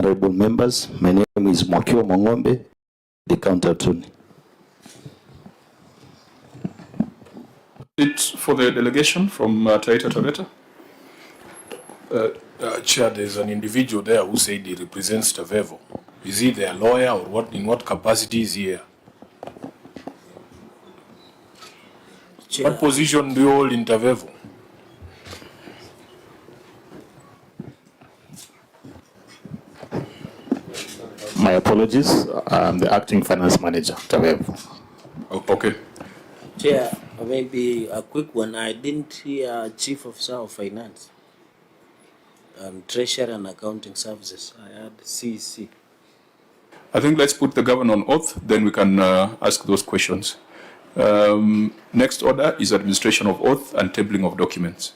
Honorable members, my name is Mwakio Mongombe, the county attorney. It's for the delegation from Taita Taveta. Chair, there's an individual there who said he represents Taveta. Is he their lawyer or what? In what capacity is he here? Chair. What position do you hold in Taveta? My apologies. I'm the acting finance manager, Taveta. Okay. Chair, maybe a quick one. I didn't hear Chief Officer of Finance, Treasury and Accounting Services. I had CC. I think let's put the governor on oath, then we can ask those questions. Next order is administration of oath and tabling of documents.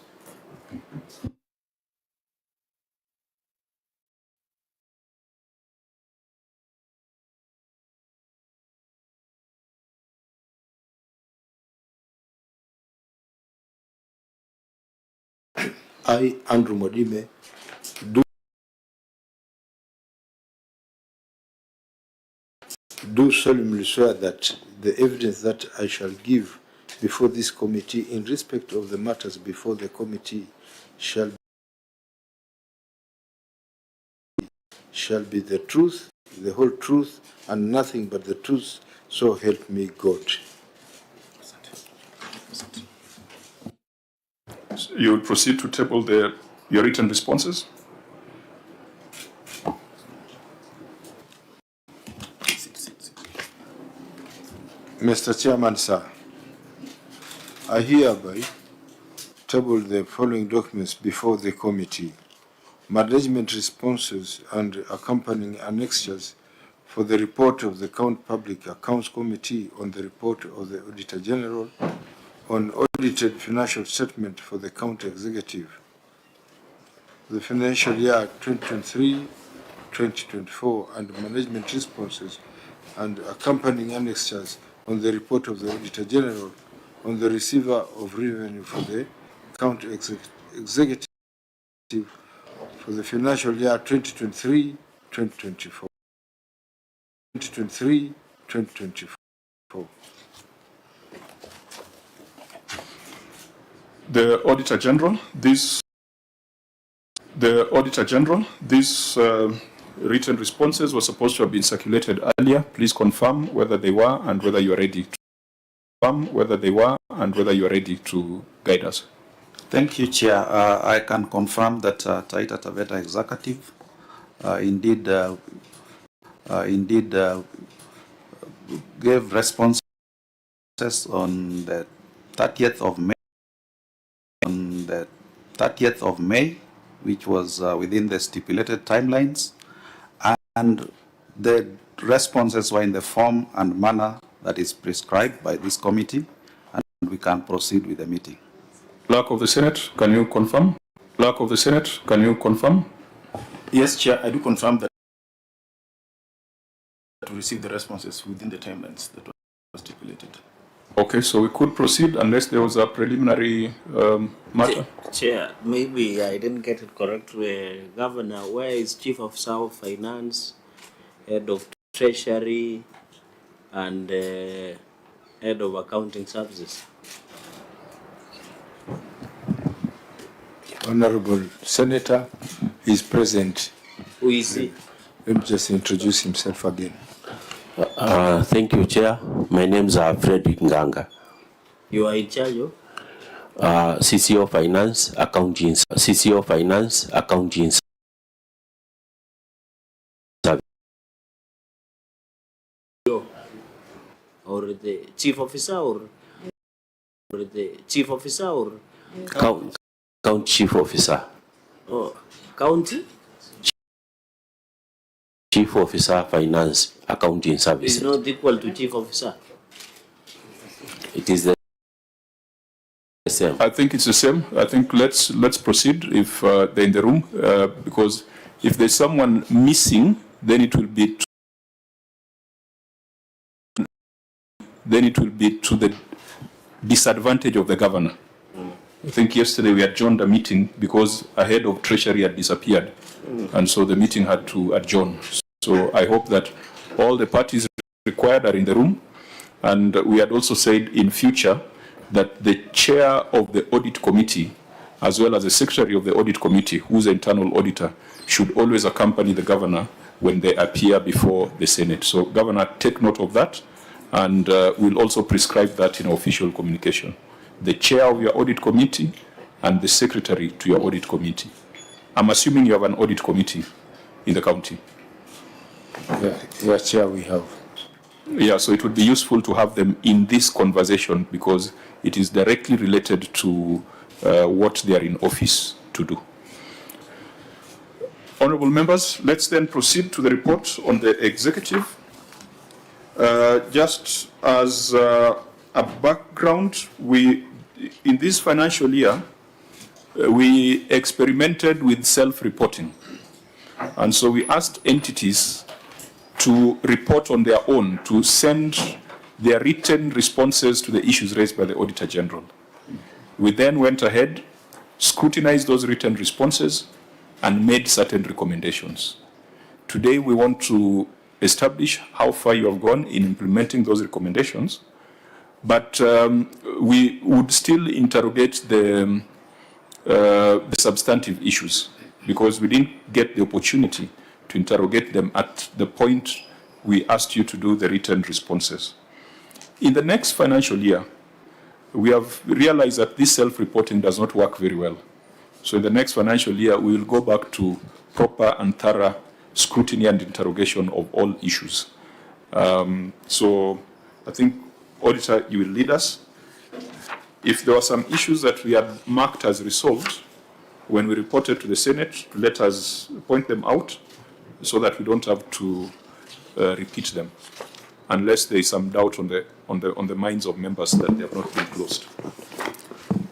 I, Andrew Modime, do solemnly swear that the evidence that I shall give before this committee in respect of the matters before the committee shall be the truth, the whole truth, and nothing but the truth, so help me God. You will proceed to table your written responses. Mr. Chairman, sir, I hereby table the following documents before the committee: management responses and accompanying annexures for the report of the Public Accounts Committee on the report of the Auditor General on audited financial statement for the County Executive, the financial year 2023-2024, and management responses and accompanying annexures on the report of the Auditor General on the receiver of revenue for the County Executive for the financial year 2023-2024. 2023-2024. The Auditor General, these written responses were supposed to have been circulated earlier. Please confirm whether they were and whether you are ready to guide us. Thank you, Chair. I can confirm that Taita Taveta Executive indeed gave responses on the 30th of May, which was within the stipulated timelines, and the responses were in the form and manner that is prescribed by this committee, and we can proceed with the meeting. Clerk of the Senate, can you confirm? Clerk of the Senate, can you confirm? Yes, Chair, I do confirm that to receive the responses within the timelines that were stipulated. Okay, so we could proceed unless there was a preliminary matter. Chair, maybe I didn't get it correctly. Governor, where is Chief Officer of Finance, Head of Treasury, and Head of Accounting Services? Honorable Senator is present. Who is he? Let me just introduce himself again. Thank you, Chair. My name is Frederick Nganga. You are in charge of? CCO Finance, Accounting. CCO Finance, Accounting. Or the Chief Officer or the Chief Officer or? County Chief Officer. Oh, County? Chief Officer, Finance, Accounting Services. Is not equal to Chief Officer. It is the same. I think it's the same. I think let's proceed if they're in the room, because if there's someone missing, then it will be to the disadvantage of the governor. I think yesterday we adjourned a meeting because a head of Treasury had disappeared, and so the meeting had to adjourn. So I hope that all the parties required are in the room, and we had also said in future that the chair of the audit committee, as well as the secretary of the audit committee, who's the internal auditor, should always accompany the governor when they appear before the Senate. So, Governor, take note of that, and we'll also prescribe that in official communication. The chair of your audit committee and the secretary to your audit committee. I'm assuming you have an audit committee in the county. Yeah, Chair, we have. Yeah, so it would be useful to have them in this conversation because it is directly related to what they are in office to do. Honorable members, let's then proceed to the report on the executive. Just as a background, in this financial year, we experimented with self-reporting. And so we asked entities to report on their own, to send their written responses to the issues raised by the Auditor General. We then went ahead, scrutinized those written responses, and made certain recommendations. Today, we want to establish how far you have gone in implementing those recommendations, but we would still interrogate the substantive issues because we didn't get the opportunity to interrogate them at the point we asked you to do the written responses. In the next financial year, we have realized that this self-reporting does not work very well. So in the next financial year, we will go back to proper and thorough scrutiny and interrogation of all issues. So I think, Auditor, you will lead us. If there were some issues that we had marked as resolved, when we reported to the Senate, let us point them out so that we don't have to repeat them, unless there is some doubt on the minds of members that they have not been closed.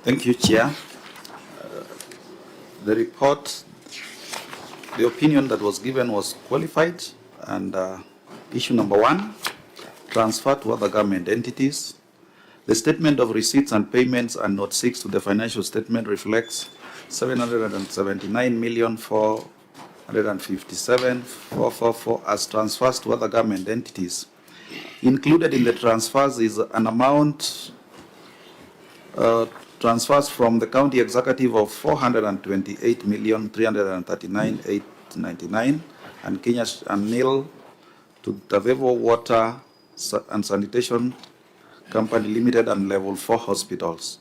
Thank you, Chair. The report, the opinion that was given was qualified, and issue number 1, transfer to other government entities. The statement of receipts and payments and note 6 to the financial statement reflects 779,457,444 as transfers to other government entities. Included in the transfers is an amount transfers from the county executive of 428,339,899 and Kenya and nil to Taveta Water and Sanitation Company Limited and Level 4 hospitals,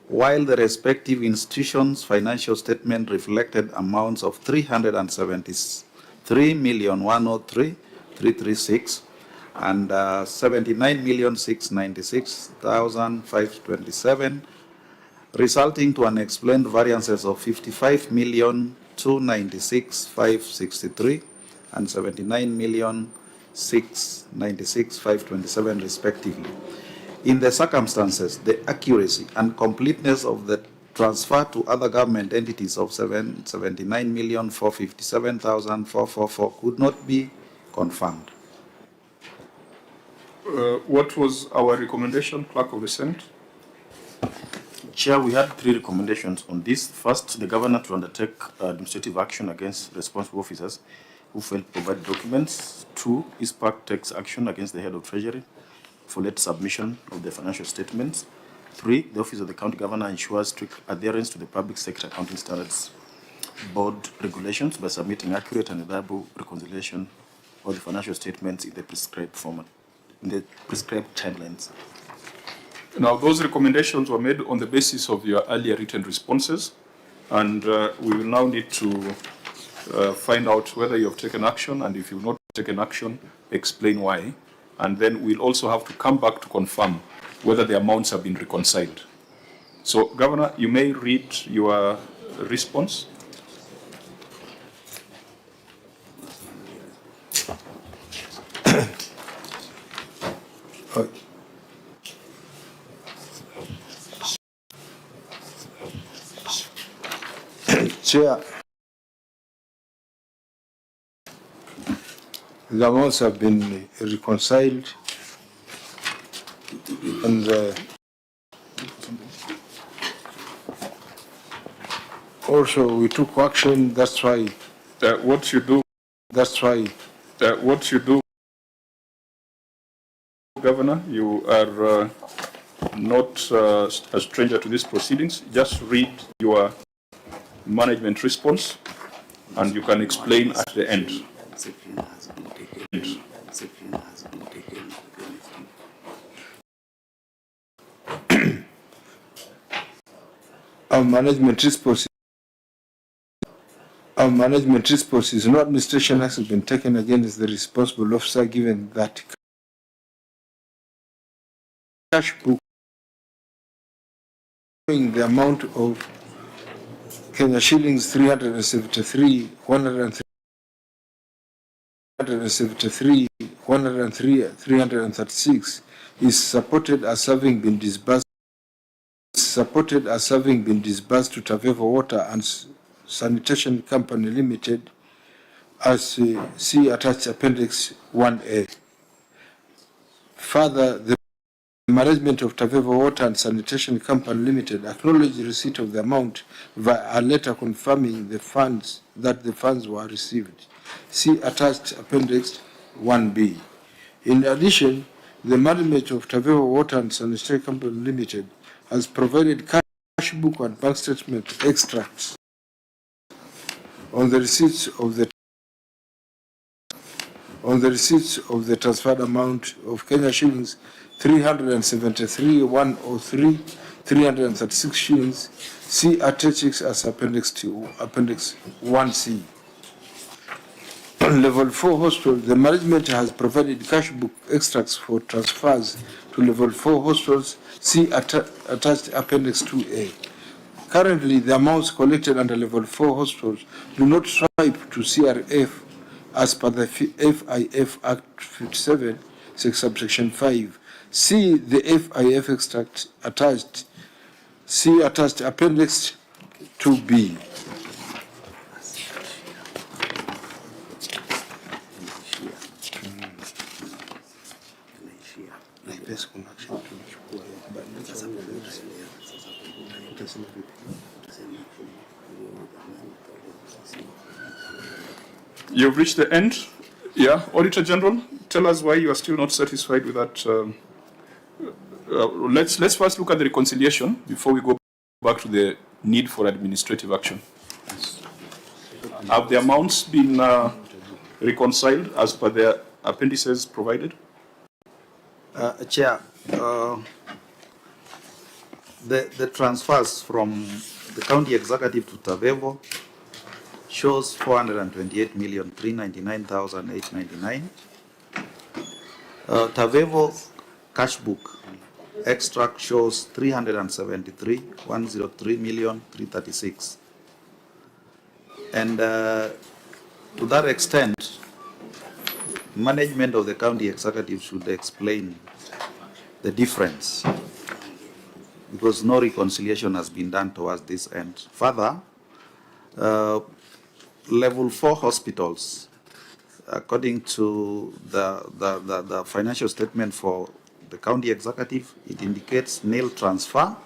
while the respective institutions' financial statement reflected amounts of 373,103,336 and 79,696,527, resulting to unexplained variances of 55,296,563 and 79,696,527 respectively. In the circumstances, the accuracy and completeness of the transfer to other government entities of 79,457,444 could not be confirmed. What was our recommendation, Clerk of the Senate? Chair, we had 3 recommendations on this. First, the governor to undertake administrative action against responsible officers who failed to provide documents. 2, ISPAC takes action against the head of Treasury for late submission of the financial statements. 3, the Office of the County Governor ensures strict adherence to the Public Sector Accounting Standards Board regulations by submitting accurate and reliable reconciliation of the financial statements in the prescribed format, in the prescribed timelines. Now, those recommendations were made on the basis of your earlier written responses, and we will now need to find out whether you have taken action, and if you've not taken action, explain why. And then we'll also have to come back to confirm whether the amounts have been reconciled. So, Governor, you may read your response. Chair, the amounts have been reconciled, and Also, we took action, that's why. What you do, Governor, you are not a stranger to these proceedings. Just read your management response and you can explain at the end. Our management response is no administration has been taken against the responsible officer, given that cash book showing the amount of Kenya shillings 336 is supported as having been disbursed to Taveta Water and Sanitation Company Limited, as see attached Appendix 1A. Further, the management of Taveta Water and Sanitation Company Limited acknowledged the receipt of the amount via a letter confirming the funds were received. See attached Appendix 1B. In addition, the management of Taveta Water and Sanitation Company Limited has provided cash book and bank statement extracts on the receipts of the transferred amount of Kenya shillings 373,103, 336 shillings. See attached as Appendix 1C. On Level 4 hostel, the management has provided cash book extracts for transfers to Level 4 hostels. See attached Appendix 2A. Currently, the amounts collected under Level 4 hostels do not swipe to CRF as per the FIF Act 57, subsection 5. See the FIF extract attached. See attached Appendix 2B. You've reached the end. Yeah, Auditor General, tell us why you are still not satisfied with that. Let's first look at the reconciliation before we go back to the need for administrative action. Have the amounts been reconciled as per the appendices provided? Chair, the transfers from the county executive to Taveta shows 428,399,899. Taveta cash book extract shows 373,103,336. And to that extent, management of the county executive should explain the difference, because no reconciliation has been done towards this end. Further, Level 4 hospitals, according to the financial statement for the county executive, it indicates nil transfer,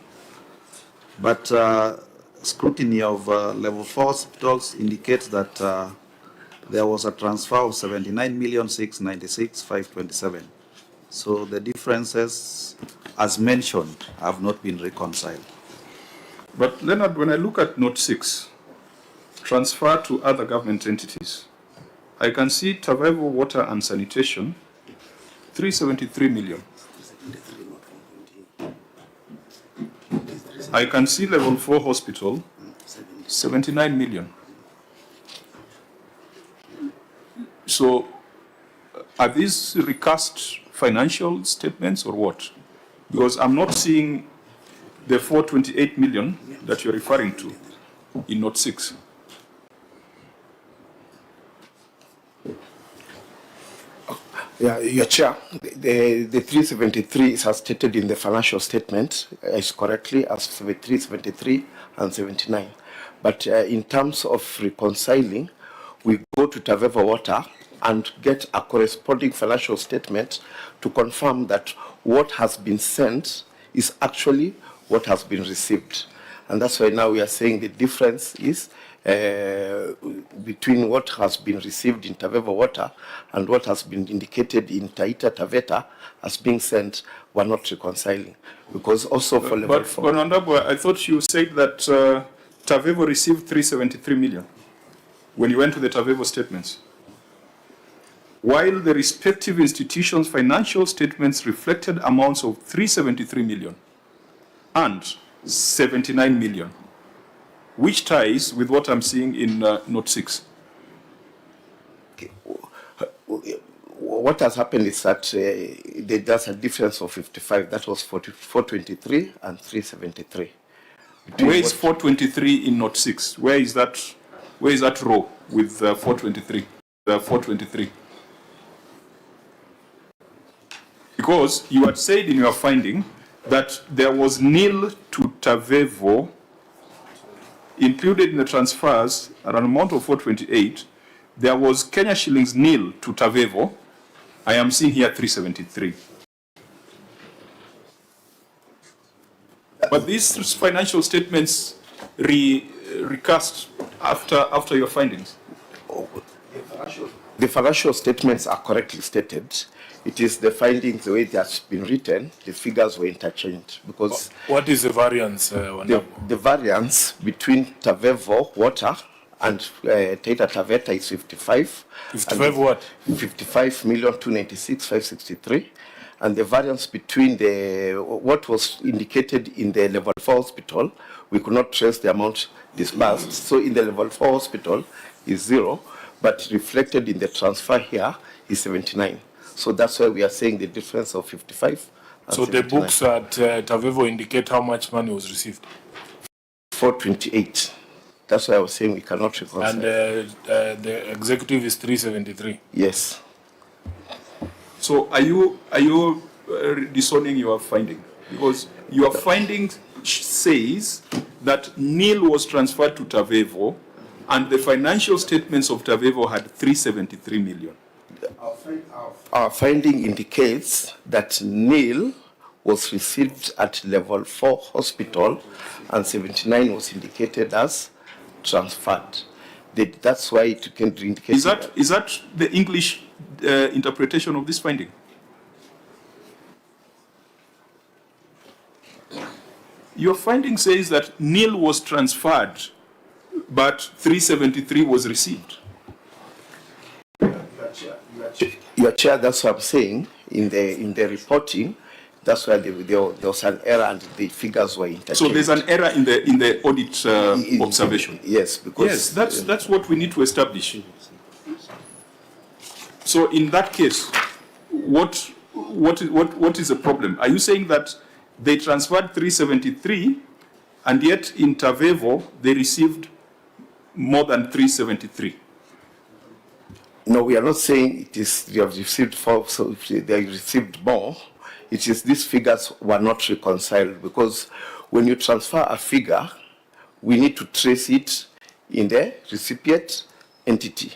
but scrutiny of Level 4 hospitals indicates that there was a transfer of 79,696,527. So the differences, as mentioned, have not been reconciled. But Leonard, when I look at Note 6, transfer to other government entities, I can see Taveta Water and Sanitation, 373 million. I can see Level 4 Hospital, 79 million. So, are these recast financial statements or what? Because I'm not seeing the 428 million that you're referring to in Note 6. Yeah, Your Chair, the 373 is as stated in the financial statement is correctly as 373 and 79. But in terms of reconciling, we go to Taveta Water and get a corresponding financial statement to confirm that what has been sent is actually what has been received. And that's why now we are saying the difference is between what has been received in Tavevo water and what has been indicated in Taita Taveta as being sent, we're not reconciling. Because also for level 4. But Honorable, I thought you said that Tavevo received 373 million when you went to the Tavevo statements, while the respective institutions' financial statements reflected amounts of 373 million and 79 million, which ties with what I'm seeing in Note 6. What has happened is that there's a difference of 55. That was 423 and 373. Where is 423 in Note 6? Where is that row with 423? 423. Because you had said in your finding that there was nil to Tavevo included in the transfers at an amount of 428. There was Kenya shillings nil to Tavevo. I am seeing here 373. But these financial statements recast after your findings. The financial statements are correctly stated. It is the findings, the way it has been written, the figures were interchanged. Because What is the variance? the variance between Tavevo water and Taita Taveta is 55. 55 what? 55,296,563. And the variance between what was indicated in the level 4 hospital, we could not trace the amount disbursed. So in the level 4 hospital is 0, but reflected in the transfer here is 79. So that's why we are saying the difference of 55. So 79. the books at Tavevo indicate how much money was received. 428. That's why I was saying we cannot reconcile. And the executive is 373. Yes. So are you disowning your finding? Because your finding says that nil was transferred to Tavevo and the financial statements of Tavevo had 373 million. Our finding indicates that nil was received at level 4 hospital and 79 was indicated as transferred. That's why it can indicate. Is that the English interpretation of this finding? Your finding says that nil was transferred, but 373 was received. Your chair, that's what I'm saying. In the reporting, that's why there was an error and the figures were interchanged. So there's an error in the audit observation. Yes, because yes, that's what we need to establish. So in that case, what is the problem? Are you saying that they transferred 373, and yet in Tavevo they received more than 373? No, we are not saying it is they have received so they received more. It is these figures were not reconciled, because when you transfer a figure, we need to trace it in the recipient entity.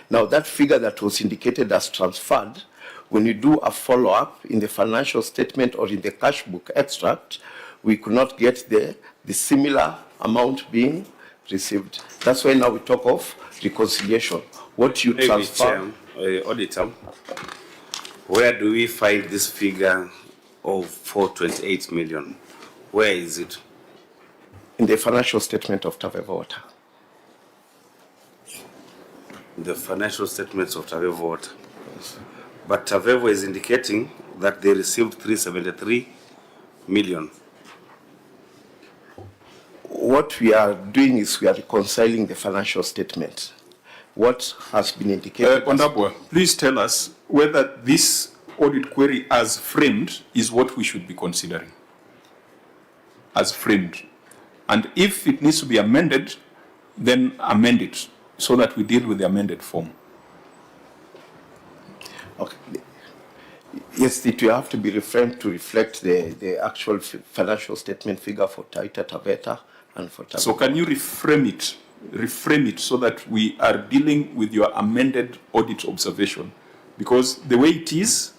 Now that figure that was indicated as transferred, when you do a follow-up in the financial statement or in the cash book extract, we could not get the similar amount being received. That's why now we talk of reconciliation. What you transfer. Auditor, where do we find this figure of 428 million? Where is it? In the financial statement of Tavevo Water. The financial statements of Tavevo Water. Yes. But Tavevo is indicating that they received 373 million. What we are doing is we are reconciling the financial statement. What has been indicated. Honorable, please tell us whether this audit query as framed is what we should be considering. As framed. And if it needs to be amended, then amend it so that we deal with the amended form. Okay. Yes, it will have to be reframed to reflect the actual financial statement figure for Taita, Taveta, and for Taveta. So can you reframe it so that we are dealing with your amended audit observation? Because the way it is,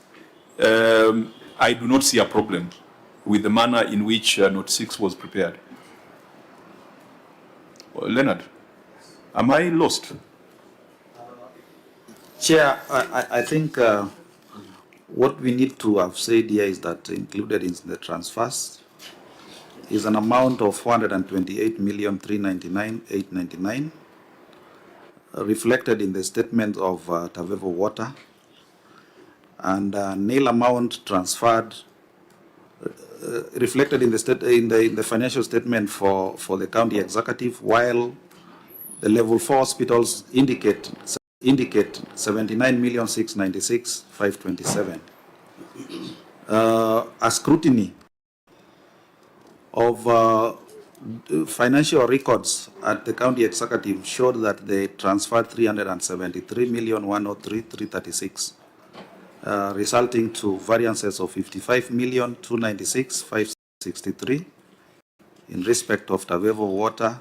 I do not see a problem with the manner in which Note 6 was prepared. Leonard, am I lost? Chair, I think what we need to have said here is that included in the transfers is an amount of 428,399,899, reflected in the statement of Tavevo Water, and nil amount transferred reflected in the financial statement for the county executive, while the level 4 hospitals indicate 79,696,527. A scrutiny of financial records at the county executive showed that they transferred 373,103,336, resulting to variances of 55,296,563 in respect of Tavevo Water,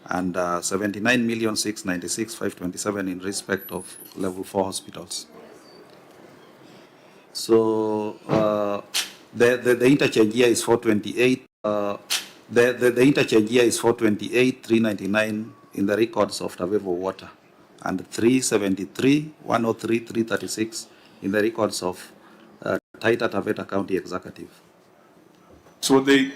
and 79,696,527 in respect of level 4 hospitals. So the interchange here is 428. The interchange here is 428,399 in the records of Tavevo Water, and 373,103,336 in the records of Taita Taveta County Executive. So they,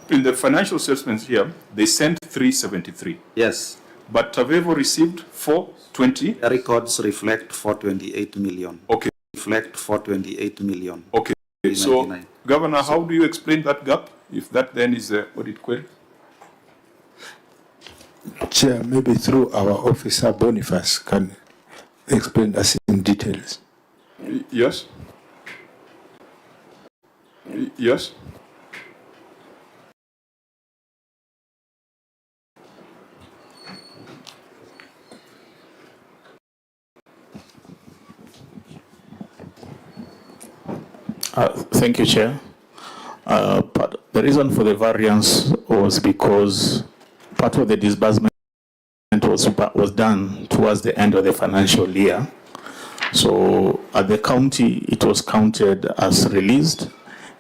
in the financial statements here, they sent 373. Yes. But Tavevo received 420. The records reflect 428 million. Okay. Reflect 428 million. Okay. So, Governor, how do you explain that gap, if that then is the audit query? Chair, maybe through our officer Boniface can explain us in details. Yes. Yes. Thank you, Chair. But the reason for the variance was because part of the disbursement was done towards the end of the financial year. So at the county, it was counted as released,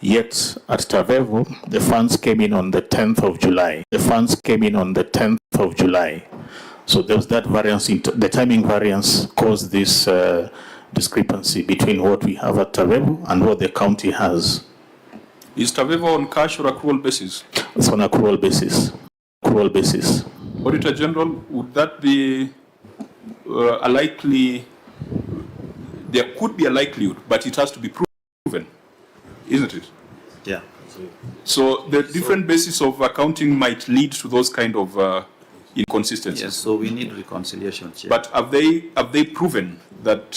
yet at Tavevo, the funds came in on the 10th of July. The funds came in on the 10th of July. So there was that variance, the timing variance caused this discrepancy between what we have at Tavevo and what the county has. Is Tavevo on cash or accrual basis? It's on accrual basis. Accrual basis. Auditor General, would that be a likely? There could be a likelihood, but it has to be proven, isn't it? Yeah. So the different basis of accounting might lead to those kind of inconsistencies. Yes. So we need reconciliation, Chair. But have they proven that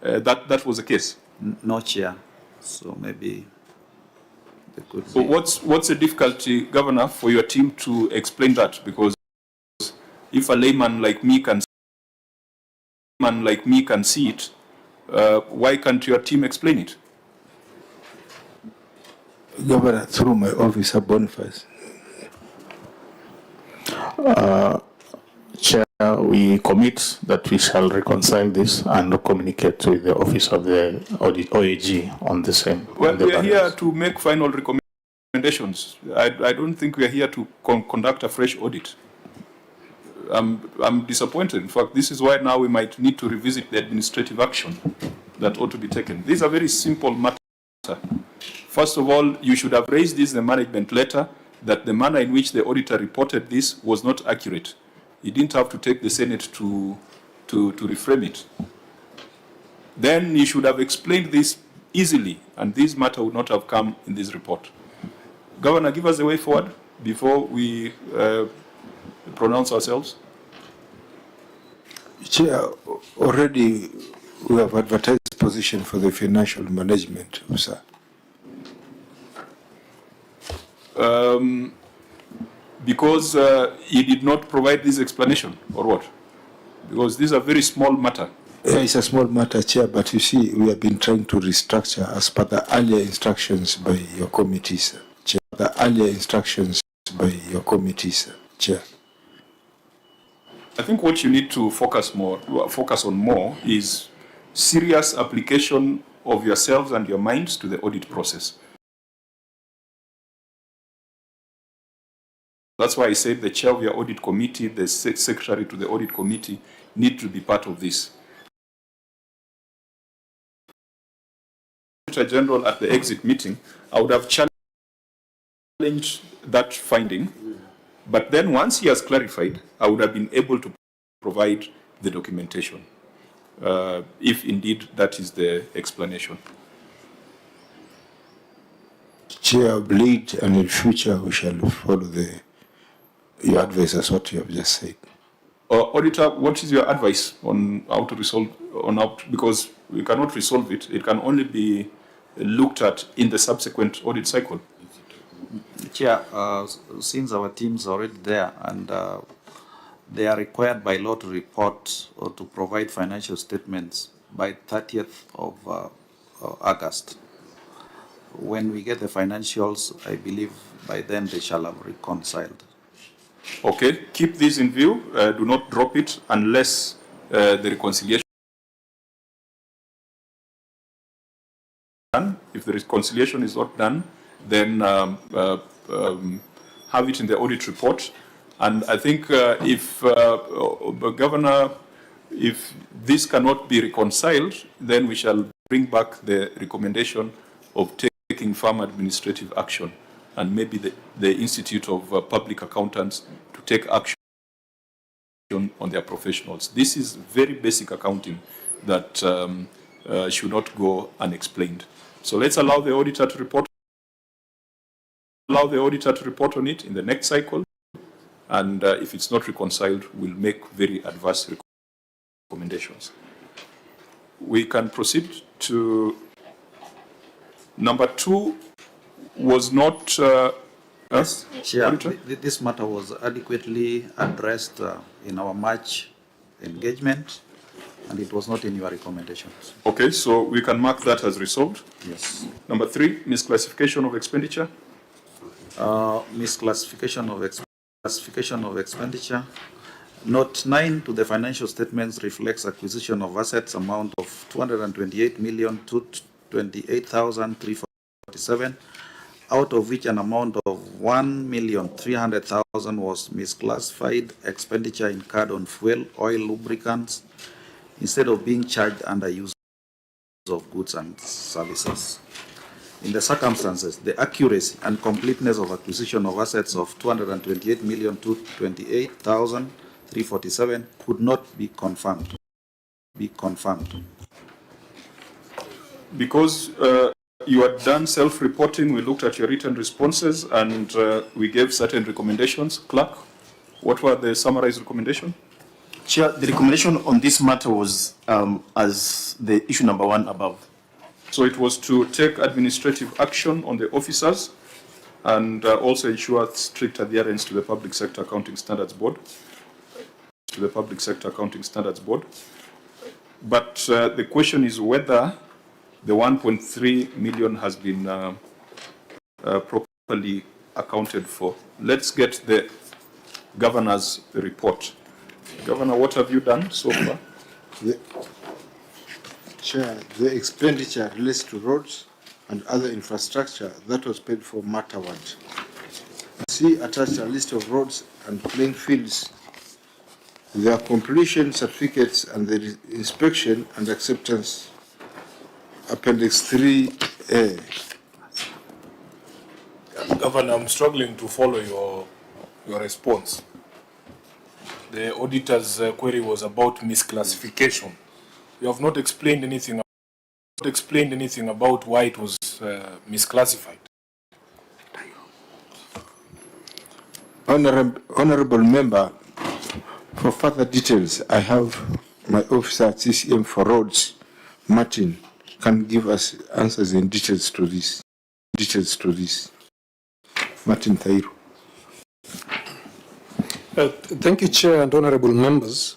that was the case? No, Chair. So maybe they could. So what's the difficulty, Governor, for your team to explain that? Because if a layman like me can see it, why can't your team explain it? Governor, through my officer Boniface. Chair, we commit that we shall reconcile this and communicate with the Office of the Audit OAG on the same. Well, we are here to make final recommendations. I don't think we are here to conduct a fresh audit. I'm disappointed. In fact, this is why now we might need to revisit the administrative action that ought to be taken. These are very simple matters. First of all, you should have raised this in the management letter that the manner in which the auditor reported this was not accurate. He didn't have to take the Senate to reframe it. Then you should have explained this easily, and this matter would not have come in this report. Governor, give us the way forward before we pronounce ourselves. Chair, already we have advertised position for the financial management officer. Because he did not provide this explanation, or what? Because this is a very small matter. Yeah, it's a small matter, Chair, but you see, we have been trying to restructure as per the earlier instructions by your committees, Chair. The earlier instructions by your committees, Chair. I think what you need to focus on more is serious application of yourselves and your minds to the audit process. That's why I said the chair of your audit committee, the secretary to the audit committee need to be part of this. Secretary General at the exit meeting, I would have challenged that finding, but then once he has clarified, I would have been able to provide the documentation, if indeed that is the explanation. Chair of lead, and in future we shall follow your advice as what you have just said. Auditor, what is your advice on how to resolve, because we cannot resolve it. It can only be looked at in the subsequent audit cycle. Chair, since our teams are already there and they are required by law to report or to provide financial statements by 30th of August. When we get the financials, I believe by then they shall have reconciled. Okay, keep this in view. Do not drop it unless the reconciliation. If the reconciliation is not done, then have it in the audit report. And I think if Governor, if this cannot be reconciled, then we shall bring back the recommendation of taking firm administrative action, and maybe the Institute of Public Accountants to take action on their professionals. This is very basic accounting that should not go unexplained. So let's allow the auditor to report. Allow the auditor to report on it in the next cycle, and if it's not reconciled, we'll make very adverse recommendations. We can proceed to number 2. Was not. Yes, Chair, this matter was adequately addressed in our March engagement, and it was not in your recommendations. Okay, so we can mark that as resolved. Yes. Number 3, misclassification of expenditure. Misclassification of expenditure. Note 9 to the financial statements reflects acquisition of assets amount of 228,228,347, out of which an amount of 1,300,000 was misclassified expenditure incurred on fuel, oil, lubricants, instead of being charged under use of goods and services. In the circumstances, the accuracy and completeness of acquisition of assets of 228,228,347 could not be confirmed. Because you had done self-reporting, we looked at your written responses, and we gave certain recommendations. Clerk, what were the summarized recommendations? Chair, the recommendation on this matter was as the issue number 1 above. So it was to take administrative action on the officers and also ensure strict adherence to the Public Sector Accounting Standards Board. But the question is whether the 1.3 million has been properly accounted for. Let's get the Governor's report. Governor, what have you done so far? Chair, the expenditure relates to roads and other infrastructure that was paid for matterward. See attached a list of roads and playing fields, their completion certificates and the inspection and acceptance. Appendix 3A. Governor, I'm struggling to follow your response. The auditor's query was about misclassification. You have not explained anything about why it was misclassified. Honorable member, for further details, I have my officer at CCM for roads, Martin, can give us answers in details to this. Martin Taita. Thank you, Chair and honorable members.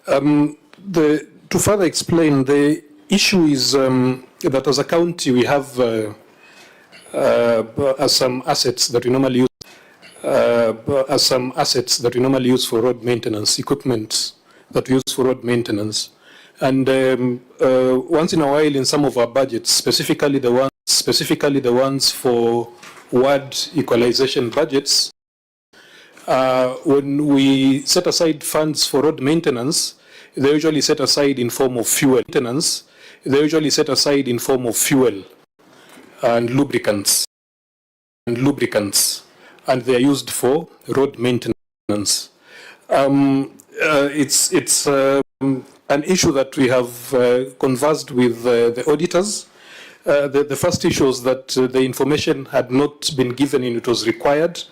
To further explain, the issue is that as a county we have some assets that we normally use for road maintenance, equipment that we use for road maintenance. And once in a while in some of our budgets, specifically the ones for ward equalization budgets, When we set aside funds for road maintenance, they usually set aside in form of fuel. Maintenance, they usually set aside in form of fuel and lubricants, and they are used for road maintenance. It's an issue that we have conversed with the auditors. The first issue is that the information had not been given and it was required.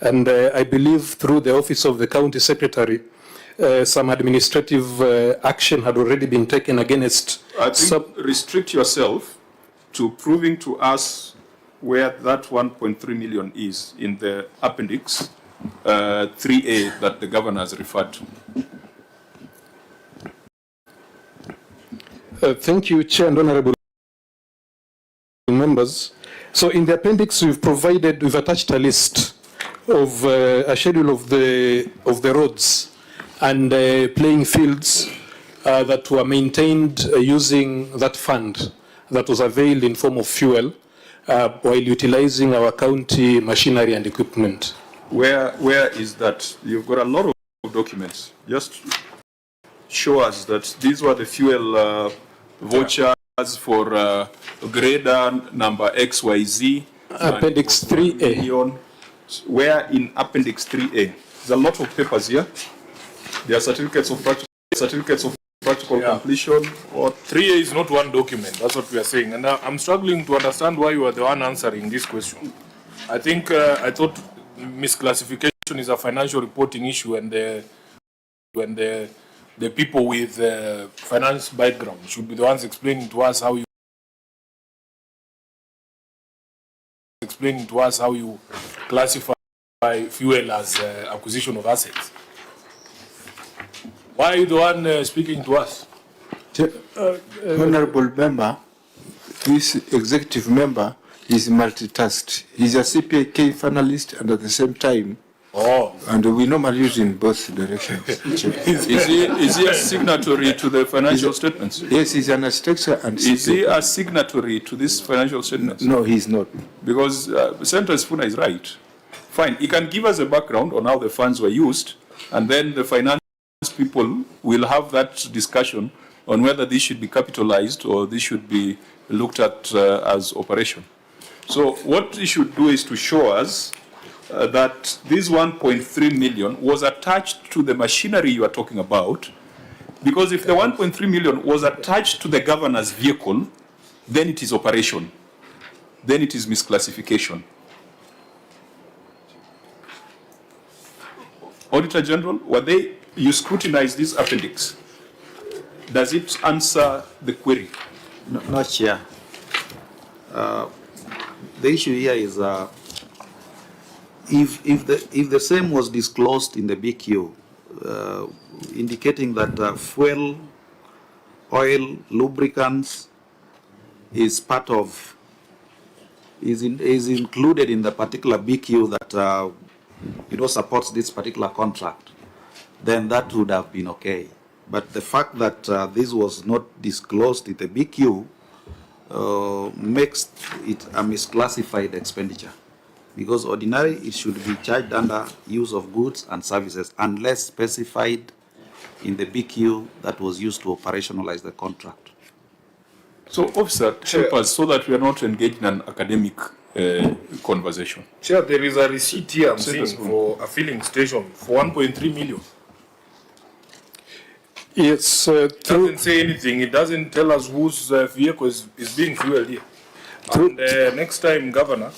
And I believe through the Office of the County Secretary, some administrative action had already been taken against. I think restrict yourself to proving to us where that 1.3 million is in the appendix 3A that the governor has referred to. Thank you, Chair and Honorable members. So in the appendix, we've attached a list of a schedule of the roads and playing fields that were maintained using that fund that was availed in form of fuel while utilizing our county machinery and equipment. Where is that? You've got a lot of documents. Just show us that these were the fuel vouchers for grader number XYZ. Appendix 3A. Where in Appendix 3A? There's a lot of papers here. There are certificates of practical completion. Or 3A is not one document. That's what we are saying. And I'm struggling to understand why you are the one answering this question. I think I thought misclassification is a financial reporting issue, and when the people with finance background should be the ones explaining to us how you classify fuel as acquisition of assets. Why are you the one speaking to us? Honorable member, this executive member is multitasked. He's a CPK finalist and at the same time, and we normally use in both directions. Is he a signatory to the financial statements? Yes, he's an architecture and Is he a signatory to this financial statements? No, he's not. Because Senator Spooner is right. Fine, he can give us a background on how the funds were used, and then the finance people will have that discussion on whether this should be capitalized or this should be looked at as operation. So what he should do is to show us that this 1.3 million was attached to the machinery you are talking about, because if the 1.3 million was attached to the governor's vehicle, then it is operation, then it is misclassification. Auditor General, you scrutinize this appendix. Does it answer the query? No, Chair. The issue here is if the same was disclosed in the BQ, indicating that fuel, oil, lubricants is part of, is included in the particular BQ that supports this particular contract, then that would have been okay. But the fact that this was not disclosed in the BQ makes it a misclassified expenditure, because ordinarily it should be charged under use of goods and services unless specified in the BQ that was used to operationalize the contract. So, officer, help us so that we are not engaged in an academic conversation. Chair, there is a receipt here I'm seeing for a filling station for 1.3 million. Yes, it doesn't say anything. It doesn't tell us whose vehicle is being fueled here. And next time, Governor,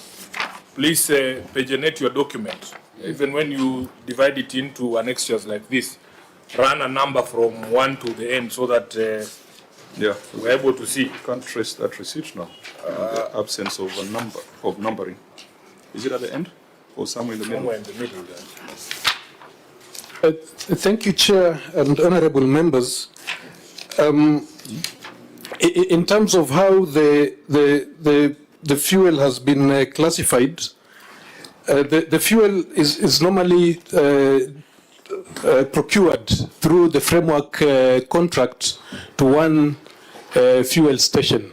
please paginate your document. Even when you divide it into annexures like this, run a number from 1 to the end so that we're able to see. You can't trace that receipt now. The absence of a number, of numbering. Is it at the end or somewhere in the middle? Somewhere in the middle there. Thank you, Chair and honorable members. In terms of how the fuel has been classified, the fuel is normally procured through the framework contract to one fuel station.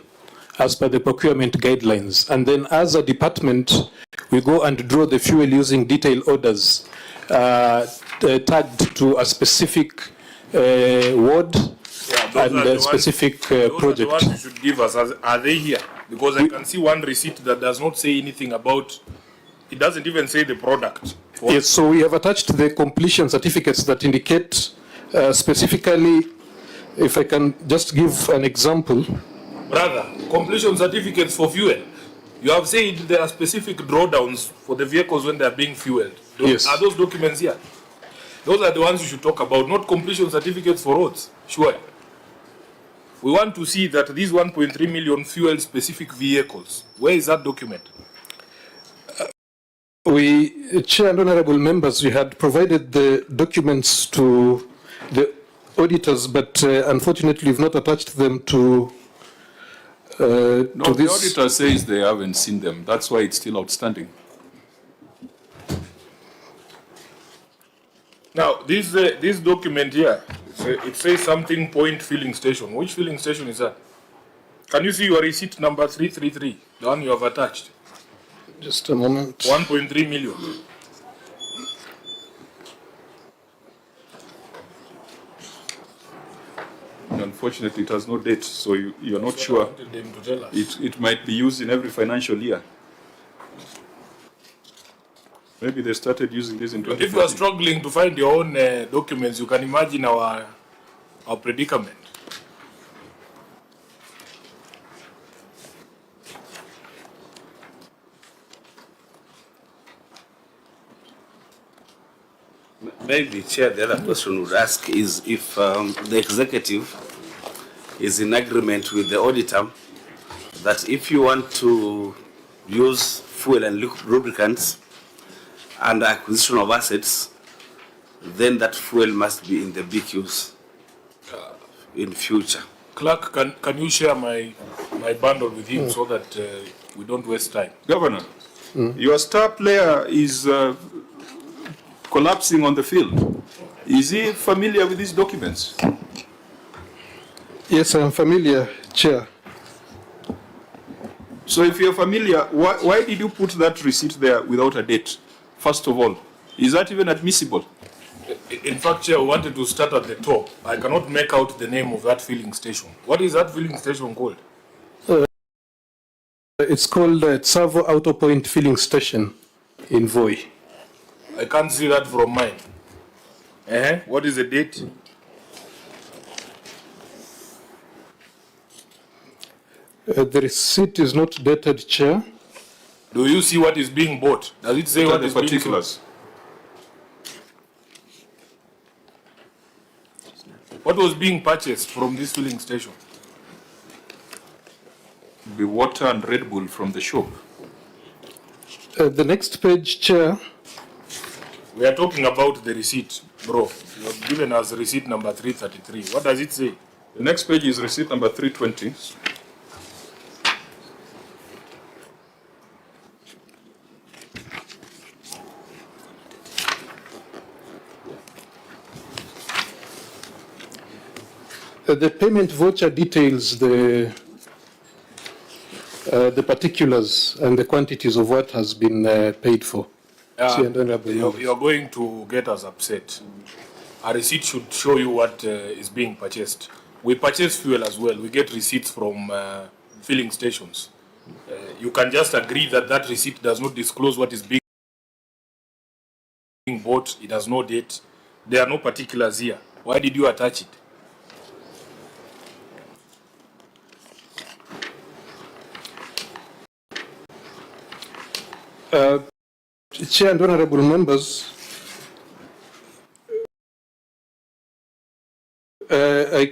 as per the procurement guidelines. And then as a department, we go and draw the fuel using detail orders tagged to a specific ward and a specific project. The ones you should give us, are they here? Because I can see one receipt that does not say anything about, it doesn't even say the product. Yes, so we have attached the completion certificates that indicate specifically, if I can just give an example. Brother, completion certificates for fuel. You have said there are specific drawdowns for the vehicles when they are being fueled. Yes. Are those documents here? Those are the ones you should talk about, not completion certificates for roads. Sure. We want to see that these 1.3 million fuel-specific vehicles, where is that document? Chair and honorable members, we had provided the documents to the auditors, but unfortunately we've not attached them to No, to the this. auditor says they haven't seen them. That's why it's still outstanding. Now, this document here, it says something point filling station. Which filling station is that? Can you see your receipt number 333, the one you have attached? Just a moment. 1.3 million. Unfortunately, it has no date, so you're not sure. Wanted them to tell us. It might be used in every financial year. Maybe they started using this in 2014. If you are struggling to find your own documents, you can imagine our predicament. Maybe, Chair, the other question would ask is if the executive is in agreement with the auditor that if you want to use fuel and lubricants and acquisition of assets, then that fuel must be in the BQs in future. Clerk, can you share my bundle with him so that we don't waste time? Governor, your star player is collapsing on the field. Is he familiar with these documents? Yes, I'm familiar, Chair. So if you're familiar, why did you put that receipt there without a date? First of all, is that even admissible? In fact, Chair, we wanted to start at the top. I cannot make out the name of that filling station. What is that filling station called? It's called Tsavo Auto Point Filling Station in Voi. I can't see that from mine. What is the date? The receipt is not dated, Chair. Do you see what is being bought? Does it say what the is being particulars? sold? What was being purchased from this filling station? The water and Red Bull from the shop. The next page, Chair. We are talking about the receipt, bro. You have given us receipt number 333. What does it say? The next page is receipt number 320. The payment voucher details the particulars and the quantities of what has been paid for. You're going to get us upset. A receipt should show you what is being purchased. We purchase fuel as well. We get receipts from filling stations. You can just agree that that receipt does not disclose what is being bought. It has no date. There are no particulars here. Why did you attach it? Chair and honorable members, I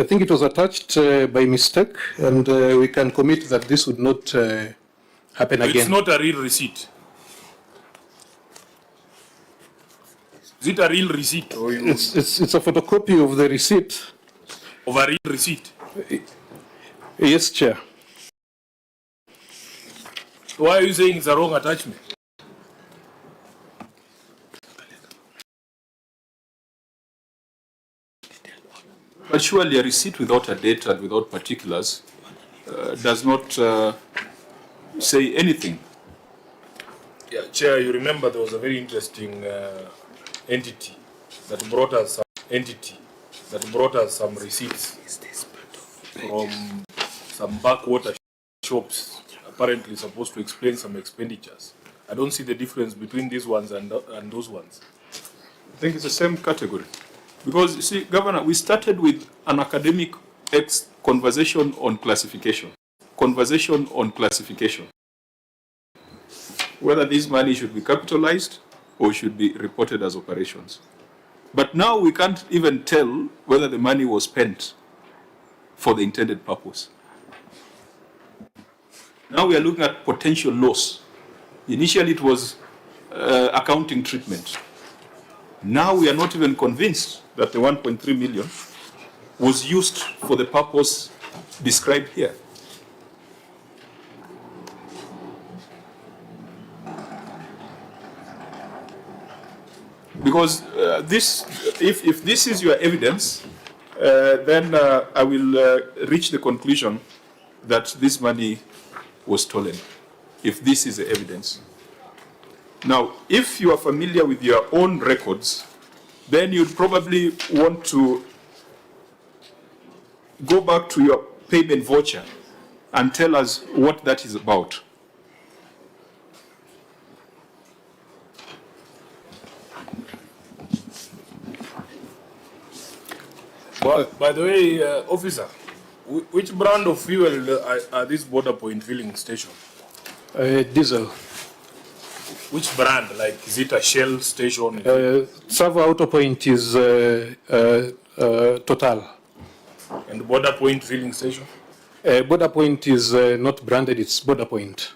think it was attached by mistake, and we can commit that this would not happen again. It's not a real receipt. Is it a real receipt? Or It's a photocopy of the receipt. of a real receipt? Yes, Chair. Why are you saying it's a wrong attachment? But surely a receipt without a date and without particulars does not say anything. Yeah, Chair, you remember there was a very interesting entity that brought us some receipts from some backwater shops, apparently supposed to explain some expenditures. I don't see the difference between these ones and those ones. I think it's the same category. Because, you see, Governor, we started with an academic conversation on classification. Conversation on classification. Whether this money should be capitalized or should be reported as operations. But now we can't even tell whether the money was spent for the intended purpose. Now we are looking at potential loss. Initially it was accounting treatment. Now we are not even convinced that the 1.3 million was used for the purpose described here. Because if this is your evidence, then I will reach the conclusion that this money was stolen, if this is the evidence. Now, if you are familiar with your own records, then you'd probably want to go back to your payment voucher and tell us what that is about. By the way, officer, which brand of fuel are these border point filling stations? Diesel. Which brand? Like, is it a Shell station? Server Auto Point is Total. And border point filling station? Border Point is not branded, it's Border Point.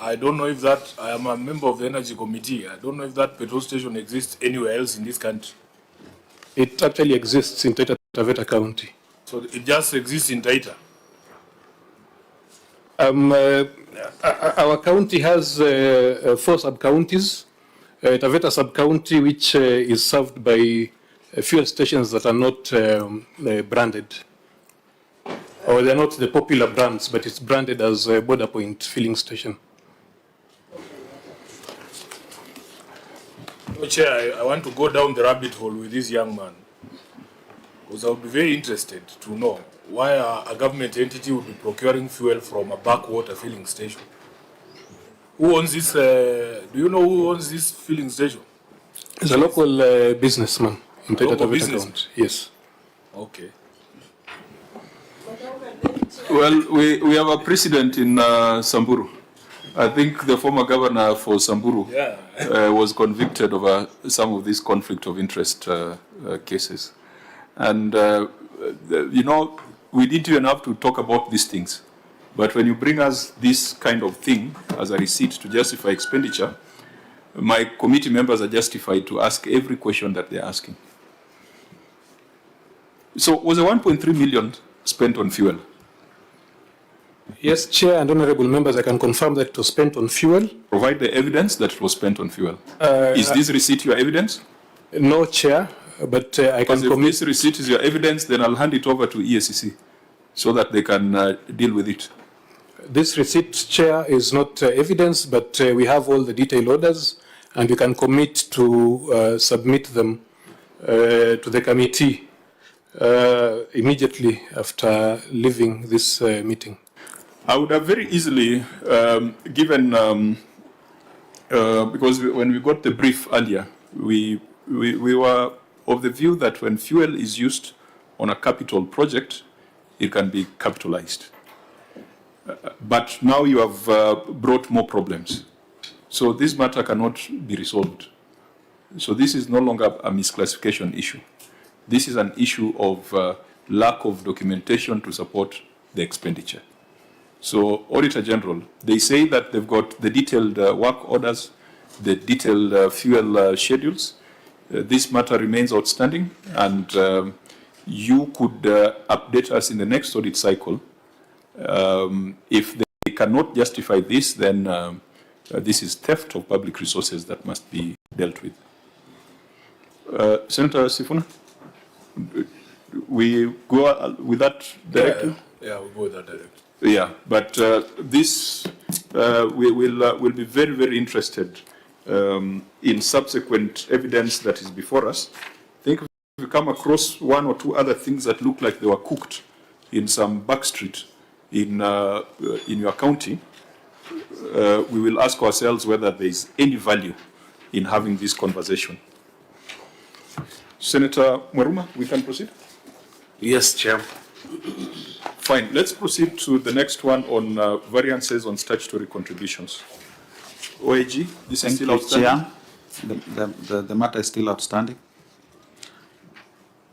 I don't know if that, I am a member of the Energy Committee, I don't know if that petrol station exists anywhere else in this country. It actually exists in Taita, Taveta County. So it just exists in Taita? Our county has 4 sub-counties. Taveta sub-county, which is served by fuel stations that are not branded. Or they're not the popular brands, but it's branded as a Border Point filling station. Chair, I want to go down the rabbit hole with this young man, because I would be very interested to know why a government entity would be procuring fuel from a backwater filling station. Who owns this? Do you know who owns this filling station? It's a local businessman in Taita Taveta County. Yes. Okay. Well, we have a precedent in Samburu. I think the former governor for Samburu was convicted of some of these conflict of interest cases. And, you know, we didn't even have to talk about these things. But when you bring us this kind of thing as a receipt to justify expenditure, my committee members are justified to ask every question that they're asking. So was the 1.3 million spent on fuel? Yes, Chair and honorable members, I can confirm that it was spent on fuel. Provide the evidence that it was spent on fuel. Is this receipt your evidence? No, Chair, but I can commit. If this receipt is your evidence, then I'll hand it over to EACC so that they can deal with it. This receipt, Chair, is not evidence, but we have all the detailed orders, and we can commit to submit them to the committee immediately after leaving this meeting. I would have very easily given, because when we got the brief earlier, we were of the view that when fuel is used on a capital project, it can be capitalized. But now you have brought more problems. So this matter cannot be resolved. So this is no longer a misclassification issue. This is an issue of lack of documentation to support the expenditure. So, Auditor General, they say that they've got the detailed work orders, the detailed fuel schedules. This matter remains outstanding, and you could update us in the next audit cycle. If they cannot justify this, then this is theft of public resources that must be dealt with. Senator Sifuna? we go with that directly? Yeah, we'll go with that directly. Yeah, but this will be very, very interested in subsequent evidence that is before us. I think if we come across one or two other things that look like they were cooked in some back street in your county, we will ask ourselves whether there is any value in having this conversation. Senator Mweruma, we can proceed? Yes, Chair. Fine. Let's proceed to the next one on variances on statutory contributions. OAG, this is still outstanding. Chair. The matter is still outstanding.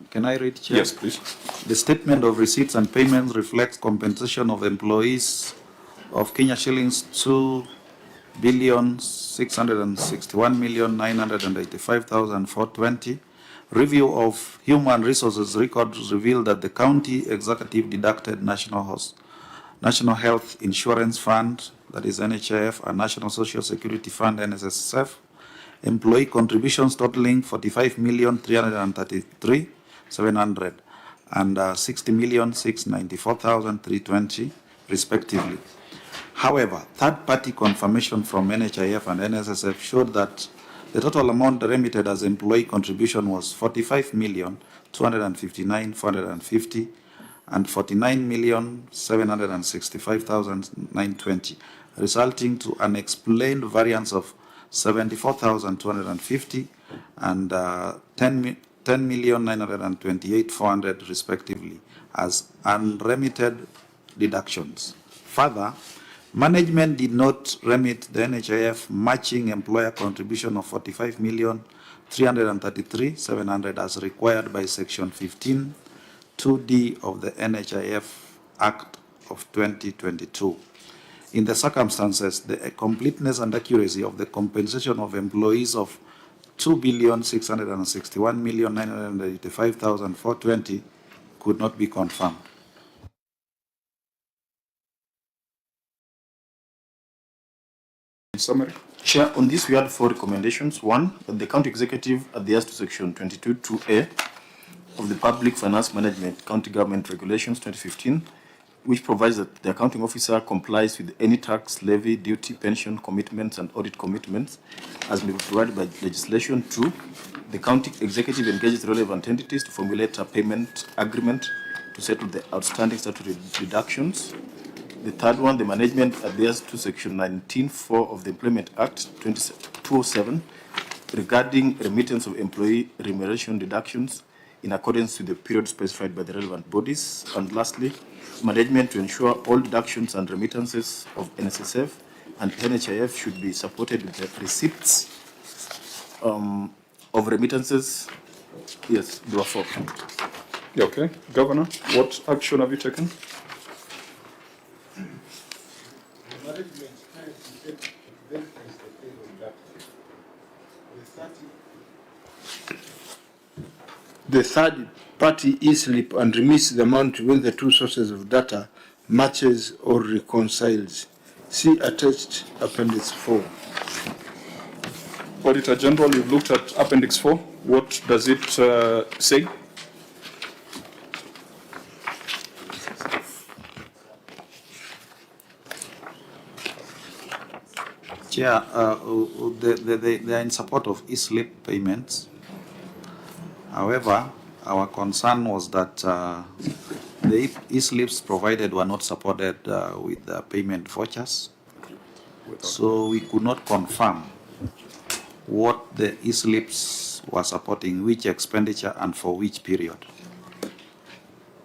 Can I read, Chair? Yes, please. The statement of receipts and payments reflects compensation of employees of Kenya shillings 2,661,985,420. Review of human resources records reveal that the county executive deducted National Health Insurance Fund, that is NHIF, and National Social Security Fund, NSSF, employee contributions totaling 45,333,700 and 60,694,320 respectively. However, third-party confirmation from NHIF and NSSF showed that the total amount remitted as employee contribution was 45,259,450 and 49,765,920, resulting to an explained variance of 74,250 and 10,928,400 respectively as unremitted deductions. Further, management did not remit the NHIF matching employer contribution of 45,333,700 as required by Section 15 2D of the NHIF Act of 2022. In the circumstances, the completeness and accuracy of the compensation of employees of 2,661,985,420 could not be confirmed. In summary. Chair, on this we had 4 recommendations. One, that the county executive adheres to section 22(2)A of the Public Finance Management County Government Regulations 2015, which provides that the accounting officer complies with any tax, levy, duty, pension commitments, and audit commitments as may be provided by legislation. 2, the county executive engages relevant entities to formulate a payment agreement to settle the outstanding statutory deductions. The third one, the management adheres to section 19(4) of the Employment Act 2007 regarding remittance of employee remuneration deductions in accordance with the period specified by the relevant bodies. And lastly, management to ensure all deductions and remittances of NSSF and NHIF should be supported with the receipts of remittances. Yes, there were 4. Okay. Governor, what action have you taken? The third party e-slip and remits the amount when the two sources of data matches or reconciles. See attached Appendix 4. Auditor General, you've looked at Appendix 4. What does it say? Chair, they are in support of e-slip payments. However, our concern was that the e-slips provided were not supported with the payment vouchers. So we could not confirm what the e-slips were supporting, which expenditure and for which period.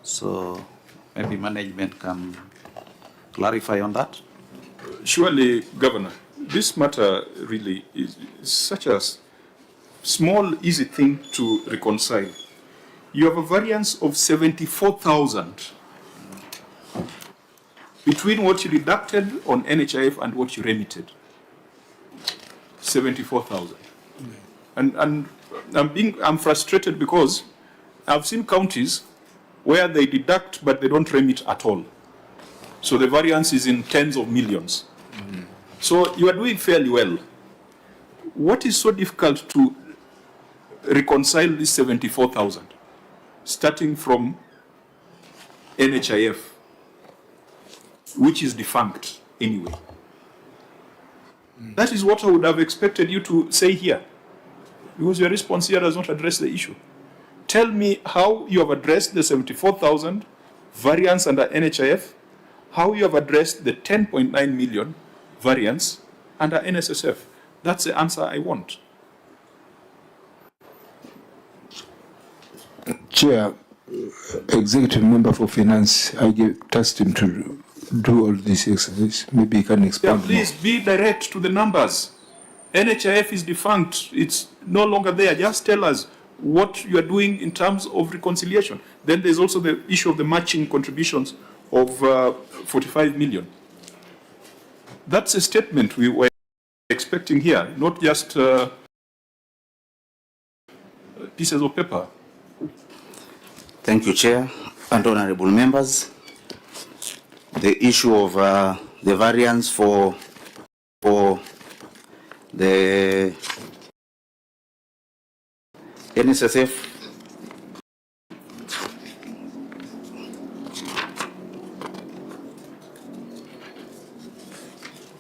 So maybe management can clarify on that. Surely, Governor, this matter really is such a small, easy thing to reconcile. You have a variance of 74,000 between what you deducted on NHIF and what you remitted. 74,000. And I'm frustrated because I've seen counties where they deduct but they don't remit at all. So the variance is in tens of millions. So you are doing fairly well. What is so difficult to reconcile this 74,000? starting from NHIF, which is defunct anyway. That is what I would have expected you to say here, because your response here does not address the issue. Tell me how you have addressed the 74,000 variance under NHIF, how you have addressed the 10.9 million variance under NSSF. That's the answer I want. Chair, Executive Member for Finance, I tasked him to do all this exercise. Maybe he can Yeah, expand please be direct to the numbers. NHIF is defunct. It's no longer there. Just tell us what you are doing in terms of reconciliation. Then there's also the issue of the matching contributions of 45 million. That's a statement we were expecting here, not just pieces of paper. Thank you, Chair and honorable members. The issue of the variance for the NSSF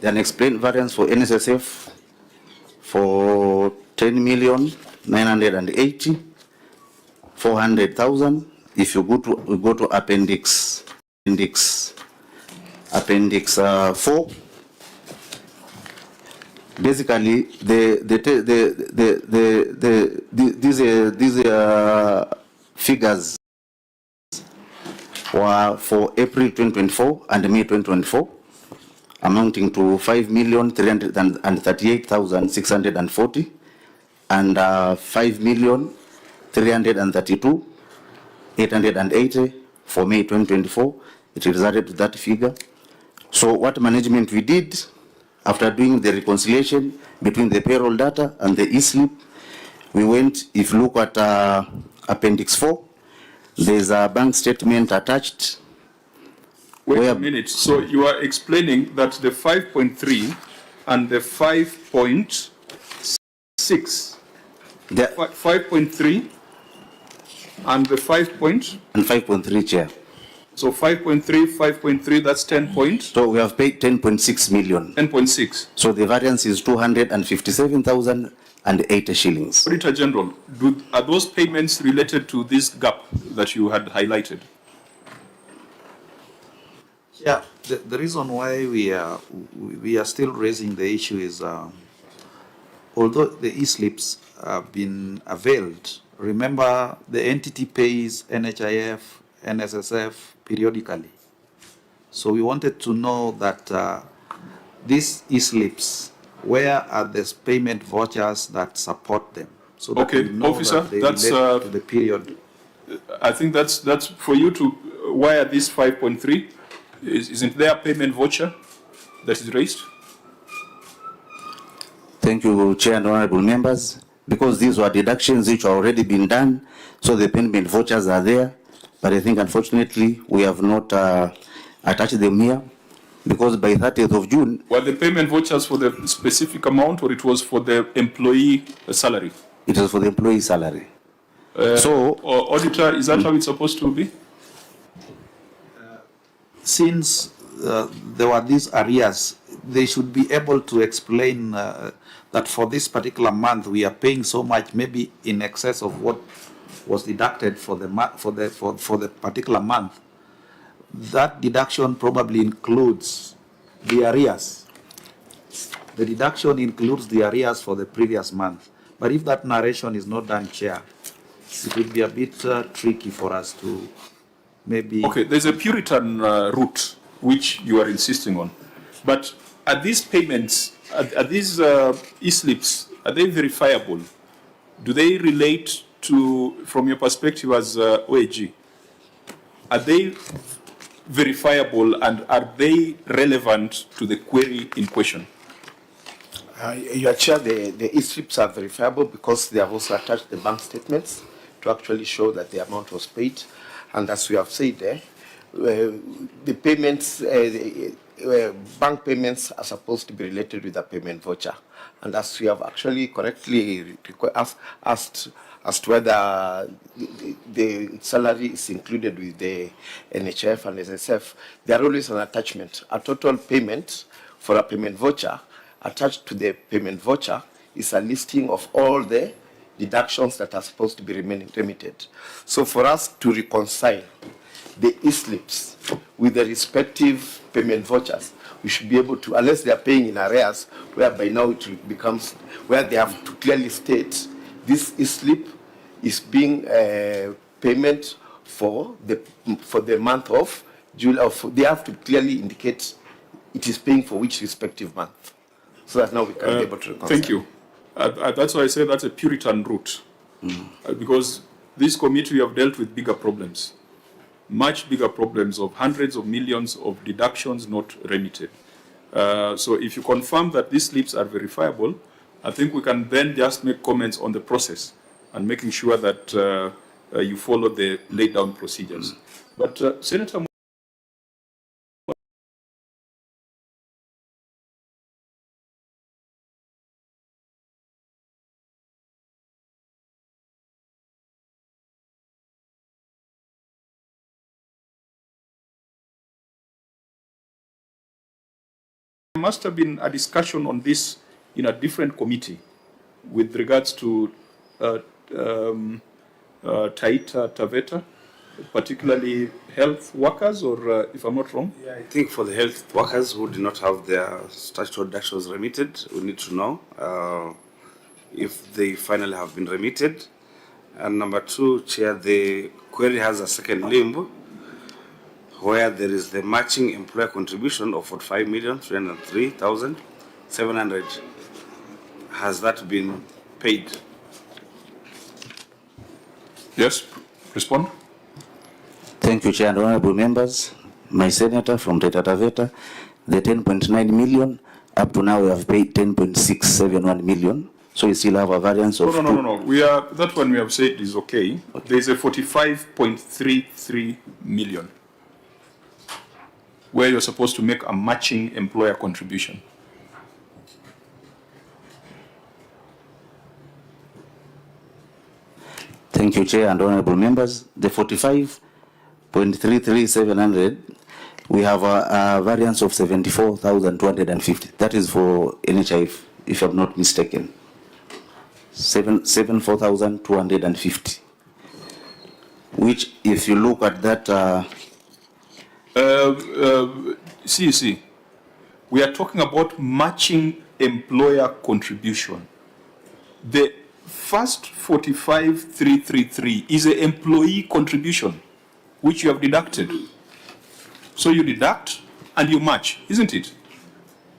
the unexplained variance for NSSF for 10,980,400,000. If you go to appendix 4, basically these figures were for April 2024 and May 2024, amounting to 5,338,640 and 5,332,880 for May 2024. It resulted to that figure. So what management we did after doing the reconciliation between the payroll data and the e-slip, we went, if you look at appendix 4, there's a bank statement attached. Wait a minute. So you are explaining that the 5.3 and the 5.6, the 5.3 and the 5.3, Chair. So 5.3, that's 10 points. So we have paid 10.6 million. 10.6. So the variance is 257,080 shillings. Auditor General, are those payments related to this gap that you had highlighted? Yeah, the reason why we are still raising the issue is, although the e-slips have been availed, remember the entity pays NHIF, NSSF periodically. So we wanted to know that these e-slips, where are the payment vouchers that support them? So that Okay, we know officer, that they that's relate to the period. I think that's for you to wire this 5.3. Isn't there a payment voucher that is raised? Thank you, Chair and honorable members. Because these were deductions which have already been done, so the payment vouchers are there. But I think, unfortunately, we have not attached them here, because by 30th of June... Were the payment vouchers for the specific amount, or it was for the employee salary? It was for the employee salary. Auditor, is that how it's supposed to be? Since there were these arrears, they should be able to explain that for this particular month we are paying so much, maybe in excess of what was deducted for the particular month. That deduction probably includes the arrears. The deduction includes the arrears for the previous month. But if that narration is not done, Chair, it will be a bit tricky for us to maybe... Okay, there's a Puritan route which you are insisting on. But are these payments, are these e-slips, are they verifiable? Do they relate to, from your perspective as OAG, are they verifiable and are they relevant to the query in question? Your Chair, the e-slips are verifiable because they have also attached the bank statements to actually show that the amount was paid. And as we have said there, the payments, bank payments are supposed to be related with the payment voucher. And as we have actually correctly asked as to whether the salary is included with the NHF and SSF, there are always an attachment. A total payment for a payment voucher, attached to the payment voucher is a listing of all the deductions that are supposed to be remitted. So for us to reconcile the e-slips with the respective payment vouchers, we should be able to, unless they are paying in arrears, whereby now it becomes, where they have to clearly state this e-slip is being payment for the month of July. They have to clearly indicate it is paying for which respective month, so that now we can be able to reconcile. Thank you. That's why I say that's a Puritan route, because this committee we have dealt with bigger problems, much bigger problems of hundreds of millions of deductions not remitted. So if you confirm that these slips are verifiable, I think we can then just make comments on the process and making sure that you follow the laid down procedures. But Senator, there must have been a discussion on this in a different committee with regards to Taita, Taveta, particularly health workers, or if I'm not wrong? Yeah, I think for the health workers who do not have their statutory deductions remitted, we need to know if they finally have been remitted. And number two, Chair, the query has a second limb where there is the matching employer contribution of 45,303,700. Has that been paid? Yes, respond. Thank you, Chair and honorable members. My senator from Taita Taveta, the 10.9 million, up to now we have paid 10.671 million. So we still have a variance of... No. We are, that one we have said is okay. There is a 45.33 million where you're supposed to make a matching employer contribution. Thank you, Chair and honorable members. The 45.33700, we have a variance of 74,250. That is for NHIF, if I'm not mistaken. 74,250. Which, if you look at that... see, we are talking about matching employer contribution. The first 45,333 is an employee contribution, which you have deducted. So you deduct and you match, isn't it?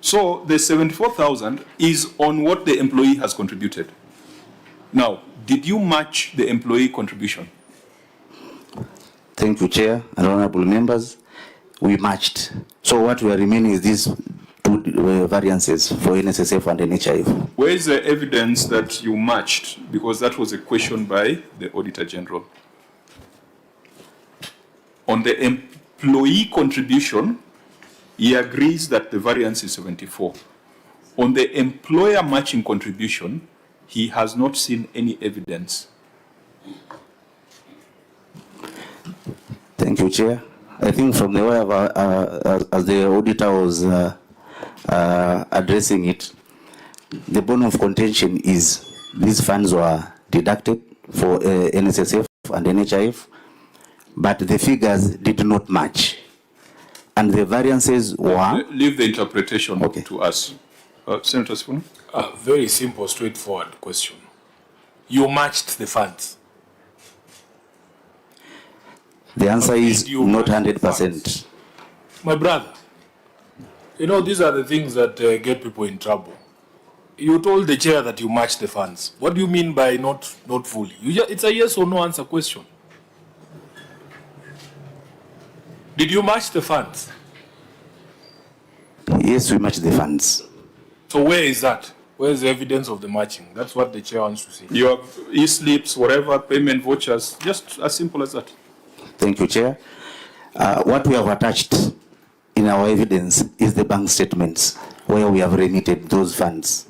So the 74,000 is on what the employee has contributed. Now, did you match the employee contribution? Thank you, Chair and honorable members. We matched. So what we are remaining is these two variances for NSSF and NHIF. Where is the evidence that you matched? Because that was a question by the Auditor General. On the employee contribution, he agrees that the variance is 74. On the employer matching contribution, he has not seen any evidence. Thank you, Chair. I think from the way of, as the auditor was addressing it, the bone of contention is these funds were deducted for NSSF and NHIF, but the figures did not match. And the variances were... Leave the interpretation to us. Senator Spoon? Very simple, straightforward question. You matched the funds. The answer is not 100%. My brother, you know, these are the things that get people in trouble. You told the chair that you matched the funds. What do you mean by not fully? It's a yes or no answer question. Did you match the funds? Yes, we matched the funds. So where is that? Where is the evidence of the matching? That's what the chair wants to say. You have e-slips, whatever, payment vouchers, just as simple as that. Thank you, Chair. What we have attached in our evidence is the bank statements where we have remitted those funds.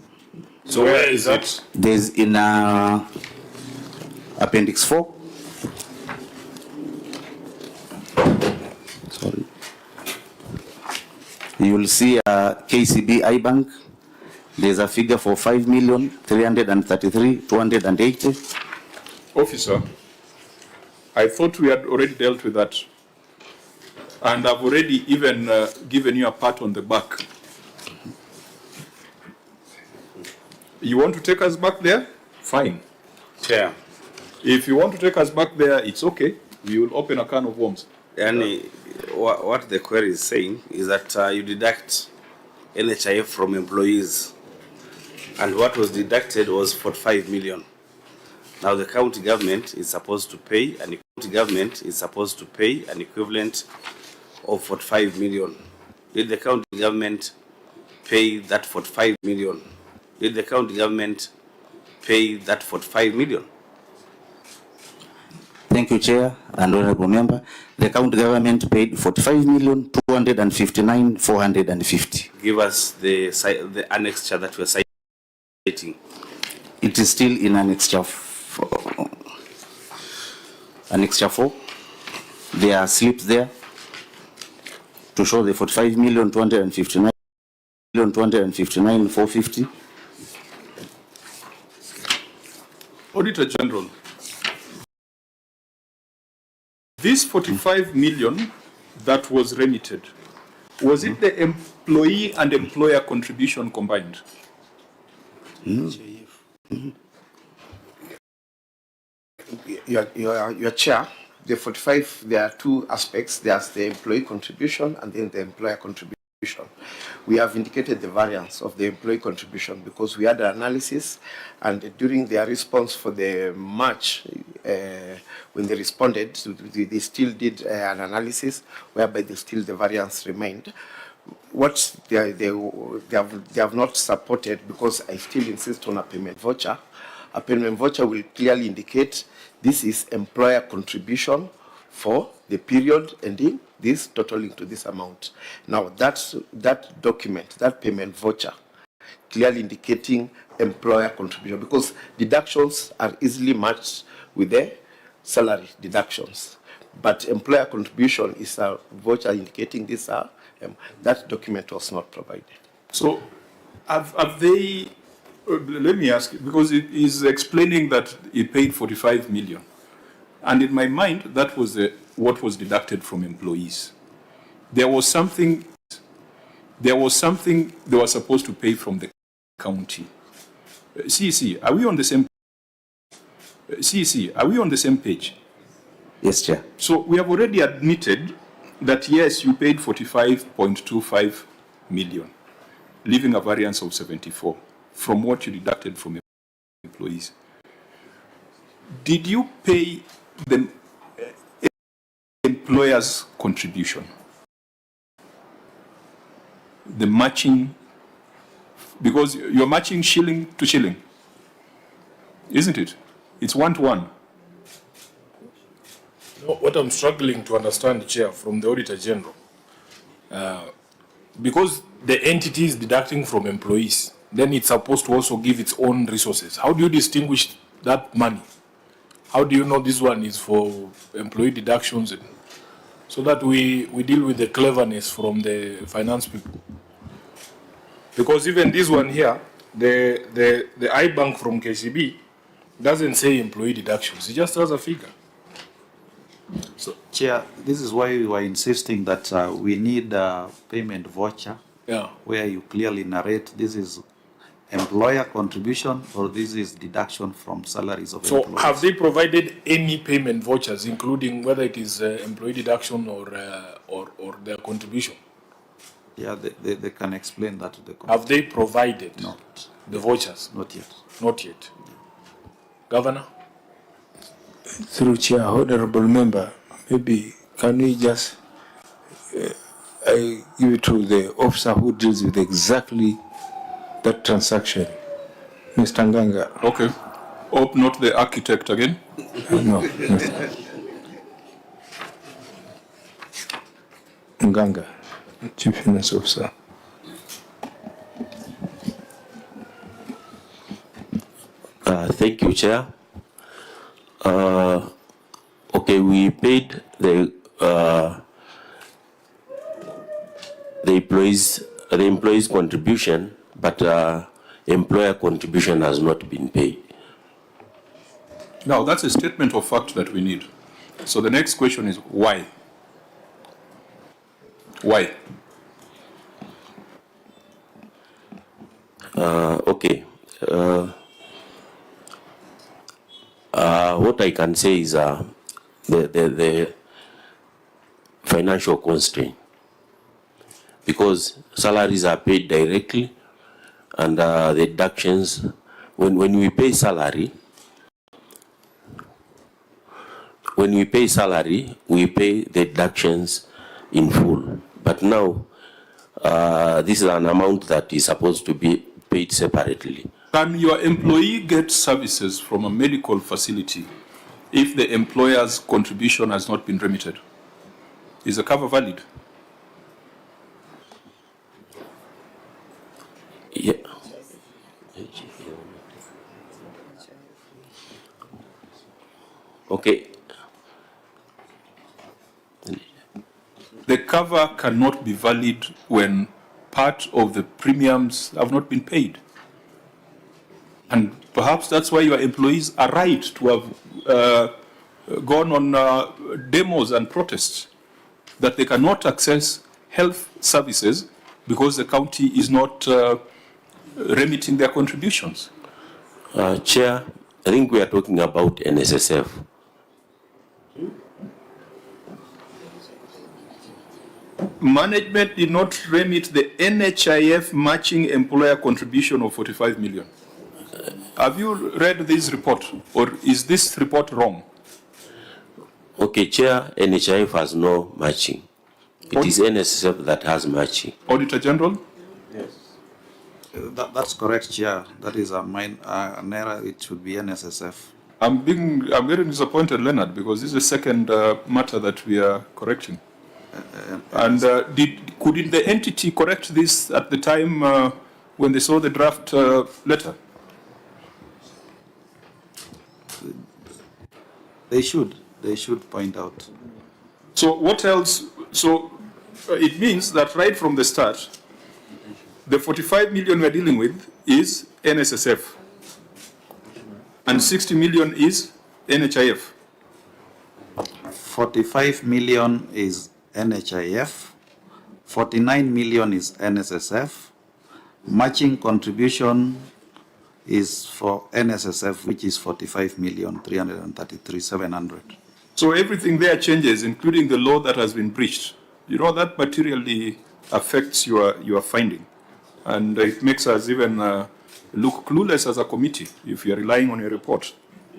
So where is that? There's in Appendix 4. Sorry. You will see KCB iBank. There's a figure for 5,333,280. Officer, I thought we had already dealt with that. And I've already even given you a pat on the back. You want to take us back there? Fine. Chair. If you want to take us back there, it's okay. We will open a can of worms. Yani, what the query is saying is that you deduct NHIF from employees, and what was deducted was 45 million. Now the county government is supposed to pay an equivalent of 45 million. Did the county government pay that 45 million? Did the county government pay that 45 million? Thank you, Chair and Honorable Member. The county government paid 45,259,450. Give us the annexure that we're citing. It is still in Annexure 4. There are slips there to show the 45,259,450. Auditor General, this 45 million that was remitted, was it the employee and employer contribution combined? Your Chair, the 45, there are two aspects. There's the employee contribution and then the employer contribution. We have indicated the variance of the employee contribution because we had an analysis, and during their response for the March, when they responded, they still did an analysis whereby the variance remained. What they have not supported, because I still insist on a payment voucher. A payment voucher will clearly indicate this is employer contribution for the period ending this totaling to this amount. Now that document, that payment voucher, clearly indicating employer contribution, because deductions are easily matched with the salary deductions. But employer contribution is a voucher indicating this. That document was not provided. So, have they? Let me ask, because it is explaining that it paid 45 million. And in my mind, that was what was deducted from employees. There was something they were supposed to pay from the county. CEC, are we on the same? CEC, are we on the same page? Yes, Chair. So we have already admitted that yes, you paid 45.25 million, leaving a variance of 74 from what you deducted from employees. Did you pay the employer's contribution? The matching, because you're matching shilling to shilling, isn't it? It's 1-to-1. No, what I'm struggling to understand, Chair, from the Auditor General, because the entity is deducting from employees, then it's supposed to also give its own resources. How do you distinguish that money? How do you know this one is for employee deductions? So that we deal with the cleverness from the finance people. Because even this one here, the iBank from KCB doesn't say employee deductions. It just has a figure. So, Chair, this is why we were insisting that we need a payment voucher, where you clearly narrate this is employer contribution or this is deduction from salaries of employees. So have they provided any payment vouchers, including whether it is employee deduction or their contribution? Yeah, they can explain that to the committee. Have they provided the vouchers? Not yet. Not yet. Governor? Through Chair, Honorable Member, maybe can we just I give it to the officer who deals with exactly that transaction, Mr. Nganga. Okay. Hope not the architect again? No. Nganga, Chief Finance Officer. Thank you, Chair. Okay, we paid the employees contribution, but employer contribution has not been paid. Now, that's a statement of fact that we need. So the next question is why? Why? Okay. What I can say is the financial constraint, because salaries are paid directly, and the deductions, when we pay salary, we pay the deductions in full. But now, this is an amount that is supposed to be paid separately. Can your employee get services from a medical facility if the employer's contribution has not been remitted? Is the cover valid? Yeah. Okay. The cover cannot be valid when part of the premiums have not been paid. And perhaps that's why your employees are right to have gone on demos and protests, that they cannot access health services because the county is not remitting their contributions. Chair, I think we are talking about NSSF. Management did not remit the NHIF matching employer contribution of 45 million. Have you read this report, or is this report wrong? Okay, Chair, NHIF has no matching. It is NSSF that has matching. Auditor General? Yes. That's correct, Chair. That is an error. It should be NSSF. I'm very disappointed, Leonard, because this is the second matter that we are correcting. And couldn't the entity correct this at the time when they saw the draft letter? They should point out. So what else? So it means that right from the start, the 45 million we're dealing with is NSSF, and 60 million is NHIF. 45 million is NHIF, 49 million is NSSF, matching contribution is for NSSF, which is 45,333,700. So everything there changes, including the law that has been breached. You know, that materially affects your finding. And it makes us even look clueless as a committee if you're relying on your report.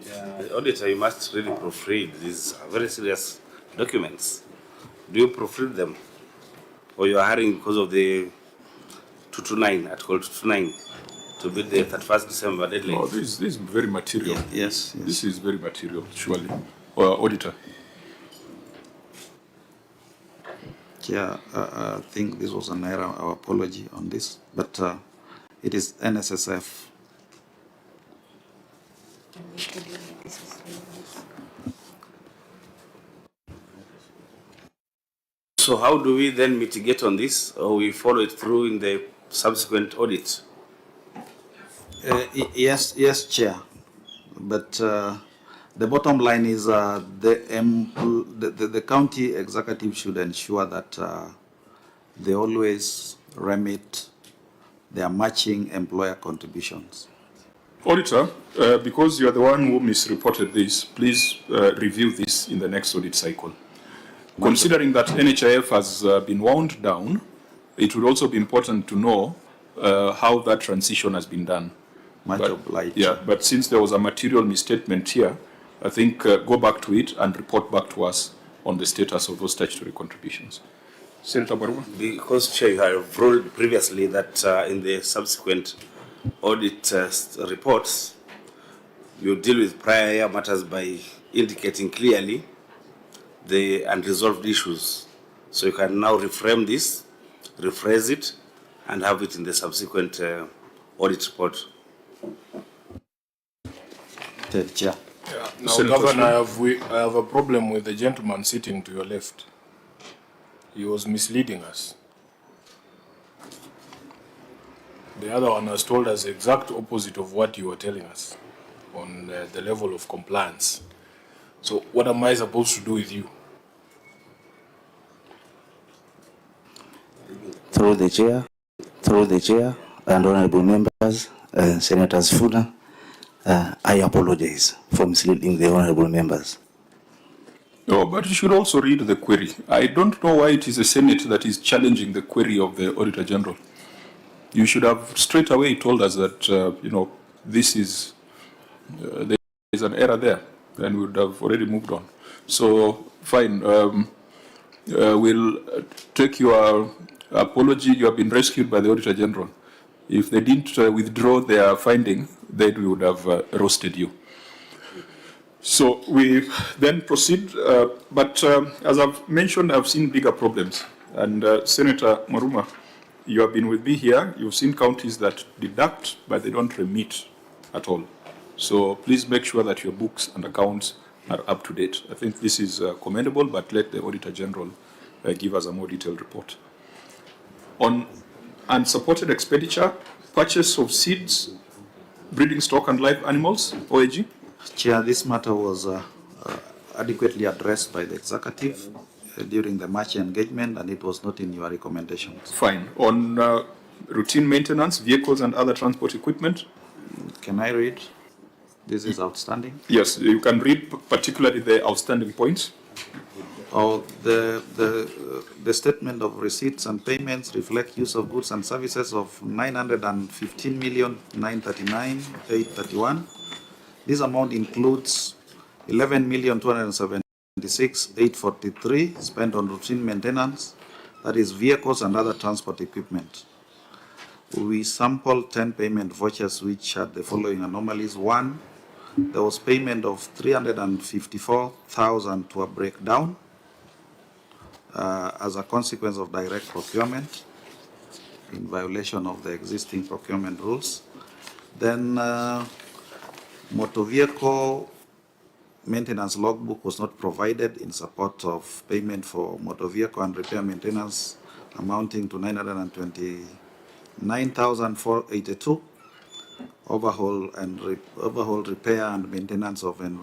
Yeah, Auditor, you must really proofread. These are very serious documents. Do you proofread them? Or you are hurrying because of the 229, Article 229, to beat the 31st December deadline? Oh, this is very material. Yes. This is very material, surely. Auditor. Chair, I think this was an error. Our apology on this, but it is NSSF. So how do we then mitigate on this, or we follow it through in the subsequent audit? Yes, Chair. But the bottom line is the county executive should ensure that they always remit their matching employer contributions. Auditor, because you are the one who misreported this, please review this in the next audit cycle. Considering that NHIF has been wound down, it would also be important to know how that transition has been done. Much obliged. Yeah, but since there was a material misstatement here, I think go back to it and report back to us on the status of those statutory contributions. Senator Baruma? Because, Chair, you have ruled previously that in the subsequent audit reports, you deal with prior year matters by indicating clearly the unresolved issues. So you can now reframe this, rephrase it, and have it in the subsequent audit report. Chair. Yeah. Now, Senator Governor, Slim. I have a problem with the gentleman sitting to your left. He was misleading us. The other one has told us the exact opposite of what you were telling us on the level of compliance. So what am I supposed to do with you? Through the chair, and honorable members, Senators Funa, I apologize for misleading the honorable members. No, but you should also read the query. I don't know why it is the Senate that is challenging the query of the Auditor General. You should have straight away told us that, this is, there is an error there, and we would have already moved on. So, fine. We'll take your apology. You have been rescued by the Auditor General. If they didn't withdraw their finding, then we would have roasted you. So we then proceed, but as I've mentioned, I've seen bigger problems. And Senator Maruma, you have been with me here. You've seen counties that deduct, but they don't remit at all. So please make sure that your books and accounts are up to date. I think this is commendable, but let the Auditor General give us a more detailed report. On unsupported expenditure, purchase of seeds, breeding stock and live animals, OAG. Chair, this matter was adequately addressed by the executive during the March engagement, and it was not in your recommendations. Fine. On routine maintenance, vehicles and other transport equipment. Can I read? This is outstanding. Yes, you can read particularly the outstanding points. Oh, the statement of receipts and payments reflect use of goods and services of 915,939,831. This amount includes 11,276,843 spent on routine maintenance, that is vehicles and other transport equipment. We sampled 10 payment vouchers which had the following anomalies. One, there was payment of 354,000 to a breakdown as a consequence of direct procurement in violation of the existing procurement rules. Then motor vehicle maintenance logbook was not provided in support of payment for motor vehicle and repair maintenance amounting to 929,482. Overhaul, repair and maintenance of an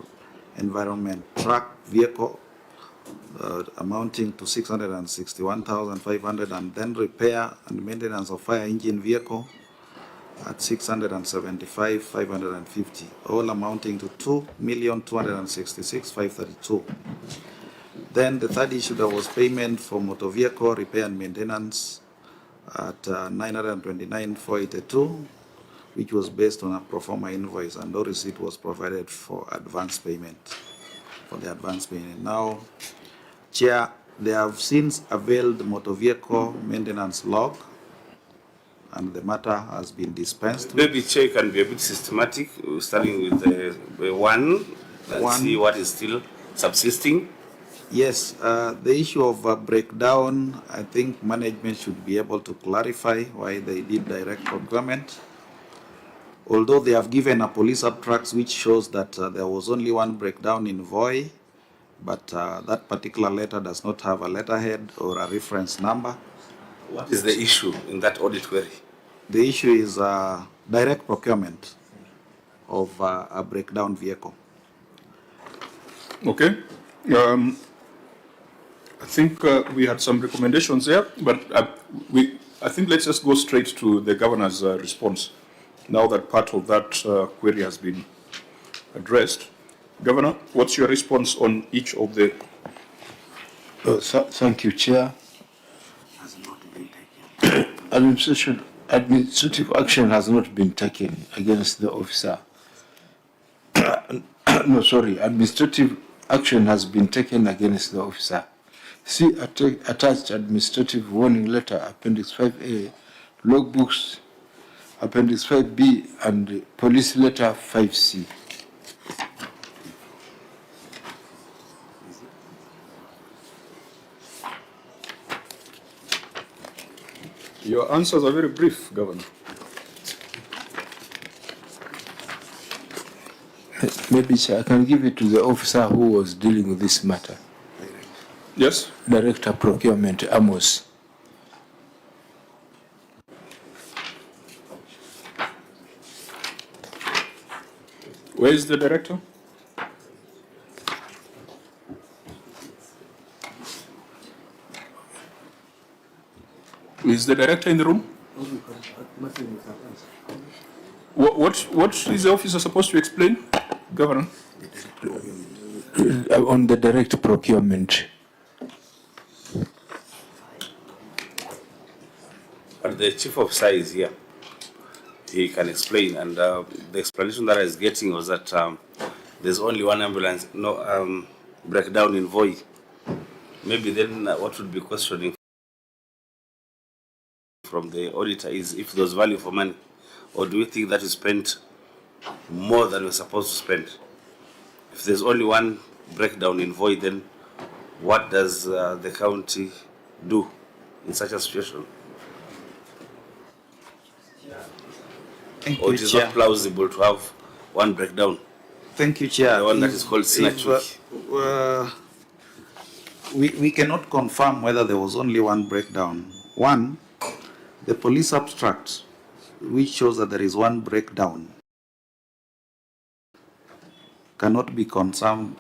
environment truck vehicle amounting to 661,500, and then repair and maintenance of fire engine vehicle at 675,550, all amounting to 2,266,532. Then the third issue, there was payment for motor vehicle repair and maintenance at 929,482, which was based on a pro forma invoice, and no receipt was provided for advance payment, for the advance payment. Now, Chair, they have since availed motor vehicle maintenance log, and the matter has been dispensed. Maybe Chair can be a bit systematic, starting with the one, and see what is still subsisting. Yes, the issue of breakdown, I think management should be able to clarify why they did direct procurement. Although they have given a police abstract which shows that there was only one breakdown in Voi, but that particular letter does not have a letterhead or a reference number. What is the issue in that audit query? The issue is direct procurement of a breakdown vehicle. Okay. I think we had some recommendations there, but I think let's just go straight to the governor's response, now that part of that query has been addressed. Governor, what's your response on each of the... Thank you, Chair. Administrative action has not been taken against the officer. No, sorry, administrative action has been taken against the officer. See attached administrative warning letter, Appendix 5A, logbooks, Appendix 5B, and police letter 5C. Your answers are very brief, Governor. Maybe Chair, I can give it to the officer who was dealing with this matter. Yes? Director Procurement, Amos. Where is the director? Is the director in the room? What is the officer supposed to explain, Governor? On the direct procurement. But the chief officer is here. He can explain, and the explanation that I was getting was that there's only one ambulance, no breakdown in Voi. Maybe then what would be questioning from the auditor is if there's value for money, or do we think that we spent more than we're supposed to spend? If there's only one breakdown in Voi, then what does the county do in such a situation? Thank Or you, it is Chair. not plausible to have one breakdown? Thank you, Chair. The one that is called Statutory. We cannot confirm whether there was only one breakdown. One, the police abstract, which shows that there is one breakdown, cannot be confirmed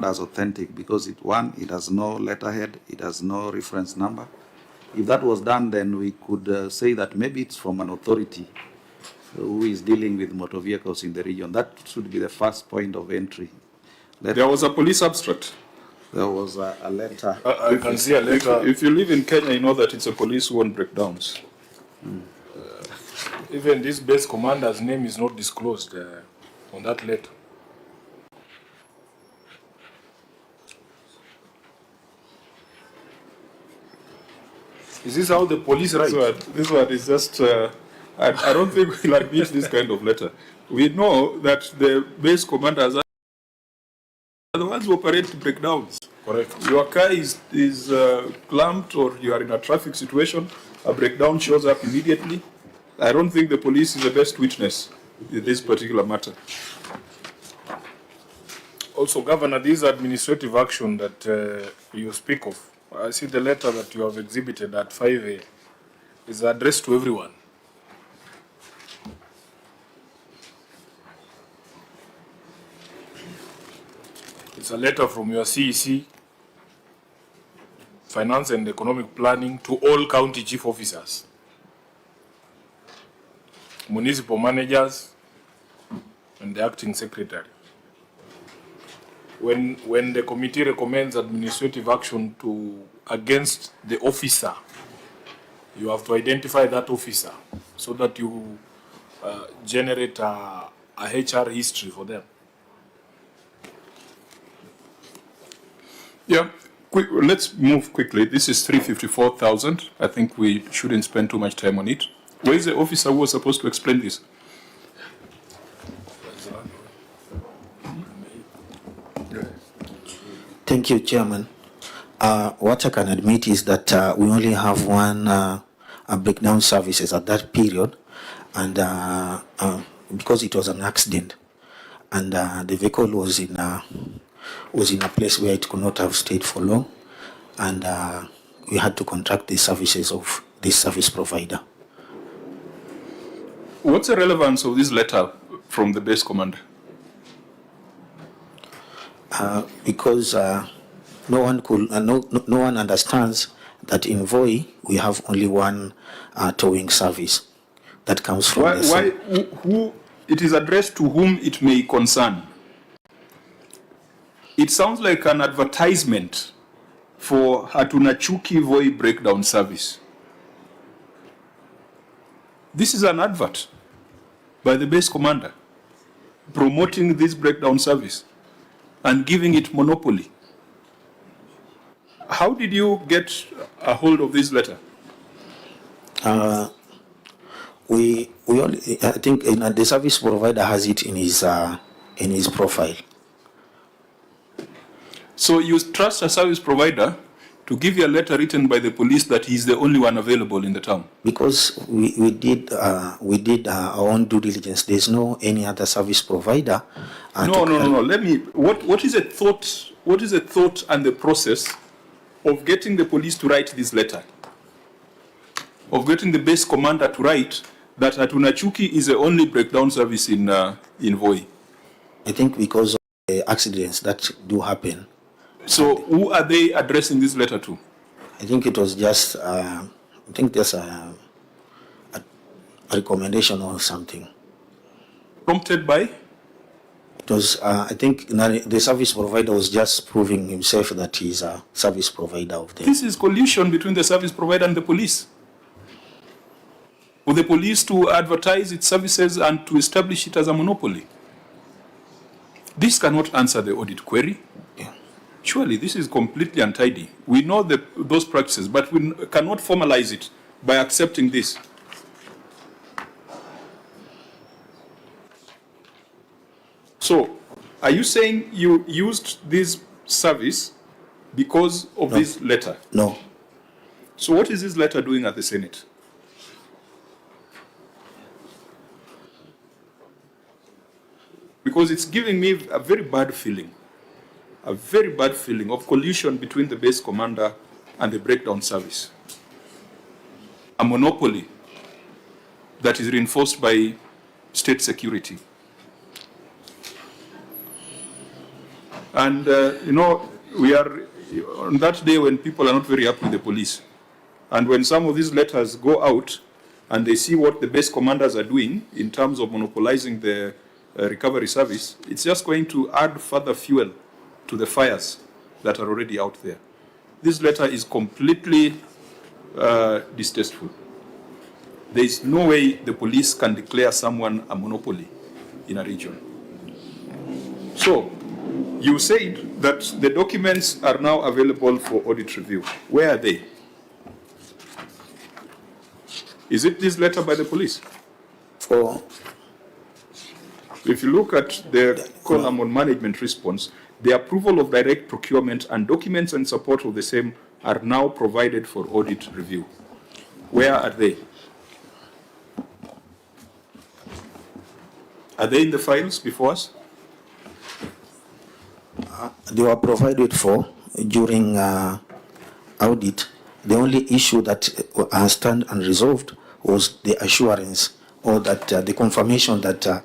as authentic because it has no letterhead, it has no reference number. If that was done, then we could say that maybe it's from an authority who is dealing with motor vehicles in the region. That should be the first point of entry. There was a police abstract. There was a letter. I can see a letter. If you live in Kenya, you know that it's a police who won breakdowns. Even this base commander's name is not disclosed on that letter. Is this how the police write? This one is just, I don't think we'll admit this kind of letter. We know that the base commanders are the ones who operate breakdowns. Correct. Your car is clamped or you are in a traffic situation, a breakdown shows up immediately. I don't think the police is the best witness in this particular matter. Also, Governor, this administrative action that you speak of, I see the letter that you have exhibited at 5A is addressed to everyone. It's a letter from your CEC, Finance and Economic Planning, to all county chief officers, municipal managers, and the acting secretary. When the committee recommends administrative action against the officer, you have to identify that officer so that you generate a HR history for them. Yeah, let's move quickly. This is 354,000. I think we shouldn't spend too much time on it. Where is the officer who was supposed to explain this? Thank you, Chairman. What I can admit is that we only have one breakdown services at that period, and because it was an accident, and the vehicle was in a place where it could not have stayed for long, and we had to contract the services of this service provider. What's the relevance of this letter from the base commander? Because no one understands that in Voi we have only one towing service that comes from who it is addressed to whom it may concern. It sounds like an advertisement for Hatunachuki Voi breakdown service. This is an advert by the base commander promoting this breakdown service and giving it monopoly. How did you get a hold of this letter? We only, I think the service provider has it in his profile. So you trust a service provider to give you a letter written by the police that he's the only one available in the town? Because we did our own due diligence. There's no any other service provider. No. Let me. What is a thought? What is a thought and the process of getting the police to write this letter? Of getting the base commander to write that Hatunachuki is the only breakdown service in Voi? I think because of the accidents that do happen. So who are they addressing this letter to? I think it was just, I think there's a recommendation or something. Prompted by? It was, I think the service provider was just proving himself that he's a service provider of them. This is collusion between the service provider and the police. For the police to advertise its services and to establish it as a monopoly. This cannot answer the audit query. Surely this is completely untidy. We know those practices, but we cannot formalize it by accepting this. So, are you saying you used this service because of this letter? No. So what is this letter doing at the Senate? Because it's giving me a very bad feeling of collusion between the base commander and the breakdown service. A monopoly that is reinforced by state security. And, we are on that day when people are not very happy with the police. And when some of these letters go out and they see what the base commanders are doing in terms of monopolizing the recovery service, it's just going to add further fuel to the fires that are already out there. This letter is completely distasteful. There is no way the police can declare someone a monopoly in a region. So, you said that the documents are now available for audit review. Where are they? Is it this letter by the police? If you look at the column on management response, the approval of direct procurement and documents in support of the same are now provided for audit review. Where are they? Are they in the files before us? They were provided for during audit. The only issue that stand unresolved was the assurance or that the confirmation that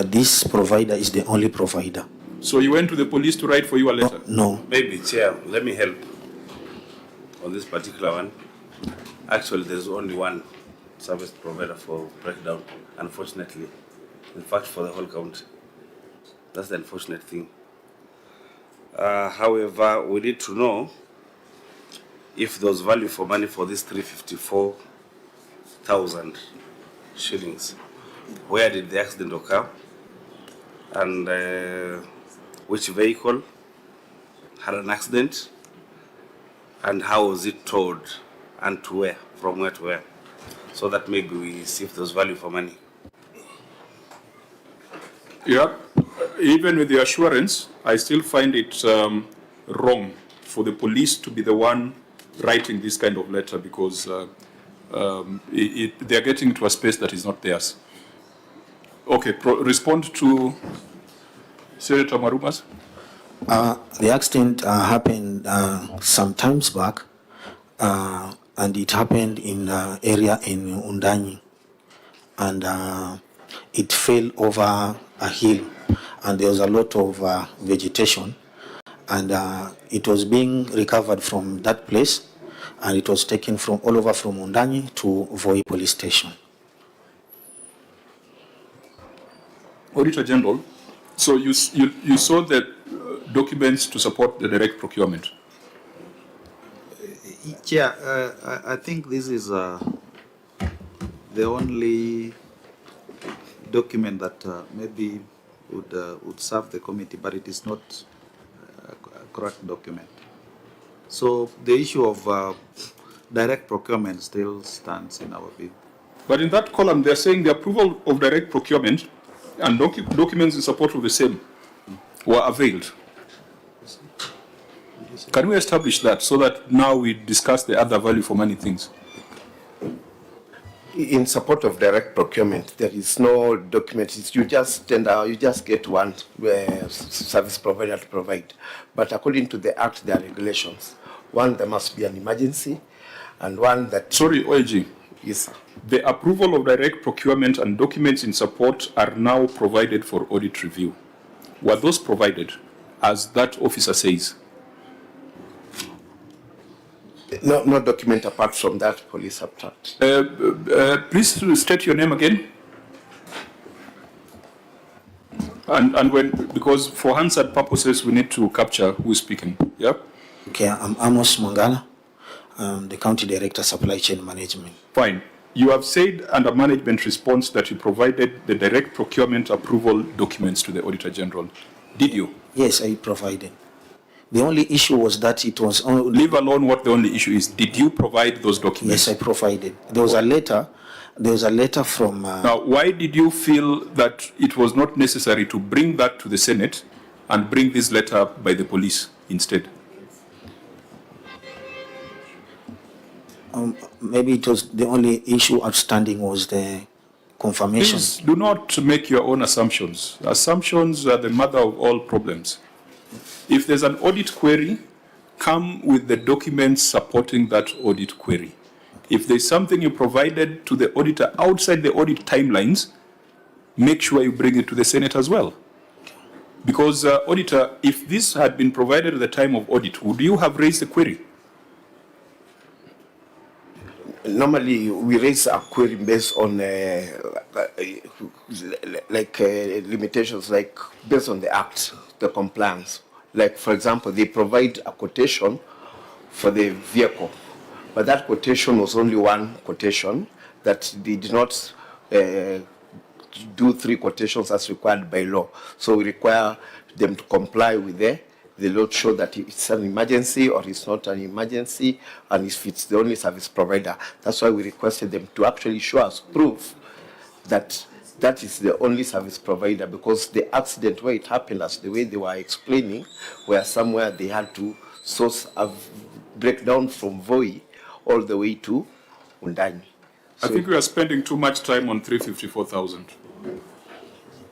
this provider is the only provider. So you went to the police to write for you a letter? No. Maybe, Chair, let me help on this particular one. Actually, there's only one service provider for breakdown, unfortunately. In fact, for the whole county. That's the unfortunate thing. However, we need to know if there was value for money for this 354,000 shillings. Where did the accident occur? And which vehicle had an accident? And how was it towed? And to where? From where to where? So that maybe we see if there's value for money. Yeah, even with the assurance, I still find it wrong for the police to be the one writing this kind of letter because they're getting to a space that is not theirs. Okay, respond to Senator Marumas. The accident happened some times back, and it happened in an area in Undanyi, and it fell over a hill, and there was a lot of vegetation, and it was being recovered from that place, and it was taken from all over from Undanyi to Voi police station. Auditor General, so you saw the documents to support the direct procurement. Chair, I think this is the only document that maybe would serve the committee, but it is not a correct document. So the issue of direct procurement still stands in our view. But in that column, they're saying the approval of direct procurement and documents in support of the same were availed. Can we establish that so that now we discuss the other value for money things? In support of direct procurement, there is no document. You just tender, you just get one service provider to provide. But according to the Act, there are regulations. One, there must be an emergency, and one that... Sorry, OIG. Yes, sir. The approval of direct procurement and documents in support are now provided for audit review. Were those provided, as that officer says? No document apart from that police abstract. Please state your name again. And when, because for Hansard purposes, we need to capture who is speaking. Yeah? Okay, I'm Amos Mangala, the County Director, Supply Chain Management. Fine. You have said under management response that you provided the direct procurement approval documents to the Auditor General. Did you? Yes, I provided. The only issue was that it was only... Leave alone what the only issue is. Did you provide those documents? Yes, I provided. There was a letter from... Now, why did you feel that it was not necessary to bring that to the Senate and bring this letter by the police instead? Maybe it was the only issue outstanding was the confirmation. Please do not make your own assumptions. Assumptions are the mother of all problems. If there's an audit query, come with the documents supporting that audit query. If there's something you provided to the auditor outside the audit timelines, make sure you bring it to the Senate as well. Because, auditor, if this had been provided at the time of audit, would you have raised the query? Normally, we raise a query based on limitations, like based on the Act, the compliance. Like, for example, they provide a quotation for the vehicle, but that quotation was only one quotation, that they did not do 3 quotations as required by law. So we require them to comply with the law to show that it's an emergency or it's not an emergency, and if it's the only service provider. That's why we requested them to actually show us proof that that is the only service provider, because the accident where it happened, as the way they were explaining, where somewhere they had to source a breakdown from Voi all the way to Undani. I think we are spending too much time on 354,000.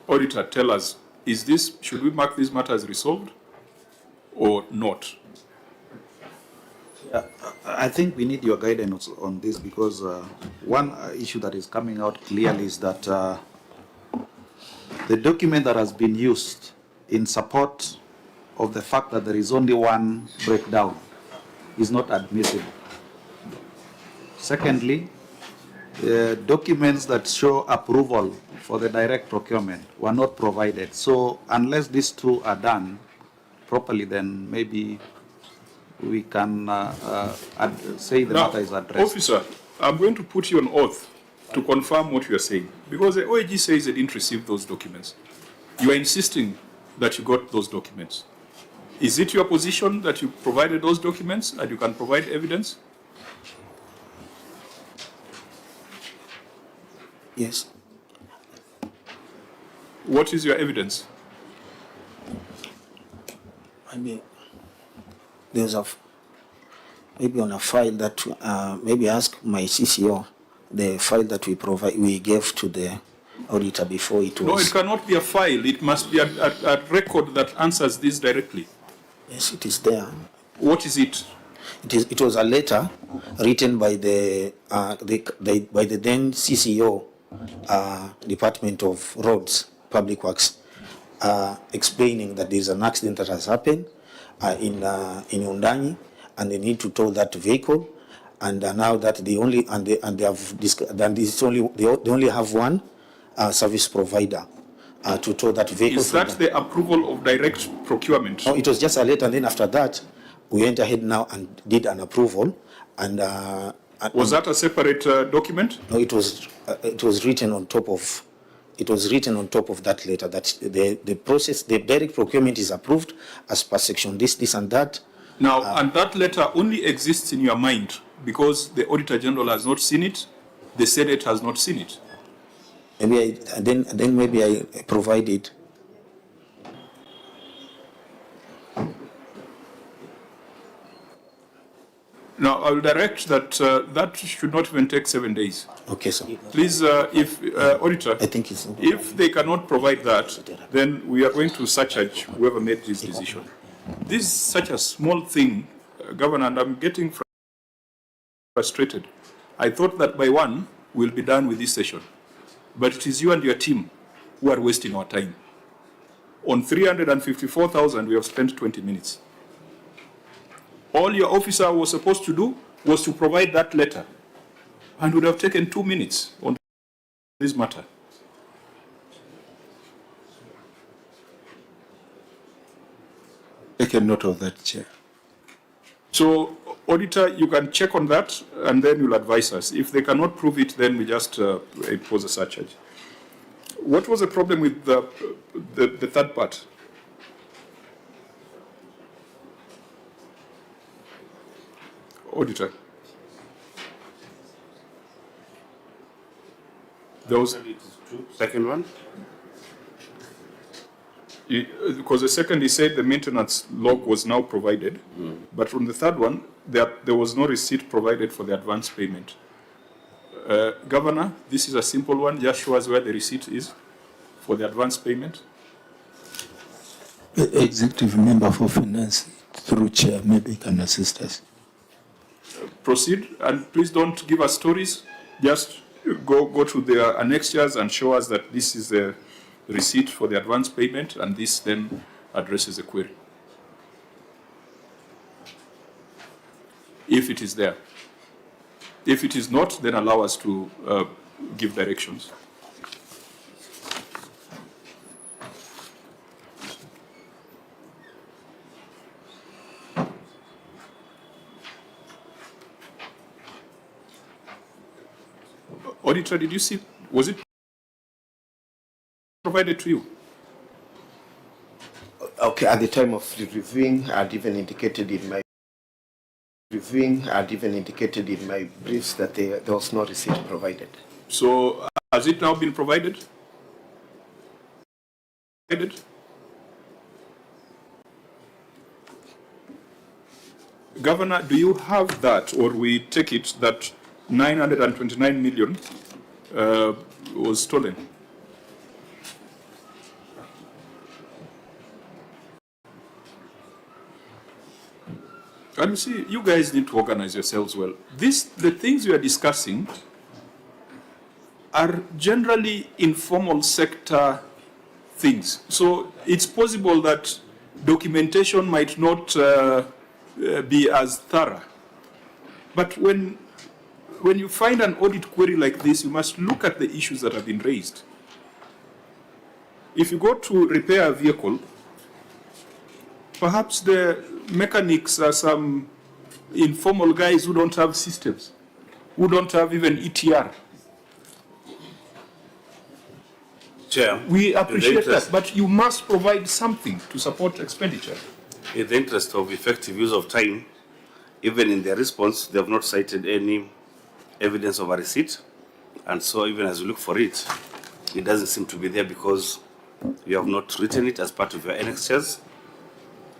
Auditor, tell us, should we mark this matter as resolved or not? I think we need your guidance on this, because one issue that is coming out clearly is that the document that has been used in support of the fact that there is only one breakdown is not admissible. Secondly, documents that show approval for the direct procurement were not provided. So unless these two are done properly, then maybe we can say the matter is addressed. Officer, I'm going to put you on oath to confirm what you are saying, because the OAG says they didn't receive those documents. You are insisting that you got those documents. Is it your position that you provided those documents and you can provide evidence? Yes. What is your evidence? I mean, there's maybe on a file that maybe ask my CCO, the file that we gave to the auditor before it was... No, it cannot be a file. It must be a record that answers this directly. Yes, it is there. What is it? It was a letter written by the then CCO, Department of Roads, Public Works, explaining that there is an accident that has happened in Undani, and they need to tow that vehicle, and now that they only have one service provider to tow that vehicle. Is that the approval of direct procurement? No, it was just a letter, and then after that, we went ahead now and did an approval, and was that a separate document? No, it was written on top of. It was written on top of that letter that the process, the direct procurement is approved as per section this and that. Now, and that letter only exists in your mind because the Auditor General has not seen it, the Senate has not seen it. Maybe then maybe I provide it. Now, I will direct that that should not even take 7 days. Okay, sir. Please, if auditor, I think it's if they cannot provide that, then we are going to surcharge whoever made this decision. This is such a small thing, Governor, and I'm getting frustrated. I thought that by 1 we'll be done with this session, but it is you and your team who are wasting our time. On 354,000, we have spent 20 minutes. All your officer was supposed to do was to provide that letter, and would have taken 2 minutes on this matter. Take a note of that, Chair. So, auditor, you can check on that, and then you'll advise us. If they cannot prove it, then we just impose a surcharge. What was the problem with the third part? Auditor. There was Second one? Because the second, he said the maintenance log was now provided, but from the third one, there was no receipt provided for the advance payment. Governor, this is a simple one. Just show us where the receipt is for the advance payment. The executive member for finance, through chair, maybe can assist us. Proceed, and please don't give us stories. Just go to the annexures and show us that this is the receipt for the advance payment, and this then addresses the query. If it is there. If it is not, then allow us to give directions. Auditor, did you see, was it provided to you? Okay, at the time of reviewing, I'd even indicated in my briefs that there was no receipt provided. So, has it now been provided? Governor, do you have that, or we take it that 929 million was stolen? And you see, you guys need to organize yourselves well. The things we are discussing are generally informal sector things. So it's possible that documentation might not be as thorough. But when you find an audit query like this, you must look at the issues that have been raised. If you go to repair a vehicle, perhaps the mechanics are some informal guys who don't have systems, who don't have even ETR. Chair, we appreciate that, but you must provide something to support expenditure. In the interest of effective use of time, even in their response, they have not cited any evidence of a receipt, and so even as you look for it, it doesn't seem to be there because you have not written it as part of your annexures.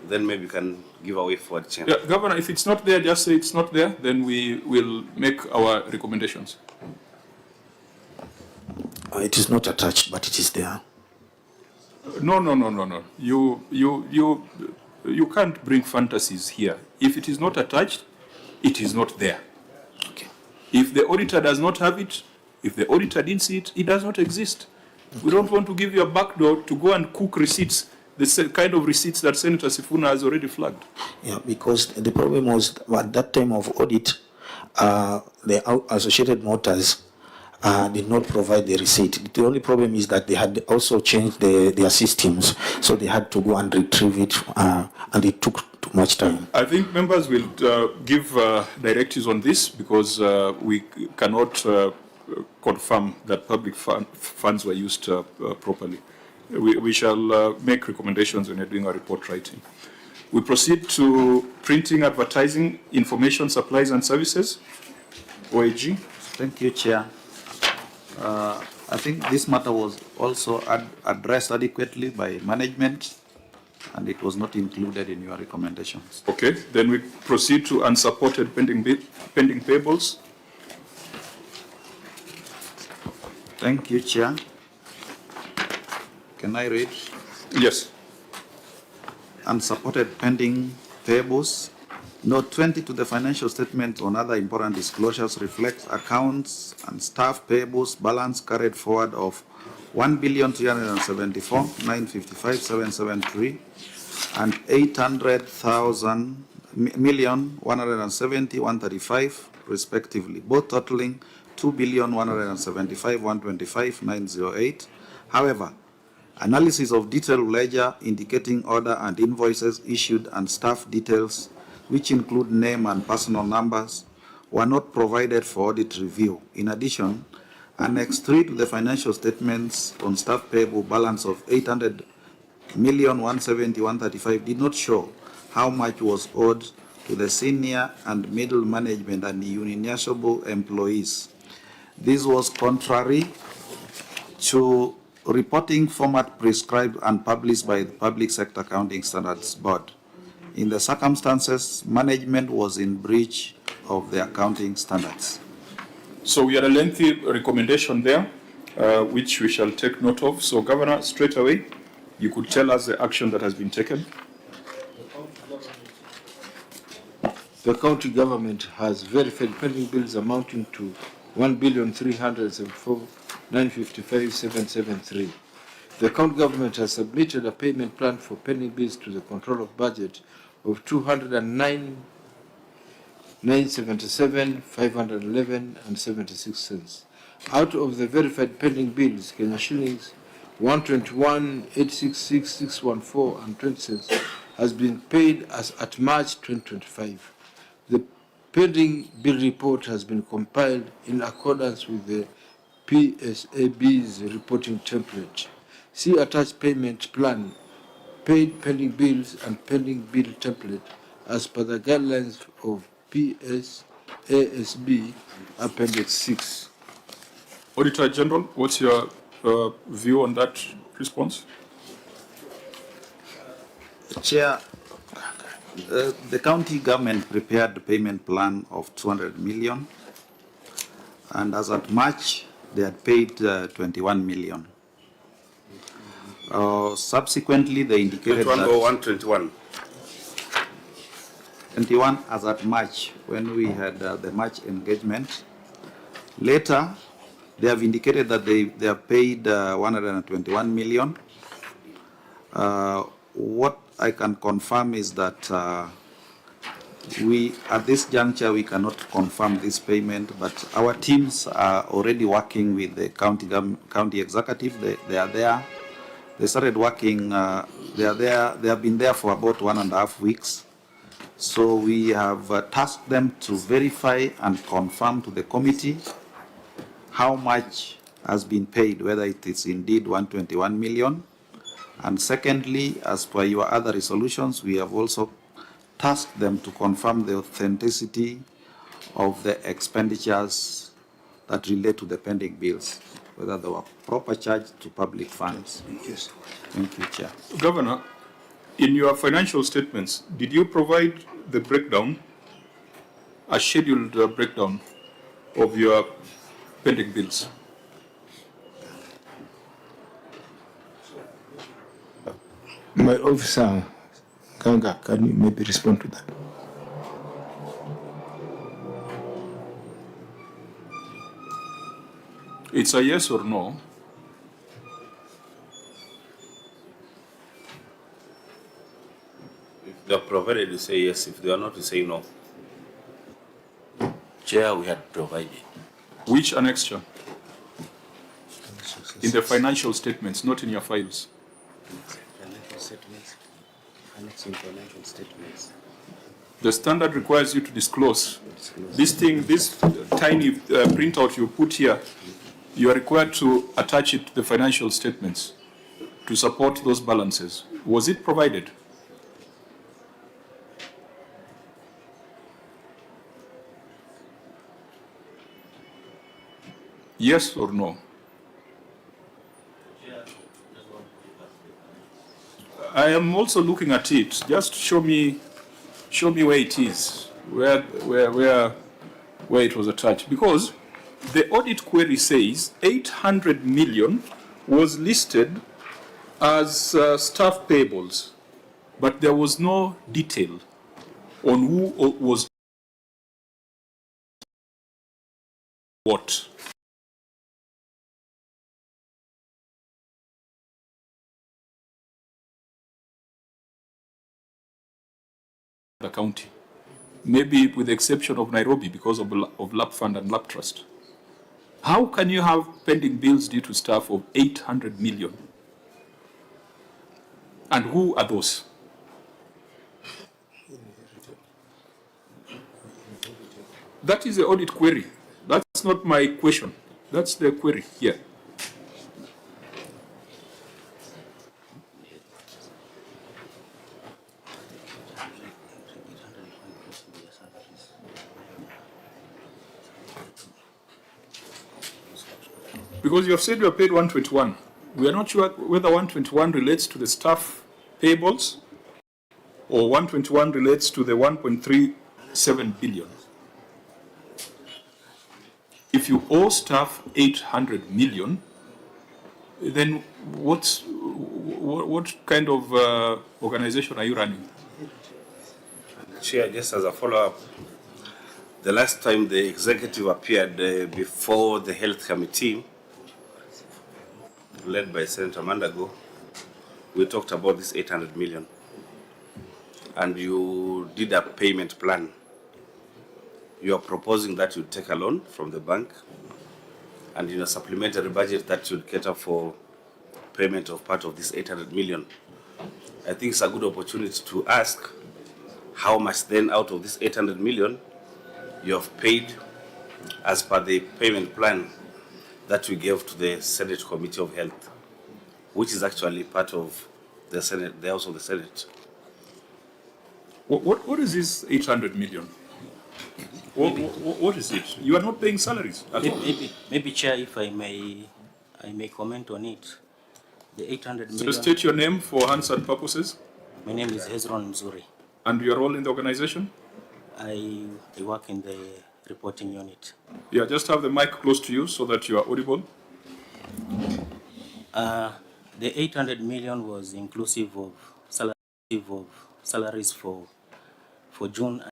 Then maybe you can give away for the chair. Yeah, Governor, if it's not there, just say it's not there, then we will make our recommendations. It is not attached, but it is there. No. You can't bring fantasies here. If it is not attached, it is not there. Okay. If the auditor does not have it, if the auditor didn't see it, it does not exist. Okay. We don't want to give you a backdoor to go and cook receipts, the kind of receipts that Senator Sifuna has already flagged. Yeah, because the problem was at that time of audit, the Associated Motors did not provide the receipt. The only problem is that they had also changed their systems, so they had to go and retrieve it, and it took too much time. I think members will give directives on this because we cannot confirm that public funds were used properly. We shall make recommendations when you're doing our report writing. We proceed to printing, advertising, information, supplies and services. OAG. Thank you, Chair. I think this matter was also addressed adequately by management, and it was not included in your recommendations. Okay, then we proceed to unsupported pending payables. Thank you, Chair. Can I read? Yes. Unsupported pending payables. Note 20 to the financial statement on other important disclosures reflects accounts and staff payables balance carried forward of 1,374,955,773 and 800,170,135 respectively, both totaling 2,175,125,908. However, analysis of detailed ledger indicating order and invoices issued and staff details, which include name and personal numbers, were not provided for audit review. In addition, Annex 3 to the financial statements on staff payable balance of 800,170,135 did not show how much was owed to the senior and middle management and unionizable employees. This was contrary to reporting format prescribed and published by the Public Sector Accounting Standards Board. In the circumstances, management was in breach of the accounting standards. So we had a lengthy recommendation there, which we shall take note of. So, Governor, straight away, you could tell us the action that has been taken. The county government has verified pending bills amounting to 1,374,955,773. The county government has submitted a payment plan for pending bills to the control of budget of 209,977,511 and 76 cents. Out of the verified pending bills, Kenya shillings 121,866,614 and 20 cents has been paid as at March 2025. The pending bill report has been compiled in accordance with the PSAB's reporting template. See attached payment plan, paid pending bills and pending bill template as per the guidelines of PSASB Appendix 6. Auditor General, what's your view on that response? Chair, the county government prepared the payment plan of 200 million, and as at March, they had paid 21 million. Subsequently, they indicated 21 that or 121? 21 as at March, when we had the March engagement. Later, they have indicated that they have paid 121 million. What I can confirm is that at this juncture, we cannot confirm this payment, but our teams are already working with the county executive. They are there. They started working, they are there, they have been there for about 1.5 weeks. So we have tasked them to verify and confirm to the committee how much has been paid, whether it is indeed 121 million. And secondly, as per your other resolutions, we have also tasked them to confirm the authenticity of the expenditures that relate to the pending bills, whether they were proper charged to public funds. Yes. Thank you, Chair. Governor, in your financial statements, did you provide the breakdown, a scheduled breakdown of your pending bills? My officer, Ganga, can you maybe respond to that? It's a yes or no. If they are provided, you say yes. If they are not, you say no. Chair, we had provided. Which annexure? In the financial statements, not in your files. Financial statements. Annexing financial statements. The standard requires you to disclose. This thing, this tiny printout you put here, you are required to attach it to the financial statements to support those balances. Was it provided? Yes or no? I am also looking at it. Just show me where it is, where it was attached. Because the audit query says 800 million was listed as staff payables, but there was no detail on who was what. The county, maybe with the exception of Nairobi because of LAP Fund and LAP Trust. How can you have pending bills due to staff of 800 million? And who are those? That is the audit query. That's not my question. That's the query here. Because you have said you are paid 121. We are not sure whether 121 relates to the staff payables or 121 relates to the 1.37 billion. If you owe staff 800 million, then what kind of organization are you running? Chair, just as a follow-up, the last time the executive appeared before the health committee, led by Senator Mandago, we talked about this 800 million. And you did a payment plan. You are proposing that you take a loan from the bank and in a supplementary budget that should cater for payment of part of this 800 million. I think it's a good opportunity to ask how much then out of this 800 million you have paid as per the payment plan that we gave to the Senate Committee of Health, which is actually part of the Senate, the House of the Senate. What is this 800 million? What is it? You are not paying salaries at all. Maybe, Chair, if I may comment on it. The 800 million. So state your name for Hansard purposes. My name is Hezron Mzuri. And your role in the organization? I work in the reporting unit. Yeah, just have the mic close to you so that you are audible. The 800 million was inclusive of salaries for June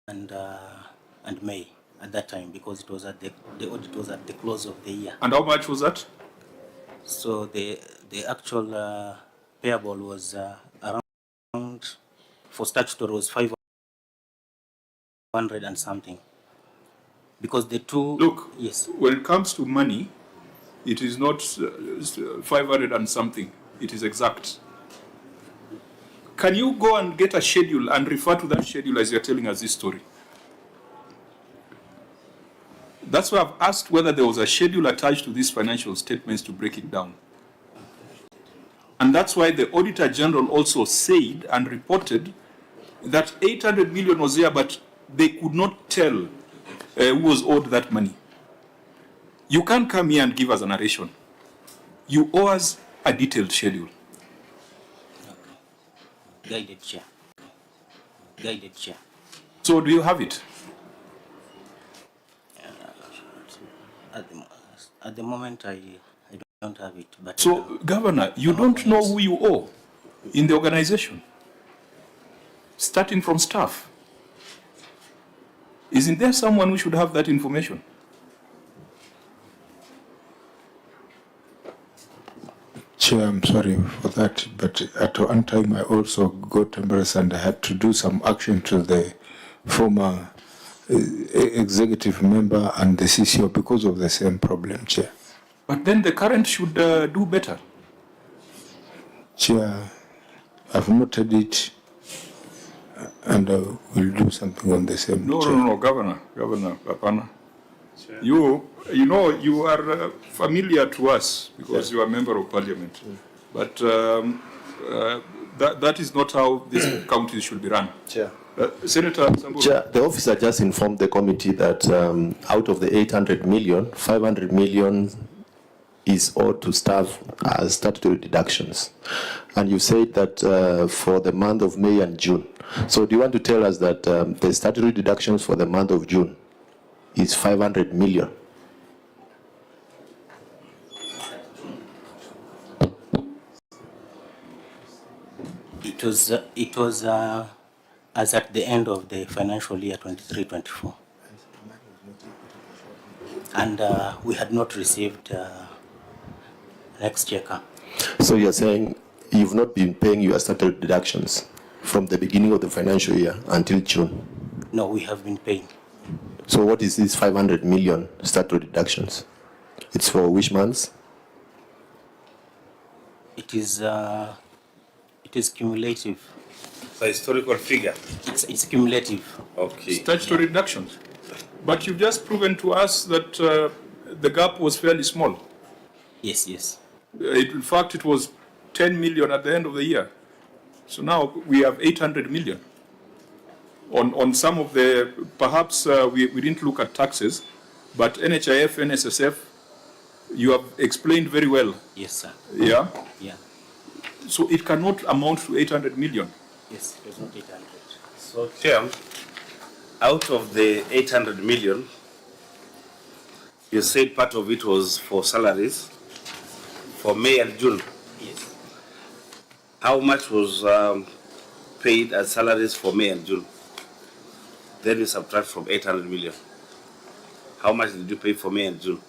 and May at that time, because it was at the audit was at the close of the year. And how much was that? So the actual payable was around, for statutory was 500 and something. Because the two... Look, yes. When it comes to money, it is not 500 and something. It is exact. Can you go and get a schedule and refer to that schedule as you're telling us this story? That's why I've asked whether there was a schedule attached to these financial statements to break it down. And that's why the Auditor General also said and reported that 800 million was there, but they could not tell who was owed that money. You can't come here and give us a narration. You owe us a detailed schedule. Guided, Chair. Guided, Chair. So do you have it? At the moment, I don't have it. But so, Governor, you don't know who you owe in the organization, starting from staff. Isn't there someone who should have that information? Chair, I'm sorry for that, but at one time I also got embarrassed and I had to do some action to the former executive member and the CCO because of the same problem, Chair. But then the current should do better. Chair, I've noted it and I will do something on the same. No, Chair. no, Governor, Papana. You know, you are familiar to us because you are a member of parliament. But that is not how this county should be run. Chair. Senator Samburu. Chair, the officer just informed the committee that out of the 800 million, 500 million is owed to staff as statutory deductions. And you said that for the month of May and June. So do you want to tell us that the statutory deductions for the month of June is 500 million? It was as at the end of the financial year 23-24. And we had not received next checker. So you're saying you've not been paying your statutory deductions from the beginning of the financial year until June? No, we have been paying. So what is this 500 million statutory deductions? It's for which months? It is cumulative. It's a historical figure. It's cumulative. Okay. Statutory deductions. But you've just proven to us that the gap was fairly small. Yes, yes. In fact, it was 10 million at the end of the year. So now we have 800 million. On some of the, perhaps we didn't look at taxes, but NHIF, NSSF, you have explained very well. Yes, sir. Yeah? Yeah. So it cannot amount to 800 million. Yes, it was not 800. So, Chair, out of the 800 million, you said part of it was for salaries for May and June. Yes. How much was paid as salaries for May and June? Then you subtract from 800 million. How much did you pay for May and June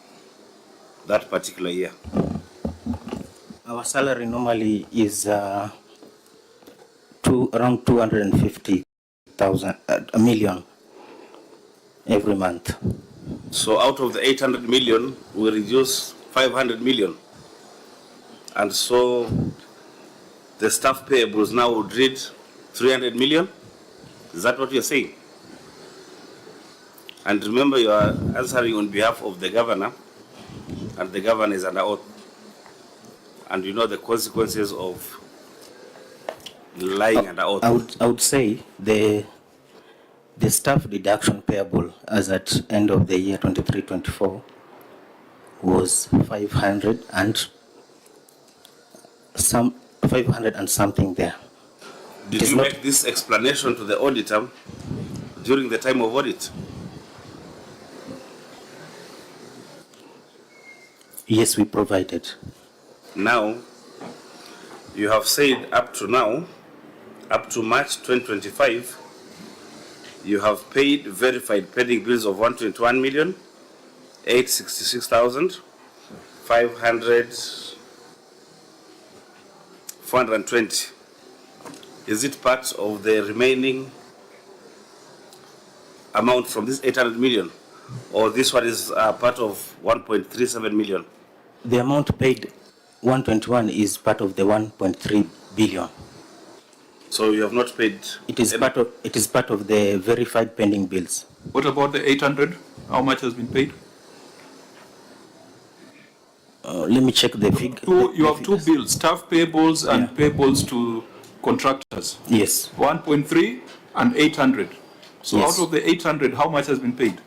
that particular year? Our salary normally is around 250,000, a million every month. So out of the 800 million, we reduce 500 million. And so the staff payables now would read 300 million? Is that what you're saying? And remember, you are answering on behalf of the governor, and the governor is under oath. And you know the consequences of lying under oath. I would say the staff deduction payable as at end of the year 23-24 was 500 and something there. Did you make this explanation to the auditor during the time of audit? Yes, we provided. Now, you have said up to now, up to March 2025, you have paid verified pending bills of 121,866,420. Is it part of the remaining amount from this 800 million? Or this one is part of 1.37 million? The amount paid, 121, is part of the 1.3 billion. So you have not paid? It is part of the verified pending bills. What about the 800? How much has been paid? Let me check the figure. You have two bills, staff payables and payables to contractors. Yes. 1.3 and 800. So Yes. out of the 800, how much has been paid?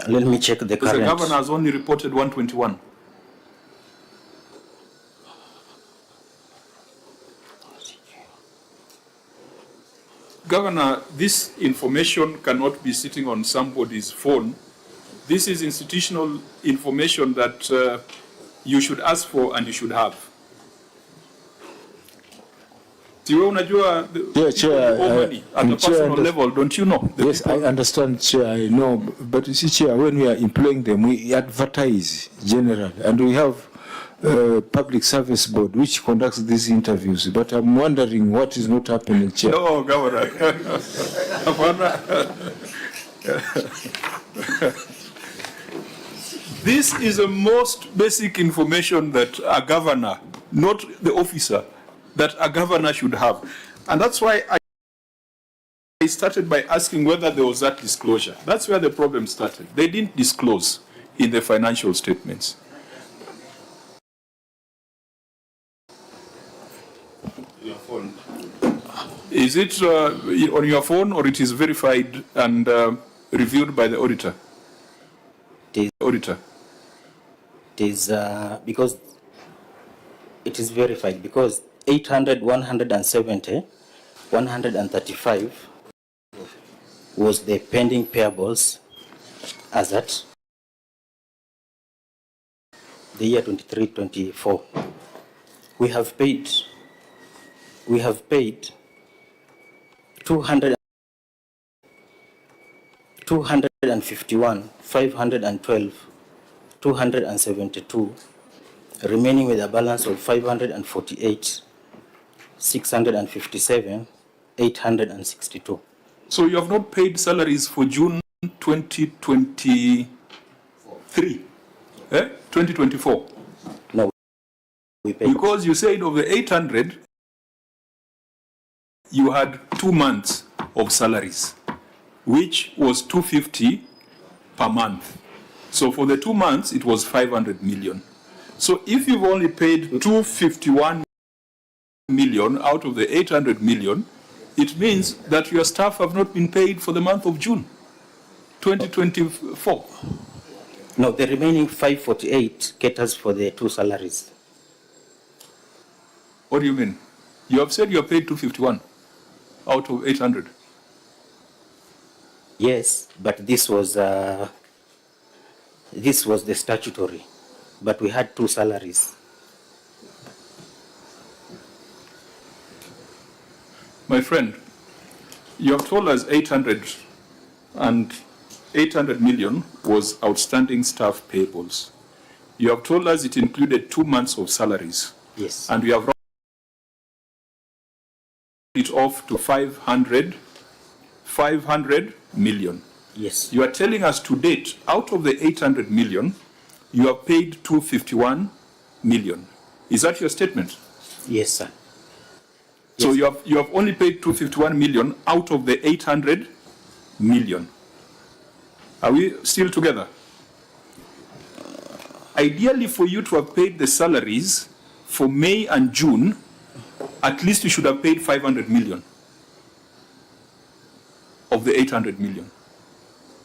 Let me check the Because current. the governor has only reported 121. Governor, this information cannot be sitting on somebody's phone. This is institutional information that you should ask for and you should have. Siwe unajua money at a personal level, don't you know? Yes, I understand, Chair, I know. But you see, Chair, when we are employing them, we advertise generally, and we have Public Service Board which conducts these interviews. But I'm wondering what is not happening, Chair. No, Governor. This is the most basic information that a governor, not the officer, that a governor should have. And that's why I started by asking whether there was that disclosure. That's where the problem started. They didn't disclose in the financial statements. Your phone. Is it on your phone or it is verified and reviewed by the auditor? The auditor. It is because it is verified, because 800, 170, 135 was the pending payables as at the year 23-24. We have paid 251, 512, 272, remaining with a balance of 548, 657, 862. So you have not paid salaries for June 2023, 2024? No, we paid. Because you said of the 800, you had 2 months of salaries, which was 250 per month. So for the 2 months, it was 500 million. So if you've only paid 251 million out of the 800 million, it means that your staff have not been paid for the month of June 2024. No, the remaining 548 caters for the 2 salaries. What do you mean? You have said you have paid 251 out of 800. Yes, but this was the statutory, but we had 2 salaries. My friend, you have told us 800 million was outstanding staff payables. You have told us it included 2 months of salaries. Yes. And we have rounded it off to 500 million. Yes. You are telling us to date, out of the 800 million, you have paid 251 million. Is that your statement? Yes, sir. So you have only paid 251 million out of the 800 million. Are we still together? Ideally, for you to have paid the salaries for May and June, at least you should have paid 500 million of the 800 million.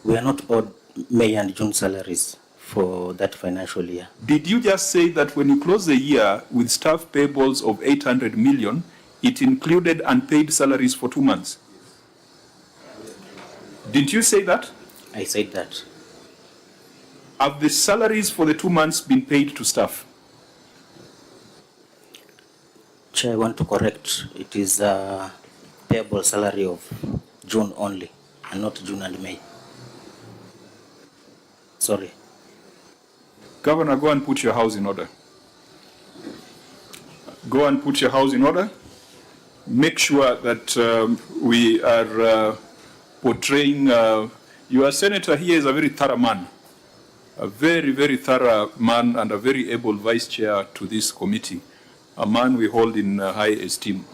We are not owed May and June salaries for that financial year. Did you just say that when you close the year with staff payables of 800 million, it included unpaid salaries for 2 months? Didn't you say that? I said that. Have the salaries for the 2 months been paid to staff? Chair, I want to correct. It is a payable salary of June only, and not June and May. Sorry. Governor, go and put your house in order. Go and put your house in order. Make sure that we are portraying, your senator here is a very thorough man, a very, very thorough man and a very able vice chair to this committee, a man we hold in high esteem.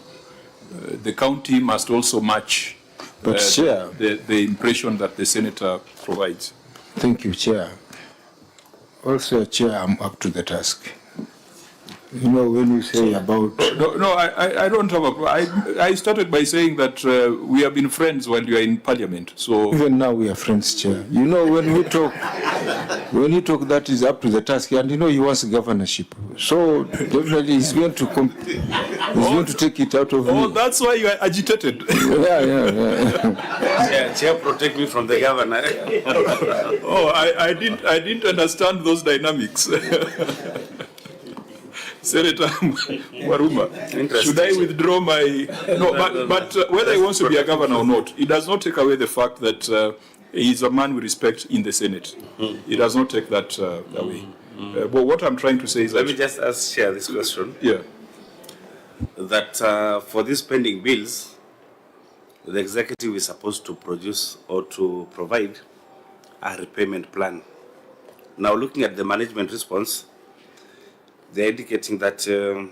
The county must also match the impression that the senator provides. Thank you, Chair. Also, Chair, I'm up to the task. You know, when you say about... No, I don't have a... I started by saying that we have been friends while you are in Parliament, so... Even now we are friends, Chair. You know, when you talk, that is up to the task, and you know, he wants governorship. So, definitely, he's going to take it out of me. Oh, that's why you are agitated. Yeah. Chair, protect me from the governor. Oh, I didn't understand those dynamics. Senator Waruma, should I withdraw my... No, but whether he wants to be a governor or not, it does not take away the fact that he is a man we respect in the Senate. It does not take that away. But what I'm trying to say is that... Let me just share this question. Yeah. That for these pending bills, the executive is supposed to produce or to provide a repayment plan. Now, looking at the management response, they're indicating that the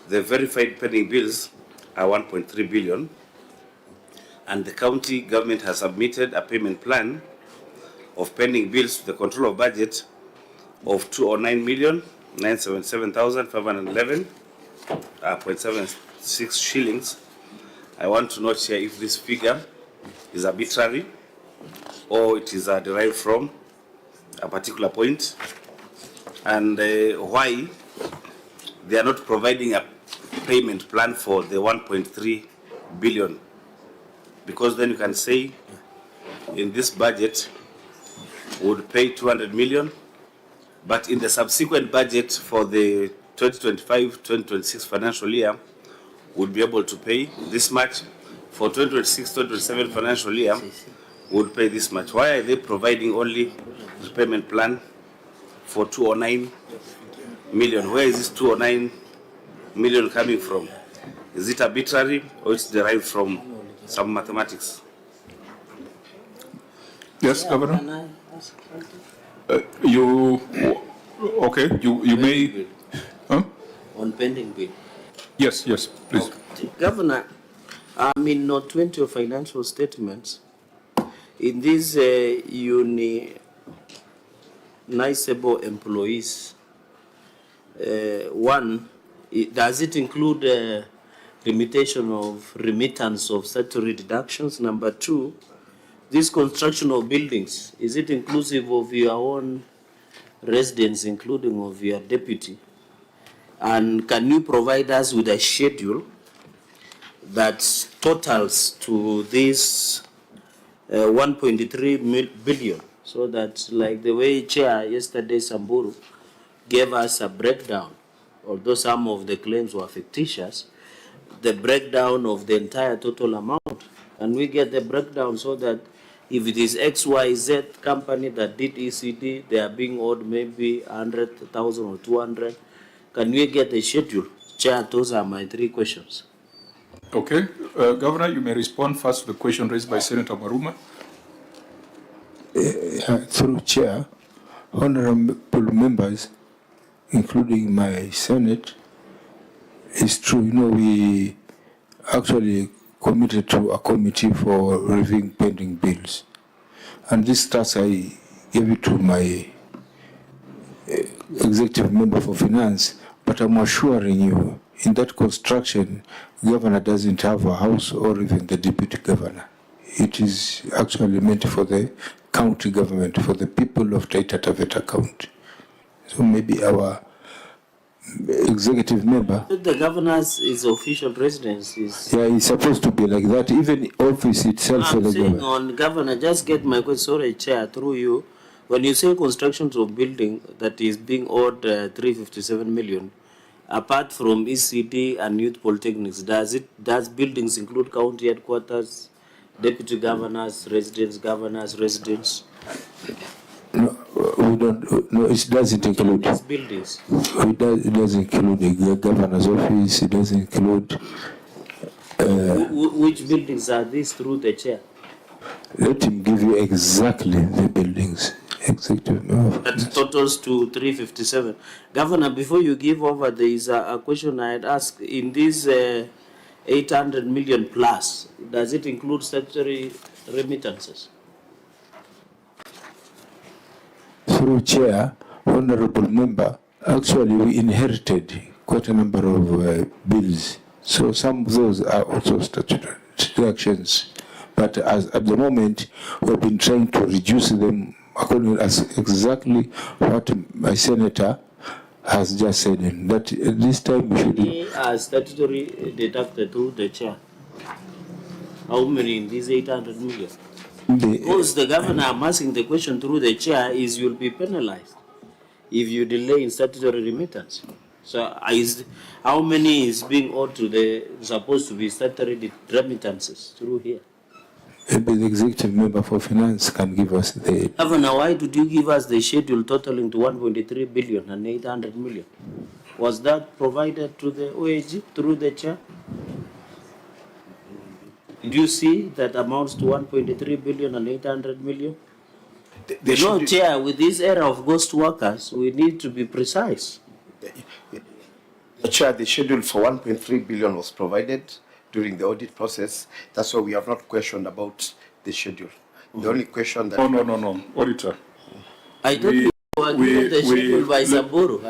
verified pending bills are 1.3 billion, and the county government has submitted a payment plan of pending bills to the control of budget of 209,977,511.76 shillings. I want to note here if this figure is arbitrary or it is derived from a particular point. and why they are not providing a payment plan for the 1.3 billion. Because then you can say in this budget would pay 200 million, but in the subsequent budget for the 2025-2026 financial year would be able to pay this much. For 2026-2027 financial year would pay this much. Why are they providing only the payment plan for 209 million? Where is this 209 million coming from? Is it arbitrary or it's derived from some mathematics? Yes, Governor? You may... Huh? On pending bill. Yes, please. Governor, I'm in note 20 of financial statements. In these unionizable employees, one, does it include limitation of remittance of statutory deductions? Number two, this construction of buildings, is it inclusive of your own residents, including of your deputy? And can you provide us with a schedule that totals to this 1.3 billion, so that, like the way Chair yesterday Samburu gave us a breakdown, although some of the claims were fictitious, the breakdown of the entire total amount. And we get the breakdown so that if it is XYZ company that did ECD, they are being owed maybe 100,000 or 200. Can we get a schedule? Chair, those are my three questions. Okay. Governor, you may respond first to the question raised by Senator Maruma. Through Chair, honorable members, including my Senate, it's true, we actually committed to a committee for reviewing pending bills. And this task I gave it to my executive member for finance, but I'm assuring you, in that construction, governor doesn't have a house or even the deputy governor. It is actually meant for the county government, for the people of Taita Taveta County. So maybe our executive member. The governor's is official residence is. Yeah, it's supposed to be like that. Even office itself for the saying governor. on governor, just get my question, sorry, Chair, through you. When you say constructions of building that is being owed 357 million, apart from ECD and youth polytechnics, does buildings include county headquarters, deputy governors, residents? No, we don't. No, it doesn't include. These buildings. It doesn't include the governor's office. It doesn't include. Which buildings are these through the chair? Let him give you exactly the buildings. Executive. That totals to 357. Governor, before you give over, there is a question I had asked. In these 800 million plus, does it include statutory remittances? Through Chair, honorable member, actually we inherited quite a number of bills. So some of those are also statutory deductions. But at the moment, we've been trying to reduce them according to exactly what my senator has just said. That at this time we should... As statutory deducted through the chair. How many in these 800 million? Because the governor, I'm asking the question through the chair, is you'll be penalized if you delay in statutory remittance. So how many is being owed to the supposed to be statutory remittances through here? Maybe the executive member for finance can give us the... Governor, why did you give us the schedule totaling to 1.3 billion and 800 million? Was that provided to the OAG through the chair? Did you see that amounts to 1.3 billion and 800 million? No, Chair, with this era of ghost workers, we need to be precise. Chair, the schedule for 1.3 billion was provided during the audit process. That's why we have not questioned about the schedule. The only question that... No, Auditor. I thought you were given the schedule by Samburu.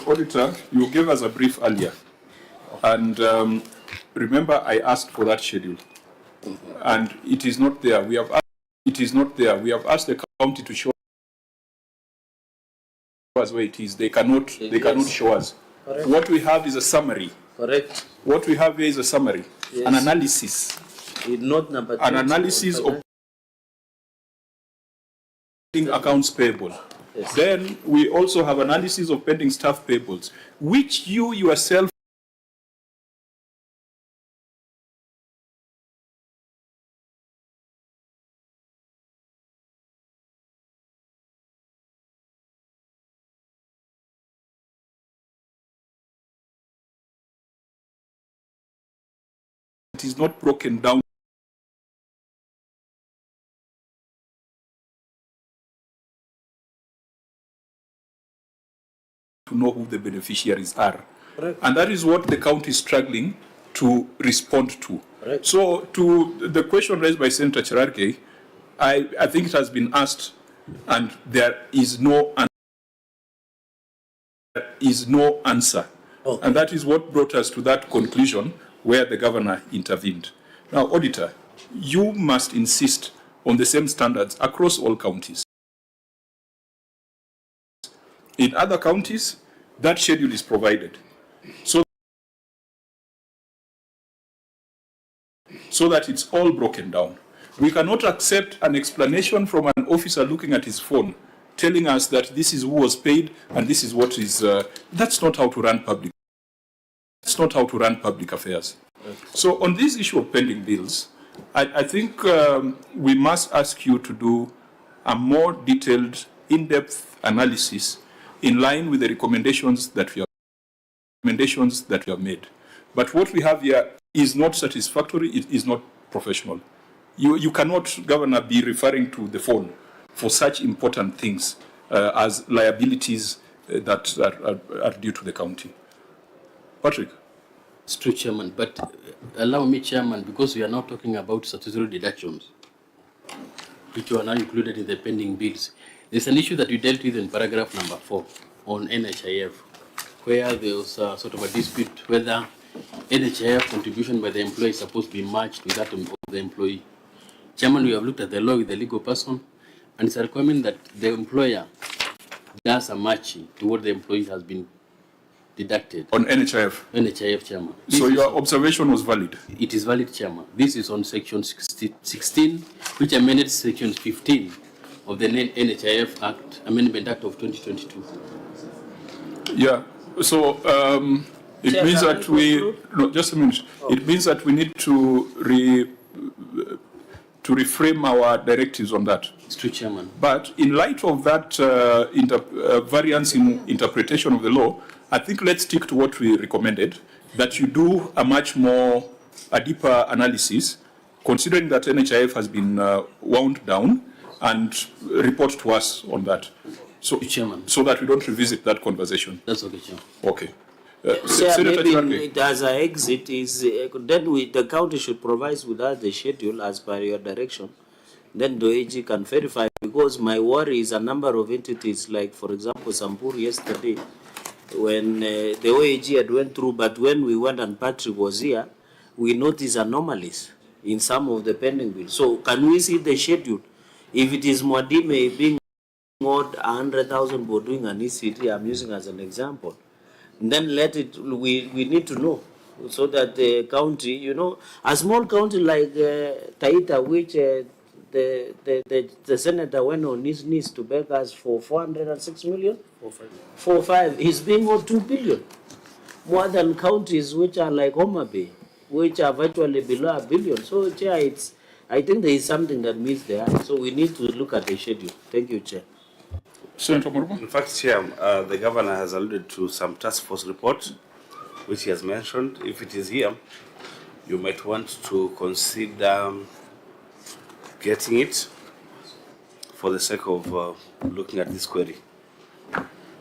Auditor, you gave us a brief earlier. And remember, I asked for that schedule. And it is not there. We have asked the county to show us where it is. They cannot show us. Correct. What we have is a summary. Correct. What we have here is a summary, Yes. an analysis. In note number 2. An analysis of pending accounts payable. Yes. Then we also have analysis of pending staff payables, which you yourself it is not broken down to know who the beneficiaries are. Correct. And that is what the county is struggling to respond to. Correct. So to the question raised by Senator Cherargei, I think it has been asked and there is no answer. Okay. And that is what brought us to that conclusion where the governor intervened. Now, Auditor, you must insist on the same standards across all counties. In other counties, that schedule is provided. So that it's all broken down. We cannot accept an explanation from an officer looking at his phone telling us that this is who was paid and this is what is... that's not how to run public. That's not how to run public affairs. So on this issue of pending bills, I think we must ask you to do a more detailed, in-depth analysis in line with the recommendations that we have made. But what we have here is not satisfactory, it is not professional. You cannot, Governor, be referring to the phone for such important things as liabilities that are due to the county. Patrick. It's true, Chairman, but allow me, Chairman, because we are now talking about statutory deductions, which are now included in the pending bills. There's an issue that we dealt with in paragraph number 4 on NHIF, where there was sort of a dispute whether NHIF contribution by the employee is supposed to be matched with that of the employee. Chairman, we have looked at the law with the legal person, and it's a requirement that the employer does a matching to what the employee has been deducted. On NHIF? NHIF, Chairman. So your observation was valid? It is valid, Chairman. This is on section 16, which amended section 15 of the NHIF Act, Amendment Act of 2022. Yeah, so it means that we, no, just a minute. Okay. It means that we need to reframe our directives on that. It's true, Chairman. But in light of that variance in interpretation of the law, I think let's stick to what we recommended, that you do a deeper analysis, considering that NHIF has been wound down, and report to us on that. So, Chairman. So that we don't revisit that conversation. That's okay, Chairman. Okay. Maybe as an exit is then the county should provide with us the schedule as per your direction. Then the AG can verify, because my worry is a number of entities, like for example Samburu yesterday, when the OAG had went through, but when we went and Patrick was here, we noticed anomalies in some of the pending bills. So can we see the schedule? If it is Mwadime being owed 100,000 for doing an ECT, I'm using as an example, then we need to know, so that the county, you know, a small county like Taita, which the senator went on his knees to beg us for 406 million, 4.5, he's being owed 2 billion, more than counties which are like Homa Bay, which are virtually below $1 billion. So, Chair, I think there is something that meets the eye. So we need to look at the schedule. Thank you, Chair. Senator Morbo. In fact, Chair, the governor has alluded to some task force report, which he has mentioned. If it is here, you might want to consider getting it for the sake of looking at this query.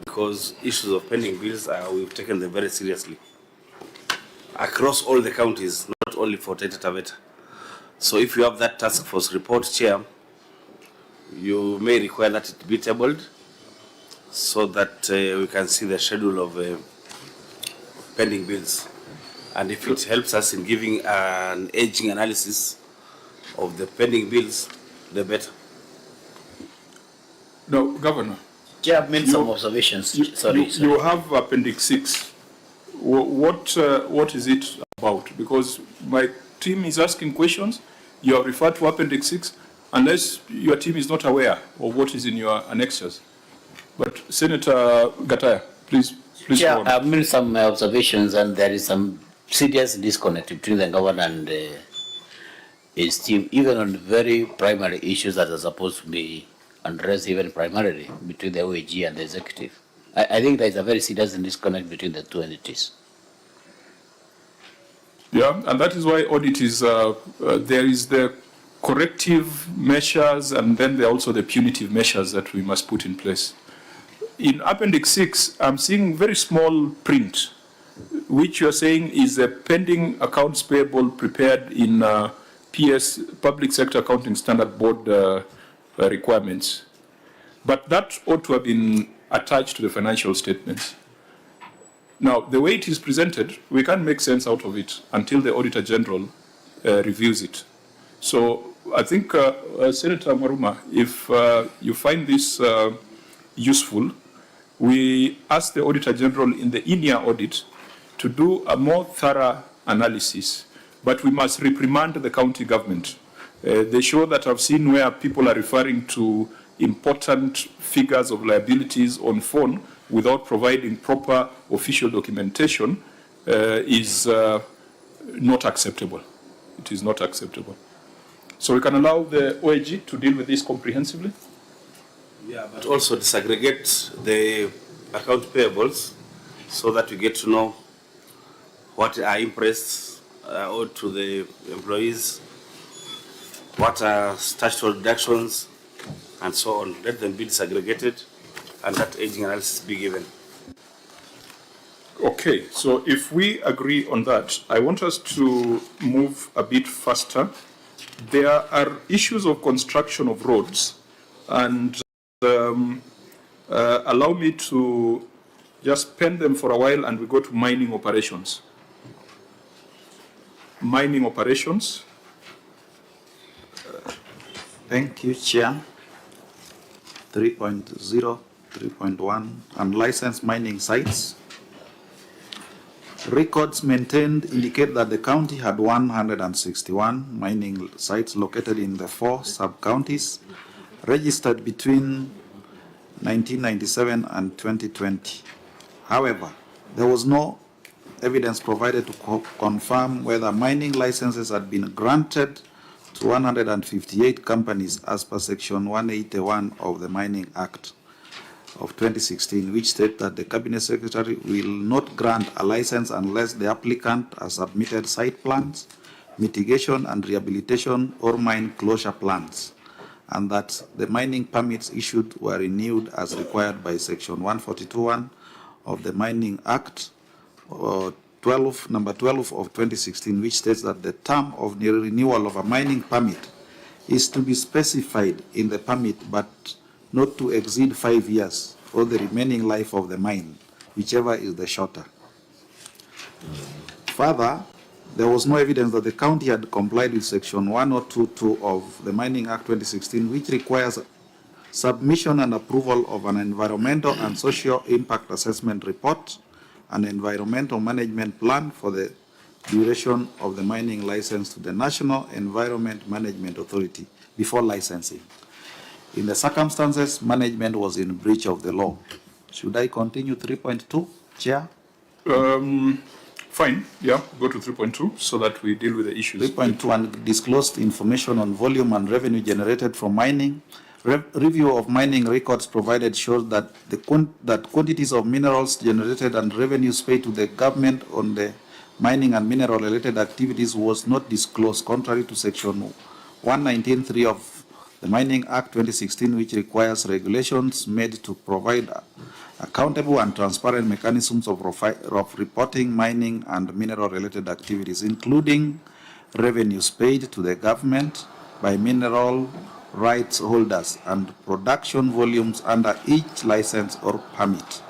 Because issues of pending bills, we've taken them very seriously. Across all the counties, not only for Taita Taveta. So if you have that task force report, Chair, you may require that it be tabled so that we can see the schedule of pending bills. And if it helps us in giving an aging analysis of the pending bills, the better. No, Governor, Chair, I've made some observations. You have Appendix 6. What is it about? Because my team is asking questions. You have referred to Appendix 6, unless your team is not aware of what is in your annexures. But Senator Gataya, please Chair, go on. I've made some observations, and there is some serious disconnect between the governor and his team, even on very primary issues that are supposed to be addressed even primarily between the OAG and the executive. I think there is a very serious disconnect between the two entities. Yeah, and that is why audit is, there is the corrective measures, and then there are also the punitive measures that we must put in place. In Appendix 6, I'm seeing very small print, which you're saying is a pending accounts payable prepared in PS, Public Sector Accounting Standard Board requirements. But that ought to have been attached to the financial statements. Now, the way it is presented, we can't make sense out of it until the Auditor General reviews it. So I think, Senator Maruma, if you find this useful, we ask the Auditor General in the in-year audit to do a more thorough analysis, but we must reprimand the county government. They show that I've seen where people are referring to important figures of liabilities on phone without providing proper official documentation is not acceptable. It is not acceptable. So we can allow the OAG to deal with this comprehensively? Yeah, but also disaggregate the account payables so that we get to know what are impressed owed to the employees, what are statutory deductions, and so on. Let them be disaggregated and that aging analysis be given. Okay, so if we agree on that, I want us to move a bit faster. There are issues of construction of roads, and allow me to just pen them for a while and we go to mining operations. Mining operations. Thank you, Chair. 3.0, 3.1, unlicensed mining sites. Records maintained indicate that the county had 161 mining sites located in the 4 sub-counties, registered between 1997 and 2020. However, there was no evidence provided to confirm whether mining licenses had been granted to 158 companies as per Section 181 of the Mining Act of 2016, which states that the Cabinet Secretary will not grant a license unless the applicant has submitted site plans, mitigation and rehabilitation or mine closure plans, and that the mining permits issued were renewed as required by Section 142(1) of the Mining Act, number 12 of 2016, which states that the term of the renewal of a mining permit is to be specified in the permit, but not to exceed 5 years for the remaining life of the mine, whichever is the shorter. Further, there was no evidence that the county had complied with Section 1022 of the Mining Act 2016, which requires submission and approval of an environmental and social impact assessment report, an environmental management plan for the duration of the mining license to the National Environment Management Authority before licensing. In the circumstances, management was in breach of the law. Should I continue 3.2, Chair? Fine, yeah, go to 3.2 so that we deal with the issues. 3.2, and disclosed information on volume and revenue generated from mining. Review of mining records provided shows that that quantities of minerals generated and revenues paid to the government on the mining and mineral-related activities was not disclosed, contrary to Section 119.3 of the Mining Act 2016, which requires regulations made to provide accountable and transparent mechanisms of reporting mining and mineral-related activities, including revenues paid to the government by mineral rights holders and production volumes under each license or permit.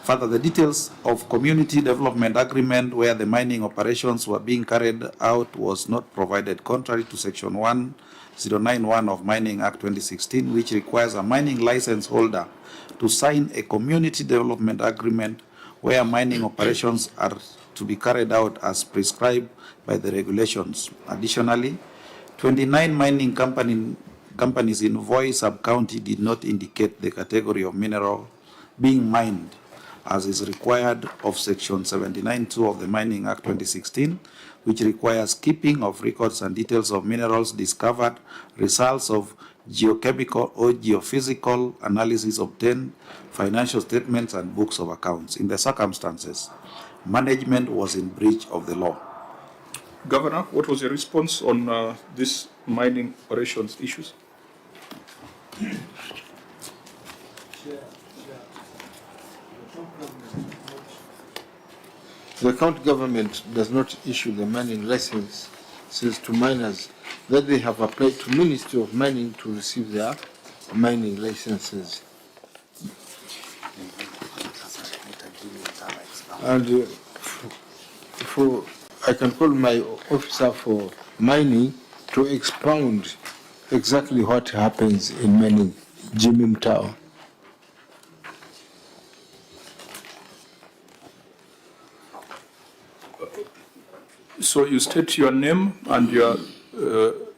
Further, the details of community development agreement where the mining operations were being carried out was not provided, contrary to Section 1091 of Mining Act 2016, which requires a mining license holder to sign a community development agreement where mining operations are to be carried out as prescribed by the regulations. Additionally, 29 mining companies in Voi sub-county did not indicate the category of mineral being mined, as is required of Section 79(2) of the Mining Act 2016, which requires keeping of records and details of minerals discovered, results of geochemical or geophysical analysis obtained, financial statements, and books of accounts. In the circumstances, management was in breach of the law. Governor, what was your response on these mining operations issues? The county government does not issue the mining licenses to miners that they have applied to Ministry of Mining to receive their mining licenses. And I can call my officer for mining to expound exactly what happens in mining, Jimmy Mtao. So you state your name and your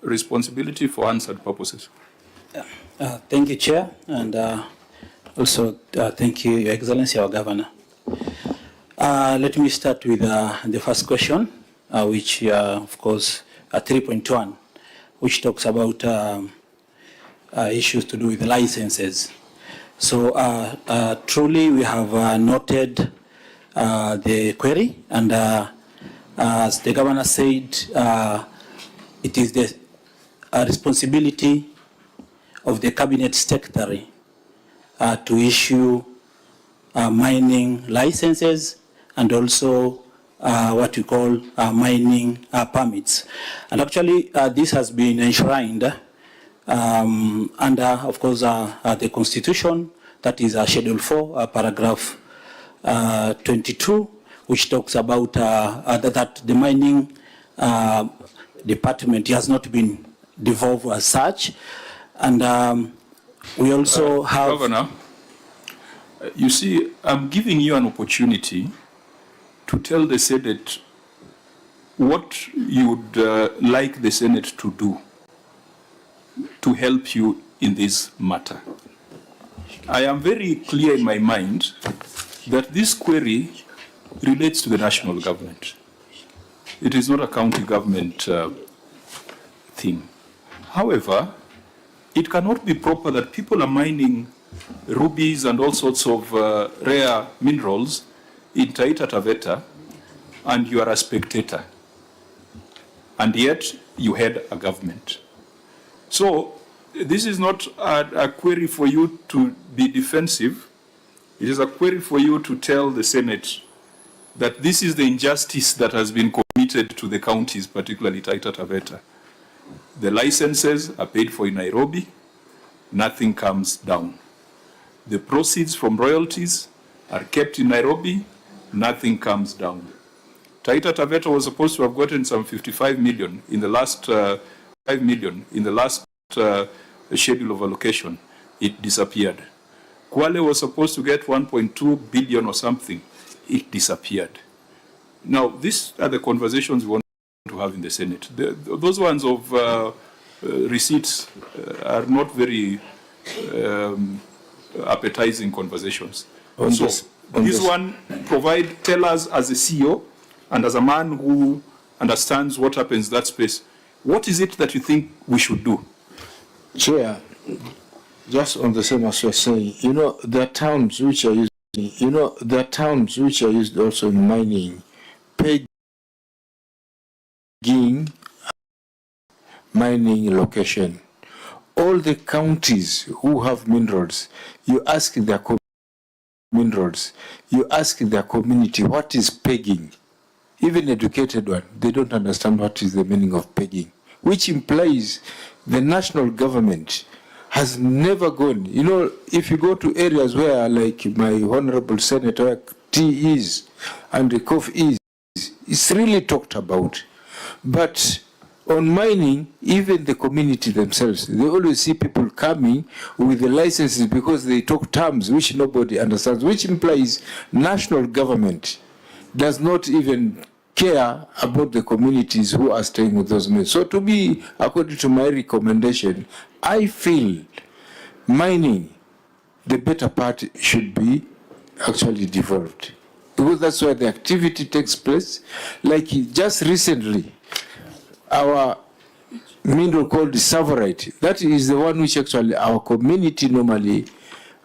responsibility for answered purposes. Thank you, Chair, and also thank you, Your Excellency, our Governor. Let me start with the first question, which, of course, 3.1, which talks about issues to do with licenses. So truly, we have noted the query, and as the Governor said, it is the responsibility of the Cabinet Secretary to issue mining licenses and also what we call mining permits. And actually, this has been enshrined under, of course, the Constitution, that is Schedule 4, paragraph 22, which talks about that the mining department has not been devolved as such. And we also have... Governor, you see, I'm giving you an opportunity to tell the Senate what you would like the Senate to do to help you in this matter. I am very clear in my mind that this query relates to the national government. It is not a county government thing. However, it cannot be proper that people are mining rubies and all sorts of rare minerals in Taita, Taveta, and you are a spectator. And yet, you head a government. So, this is not a query for you to be defensive. It is a query for you to tell the Senate that this is the injustice that has been committed to the counties, particularly Taita, Taveta. The licenses are paid for in Nairobi, nothing comes down. The proceeds from royalties are kept in Nairobi, nothing comes down. Taita Taveta was supposed to have gotten some 55 million in the last 5 million in the last schedule of allocation. It disappeared. Kwale was supposed to get 1.2 billion or something. It disappeared. Now, these are the conversations we want to have in the Senate. Those ones of receipts are not very appetizing conversations. This one, tell us as a CEO and as a man who understands what happens in that space, what is it that you think we should do? Chair, just on the same as you're saying, you know, there are terms which are used, also in mining, pegging, mining location. All the counties who have minerals, you ask their community, what is pegging? Even educated one, they don't understand what is the meaning of pegging, which implies the national government has never gone. You know, if you go to areas where, like my honorable senator, tea is and the coffee is, it's really talked about. But on mining, even the community themselves, they always see people coming with the licenses because they talk terms which nobody understands, which implies national government does not even care about the communities who are staying with those men. So to me, according to my recommendation, I feel mining, the better part should be actually devolved. Because that's where the activity takes place. Like just recently, our mineral called the savorite, that is the one which actually our community normally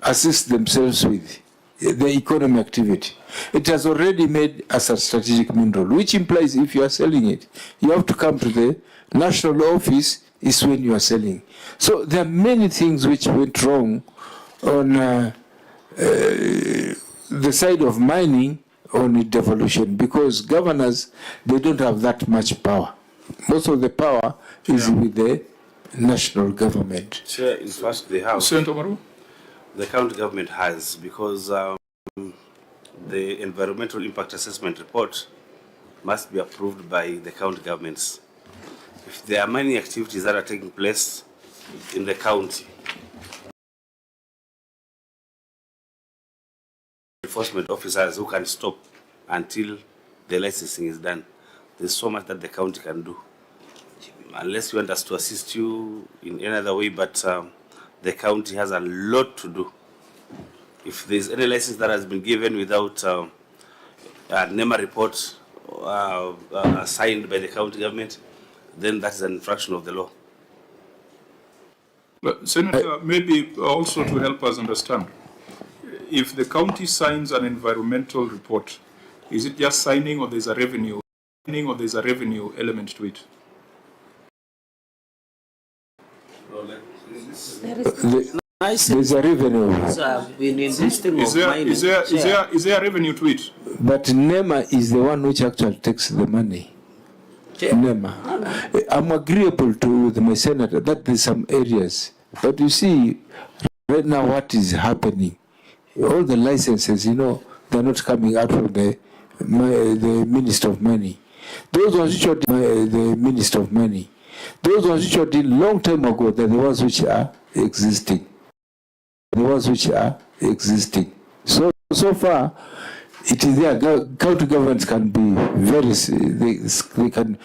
assists themselves with, the economic activity. It has already made as a strategic mineral, which implies if you are selling it, you have to come to the national office is when you are selling. So there are many things which went wrong on the side of mining on devolution, because governors, they don't have that much power. Most of the power is with the national government. Chair, in fact, they have. Senator Maru? The county government has, because the environmental impact assessment report must be approved by the county governments. If there are many activities that are taking place in the county, enforcement officers who can stop until the licensing is done. There's so much that the county can do. Unless you want us to assist you in any other way, but the county has a lot to do. If there's any license that has been given without a NEMA report signed by the county government, then that is an infraction of the law. But Senator, maybe also to help us understand, if the county signs an environmental report, is it just signing or there's a revenue element to it? There's a revenue. Is there a revenue to it? But NEMA is the one which actually takes the money. NEMA. I'm agreeable to with my senator that there's some areas. But you see, right now what is happening, all the licenses, you know, they're not coming out from the Minister of Money. Those ones which are the Minister of Money. Those ones which are did long time ago, they're the ones which are existing. The ones which are existing. So far, it is there. County governments can be very, they can,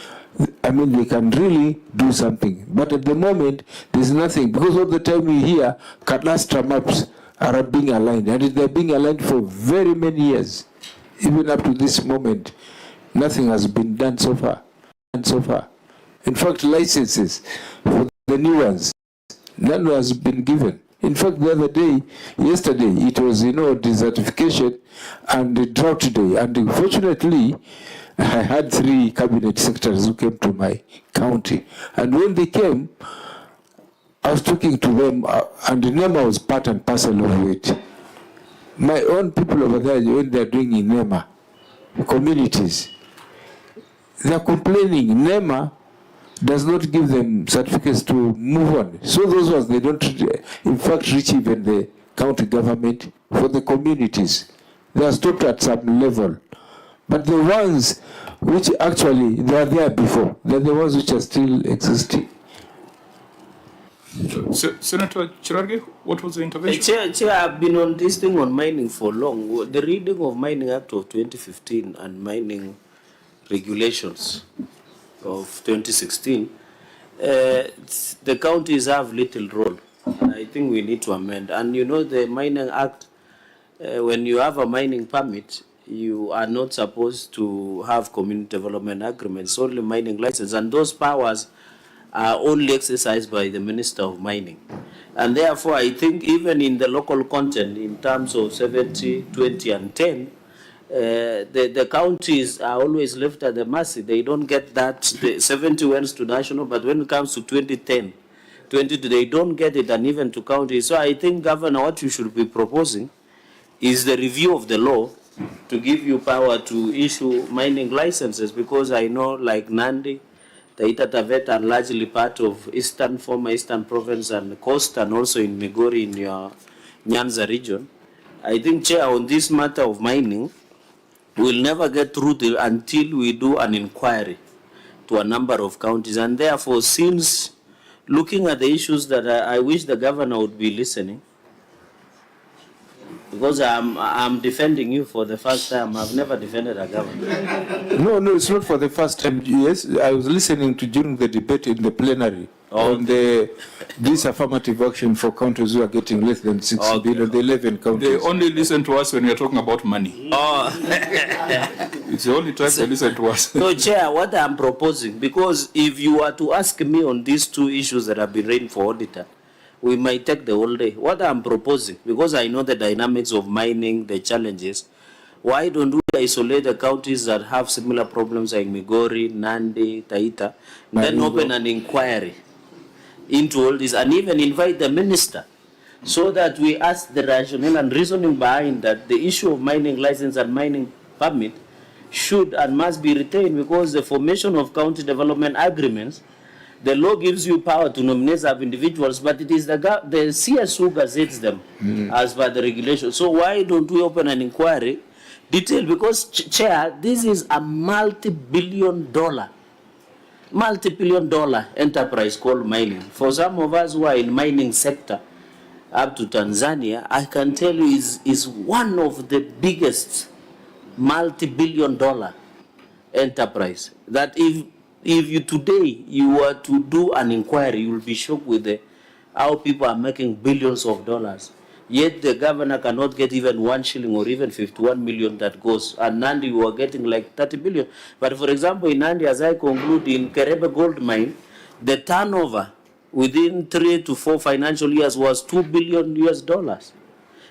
I mean, they can really do something. But at the moment, there's nothing. Because all the time we hear cadastral maps are being aligned. And they're being aligned for very many years. Even up to this moment, nothing has been done so far. In fact, licenses for the new ones, none has been given. In fact, the other day, yesterday, it was, you know, desertification and the drought day. And fortunately, I had 3 cabinet secretaries who came to my county. And when they came, I was talking to them, and the NEMA was part and parcel of it. My own people over there, when they're doing in NEMA, communities, they're complaining. NEMA does not give them certificates to move on. So those ones, they don't, in fact, reach even the county government for the communities. They are stopped at some level. But the ones which actually, they are there before, they're the ones which are still existing. Senator Chirage, what was the intervention? Chair, I've been on this thing on mining for long. The reading of Mining Act of 2015 and mining regulations of 2016, the counties have little role. And I think we need to amend. And you know, the Mining Act, when you have a mining permit, you are not supposed to have community development agreements, only mining license. And those powers are only exercised by the Minister of Mining. And therefore, I think even in the local content, in terms of 70, 20, and 10, the counties are always left at the mercy. They don't get that. The 70 went to national, but when it comes to 2010, 22, they don't get it, and even to counties. So I think, Governor, what you should be proposing is the review of the law to give you power to issue mining licenses, because I know, like Nandi, Taita, Taveta are largely part of former Eastern Province and Coast, and also in Migori in your Nyanza region. I think, Chair, on this matter of mining, we'll never get through until we do an inquiry to a number of counties. And therefore, since looking at the issues that I wish the governor would be listening, because I'm defending you for the first time. I've never defended a government. No, it's not for the first time. Yes, I was listening to during the debate in the plenary on this affirmative action for counties who are getting less than 6 billion, the 11 counties. They only listen to us when we are talking about money. Oh. It's the only time they listen to us. So, Chair, what I'm proposing, because if you are to ask me on these two issues that have been raised for auditor, we might take the whole day. What I'm proposing, because I know the dynamics of mining, the challenges, why don't we isolate the counties that have similar problems like Migori, Nandi, Taita, and then open an inquiry into all this and even invite the minister so that we ask the rationale and reasoning behind that the issue of mining license and mining permit should and must be retained, because the formation of county development agreements, the law gives you power to nominate of individuals, but it is the CS who gazettes them as per the regulation. So why don't we open an inquiry detailed? Because, Chair, this is a multi-billion dollar enterprise called mining. For some of us who are in mining sector, up to Tanzania, I can tell you is one of the biggest multi-billion dollar enterprise. That if you today you were to do an inquiry, you will be shocked with how people are making billions of dollars. Yet the governor cannot get even 1 shilling or even 51 million that goes. And Nandi, we are getting like 30 billion. But for example, in Nandi, as I conclude, in Kerebe Gold Mine, the turnover within 3 to 4 financial years was $2 billion US.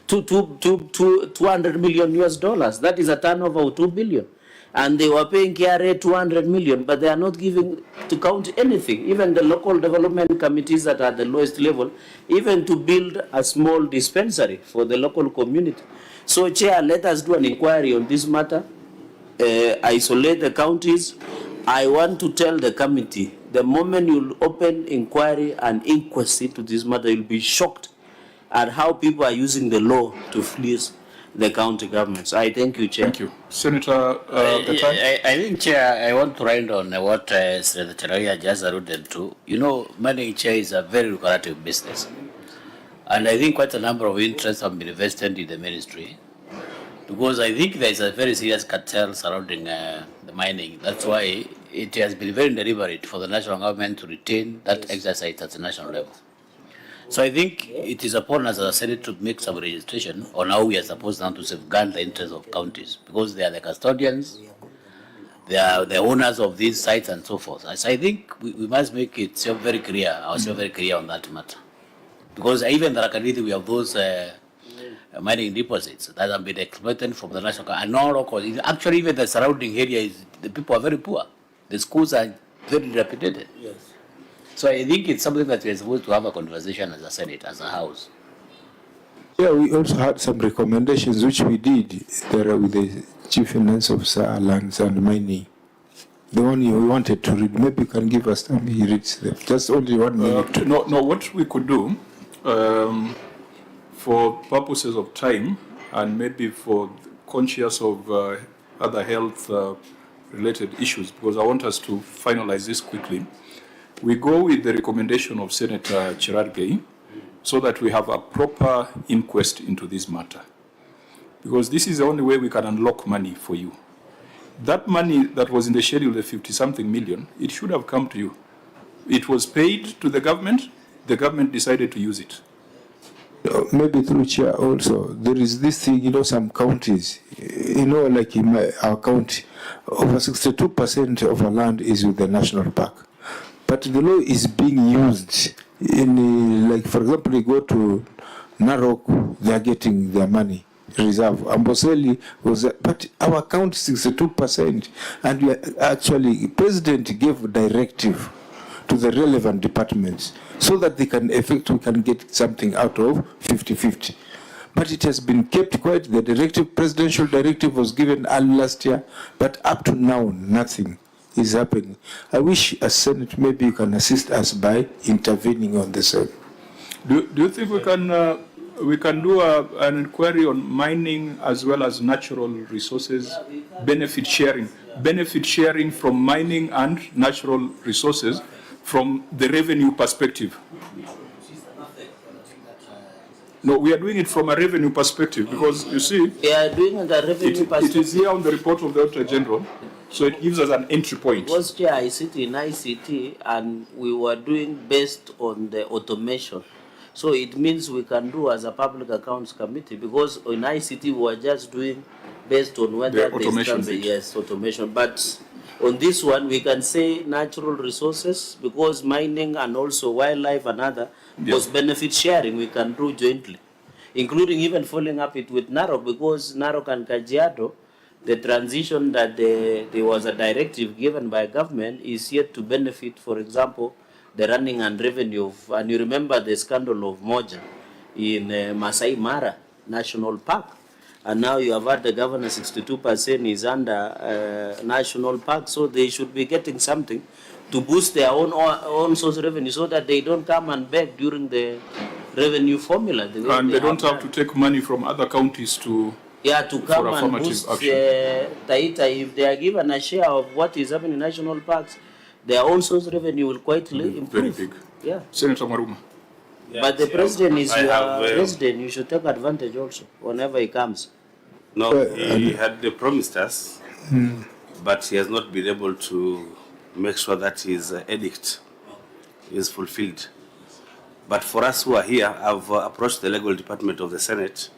200 million US dollars. That is a turnover of 2 billion. And they were paying KRA 200 million, but they are not giving to count anything. Even the local development committees that are at the lowest level, even to build a small dispensary for the local community. So, Chair, let us do an inquiry on this matter, isolate the counties. I want to tell the committee, the moment you open inquiry and inquest into this matter, you'll be shocked at how people are using the law to fleece the county governments. I thank you, Chair. Thank you. Senator, I think, Chair, I want to ride on what Senator Chararia just alluded to. You know, mining, Chair, is a very lucrative business. And I think quite a number of interests have been invested in the ministry, because I think there is a very serious cartel surrounding the mining. That's why it has been very deliberate for the national government to retain that exercise at the national level. So I think it is upon us as a Senate to make some registration on how we are supposed now to safeguard the interests of counties, because they are the custodians, they are the owners of these sites and so forth. So I think we must make it very clear, ourselves very clear on that matter. Because even the Rakaditi, we have those mining deposits that have been exploited from the national and non-local. Actually, even the surrounding area, the people are very poor. The schools are very dilapidated. Yes. So I think it's something that we're supposed to have a conversation as a Senate, as a House. Yeah, we also had some recommendations which we did there with the Chief Finance Officer, Lands and Mining. The one you wanted to read, maybe you can give us time, he reads them. Just only 1 minute. No, what we could do, for purposes of time and maybe for conscious of other health related issues, because I want us to finalize this quickly, we go with the recommendation of Senator Cherargei so that we have a proper inquest into this matter. Because this is the only way we can unlock money for you. That money that was in the schedule, the 50-something million, it should have come to you. It was paid to the government decided to use it. Maybe through Chair also, there is this thing, some counties, like in our county, over 62% of our land is with the national park. But the law is being used in, like, for example, you go to Narok, they are getting their money reserve. Amboseli was, but our count 62%, and we are actually, President gave a directive to the relevant departments so that we can get something out of 50-50. But it has been kept quiet. The presidential directive was given early last year, but up to now, nothing is happening. I wish as Senate maybe you can assist us by intervening on the same. Do you think we can do an inquiry on mining as well as natural resources, benefit sharing from mining and natural resources from the revenue perspective? No, we are doing it from a revenue perspective because you see, we are doing the revenue perspective. It is here on the report of the Auditor General, so it gives us an entry point. Because Chair, I sit in ICT and we were doing based on the automation. So it means we can do as a public accounts committee because in ICT we were just doing based on whether the automation yes, automation. But on this one we can say natural resources because mining and also wildlife and other was benefit sharing we can do jointly, including even following up it with Narok because Narok and Kajiado, the transition that there was a directive given by government is yet to benefit, for example, the running and revenue of, and you remember the scandal of Moja in Masai Mara National Park. And now you have had the governor 62% is under national park, so they should be getting something to boost their own source of revenue so that they don't come and beg during the revenue formula. And they don't have to take money from other counties to come and boost Taita. If they are given a share of what is happening in national parks, their own source revenue will quite improve. Very big. Yeah. Senator Maruma. But the president is your president. You should take advantage also whenever he comes. No, he had promised us, but he has not been able to make sure that his edict is fulfilled. But for us who are here, I've approached the legal department of the Senate,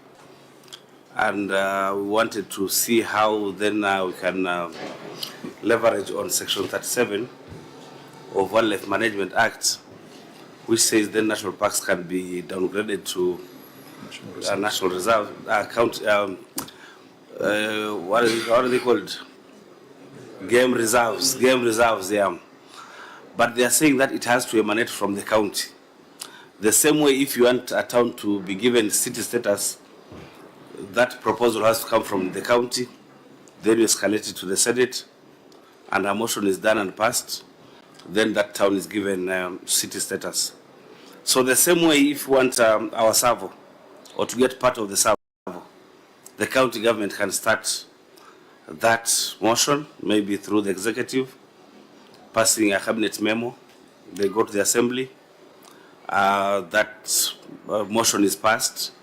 and we wanted to see how then we can leverage on Section 37 of Wildlife Management Act, which says then national parks can be downgraded to national reserve what are they called? Game reserves, yeah. But they are saying that it has to emanate from the county. The same way if you want a town to be given city status, that proposal has to come from the county, then you escalate it to the Senate, and a motion is done and passed, then that town is given city status. So the same way if you want our Savo, or to get part of the Savo, the county government can start that motion, maybe through the executive, passing a cabinet memo, they go to the assembly, that motion is passed,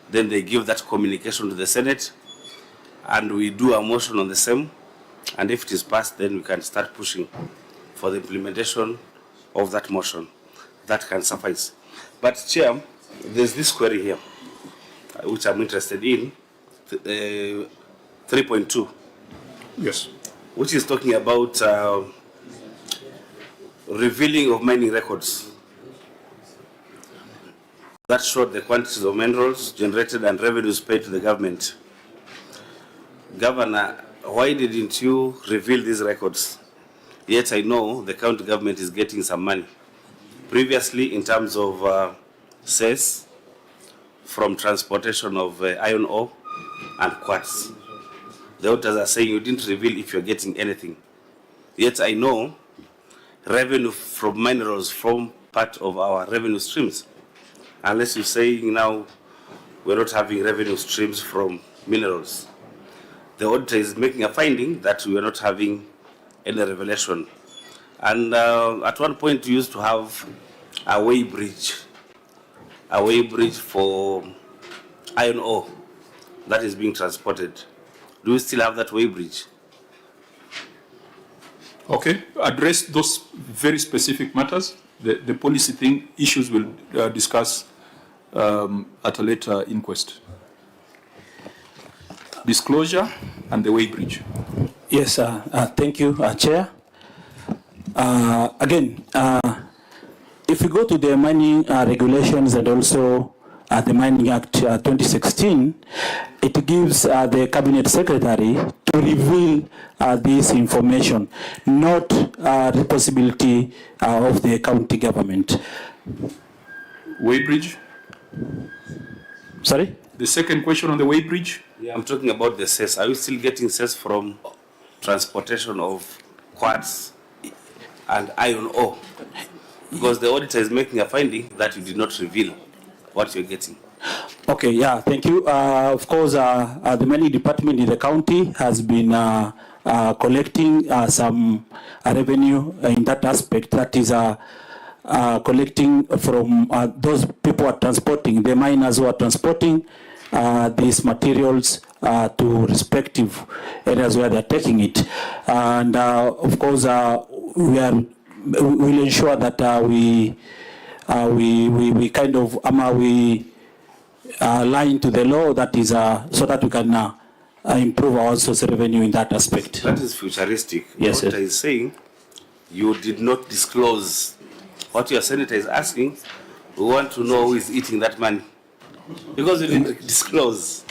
then they give that communication to the Senate, and we do a motion on the same, and if it is passed, then we can start pushing for the implementation of that motion. That can suffice. But Chair, there's this query here, which I'm interested in, 3.2. Yes. Which is talking about revealing of mining records that showed the quantities of minerals generated and revenues paid to the government. Governor, why didn't you reveal these records? Yet I know the county government is getting some money. Previously, in terms of cess from transportation of iron ore and quartz, the auditors are saying you didn't reveal if you're getting anything. Yet I know revenue from minerals form part of our revenue streams. Unless you're saying now we're not having revenue streams from minerals. The auditor is making a finding that we are not having any revelation. And at one point we used to have a way bridge for iron ore that is being transported. Do we still have that way bridge? Okay, address those very specific matters. The policy issues we'll discuss at a later inquest. Disclosure and the way bridge. Yes, thank you, Chair. Again, if we go to the mining regulations and also the Mining Act 2016, it gives the Cabinet Secretary to reveal this information, not the possibility of the county government. Weighbridge? Sorry? The second question on the weighbridge? Yeah, I'm talking about the cess. Are you still getting cess from transportation of quartz and iron ore? Because the auditor is making a finding that you did not reveal what you're getting. Okay, yeah, thank you. Of course, the mining department in the county has been collecting some revenue in that aspect. That is collecting from those people who are transporting, the miners who are transporting these materials to respective areas where they're taking it. And of course, we'll ensure that we kind of, we line to the law, that is so that we can improve our source revenue in that aspect. That is futuristic. Yes, What sir. is saying, you did not disclose what your senator is asking. We want to know who is eating that money. Because you didn't disclose.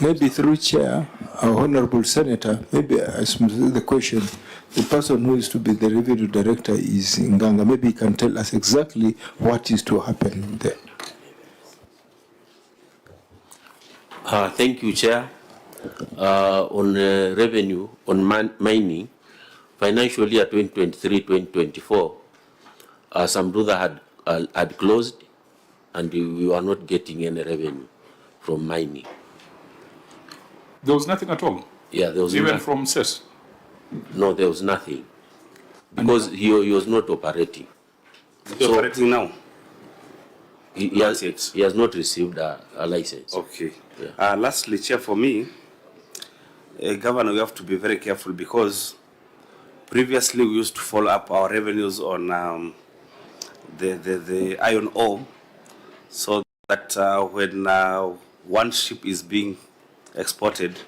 Maybe through chair, our honorable senator, maybe as the question, the person who is to be the revenue director is Nganga. Maybe he can tell us exactly what is to happen there. Thank you, Chair. On revenue, on mining, financial year 2023-2024, Samruda had closed and we were not getting any revenue from mining. There was nothing at all? Yeah, there was even nothing. from CES? No, there was nothing. Because he was not operating. He's operating now? He has not received a license. Okay. Yeah. Lastly, Chair, for me, Governor, we have to be very careful because previously we used to follow up our revenues on the iron ore, so that when one ship is being exported,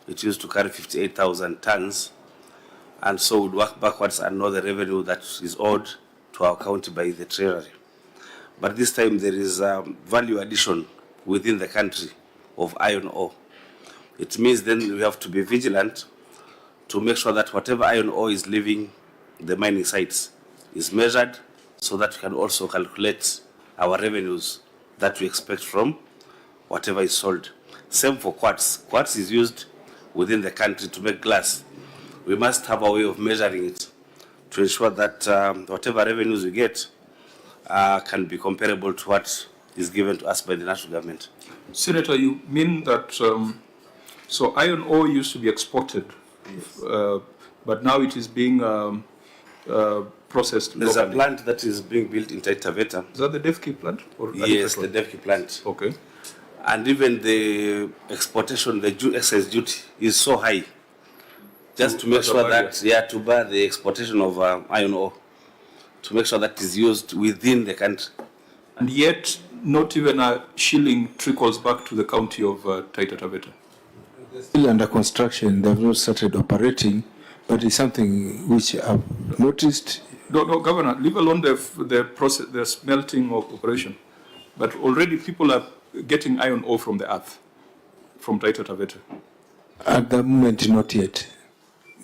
it used to carry 58,000 tons, and so we'd work backwards and know the revenue that is owed to our county by the Treasury. But this time there is value addition within the country of iron ore. It means then we have to be vigilant to make sure that whatever iron ore is leaving the mining sites is measured so that we can also calculate our revenues that we expect from whatever is sold. Same for quartz. Quartz is used within the country to make glass. We must have a way of measuring it to ensure that whatever revenues we get can be comparable to what is given to us by the national government. Senator, you mean that, so iron ore used to be exported, but now it is being processed There's locally. a plant that is being built in Taveta. Is that the DEFCI plant? Or Yes, the DEFCI plant. Okay. And even the exportation, the excess duty is so high, just to make sure that, to bar the exportation of iron ore, to make sure that is used within the country. And yet, not even a shilling trickles back to the county of Taita Taveta. Still under construction, they have not started operating, but it's something which I've noticed. No, Governor, leave alone the process, the smelting of operation. But already people are getting iron ore from the earth, from Taita Taveta. At the moment, not yet,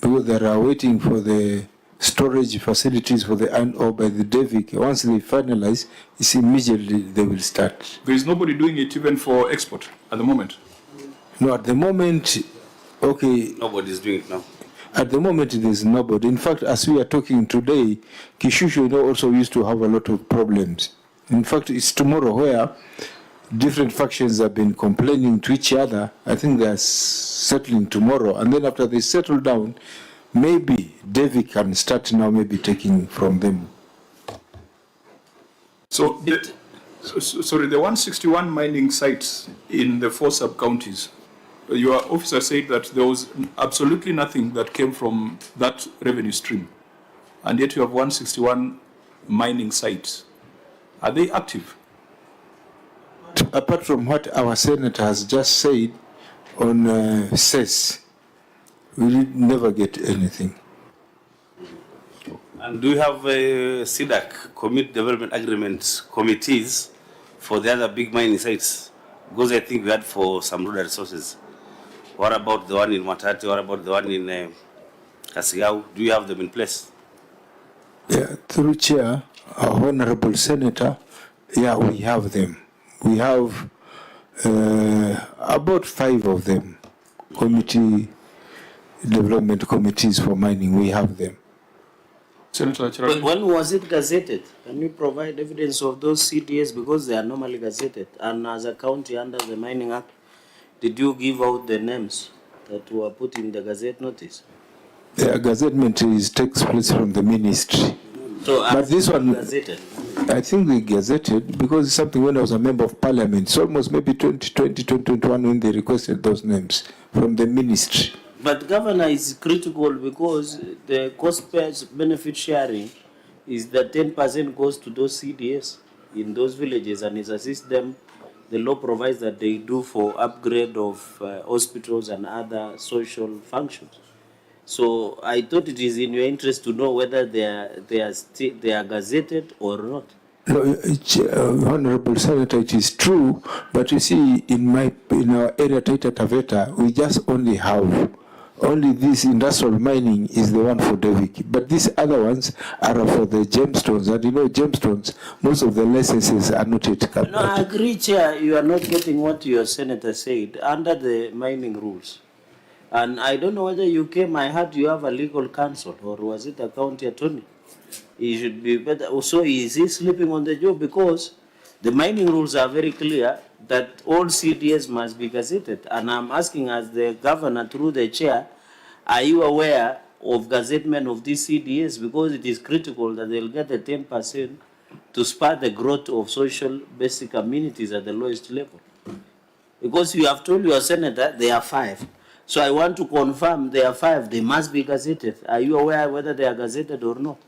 because they are waiting for the storage facilities for the iron ore by the DEVIC. Once they finalize, it's immediately they will start. There is nobody doing it even for export at the moment? No, at the moment, okay. Nobody is doing it now. At the moment, there's nobody. In fact, as we are talking today, Kishushu also used to have a lot of problems. In fact, it's tomorrow where different factions have been complaining to each other. I think they are settling tomorrow. And then after they settle down, maybe David can start now maybe taking from them. So, sorry, the 161 mining sites in the 4 sub-counties, your officer said that there was absolutely nothing that came from that revenue stream. And yet you have 161 mining sites. Are they active? Apart from what our senator has just said on CES, we did never get anything. And do you have CDAC, Community Development Agreement committees for the other big mining sites? Because I think we had for some rural resources. What about the one in Matati? What about the one in Kasigau? Do you have them in place? Yeah, through chair, our honorable senator, yeah, we have them. We have about 5 of them, community development committees for mining, we have them. Senator Chirag. When was it gazetted? Can you provide evidence of those CDS, because they are normally gazetted? And as a county under the Mining Act, did you give out the names that were put in the gazette notice? The gazettement takes place from the ministry. So, but this one, gazetted? I think they gazetted because it's something when I was a member of parliament. It's almost maybe 2020, 2021 when they requested those names from the ministry. But governor is critical because the cost benefit sharing is that 10% goes to those CDS in those villages and it assists them. The law provides that they do for upgrade of hospitals and other social functions. So I thought it is in your interest to know whether they are gazetted or not. No, Honorable Senator, it is true, but you see, in our area, Taita Taveta, we just only have this industrial mining is the one for Devik, but these other ones are for the gemstones. And you know, gemstones, most of the licenses are not yet covered. No, I agree, Chair. You are not getting what your senator said under the mining rules. And I don't know whether you came, I heard you have a legal counsel, or was it a county attorney? He should be better. So is he sleeping on the job? Because the mining rules are very clear that all CDS must be gazetted. And I'm asking as the governor through the chair, are you aware of gazettement of these CDS? Because it is critical that they'll get the 10% to spur the growth of social basic amenities at the lowest level. Because you have told your senator there are 5. So I want to confirm there are 5. They must be gazetted. Are you aware whether they are gazetted or not?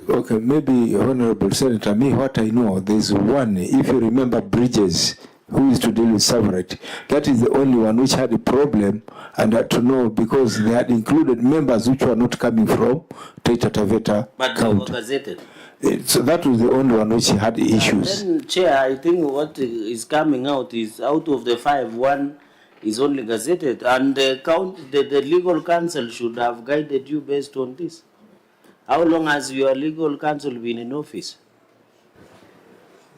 Okay, maybe, Honorable Senator, me, what I know, there's one, if you remember Bridges, who is to deal with sovereignty. That is the only one which had a problem, and had to know because they had included members which were not coming from Taita Taveta But county. they were gazetted. So that was the only one which had issues. Then, Chair, I think what is coming out is out of the 5, 1 is only gazetted, and the legal counsel should have guided you based on this. How long has your legal counsel been in office?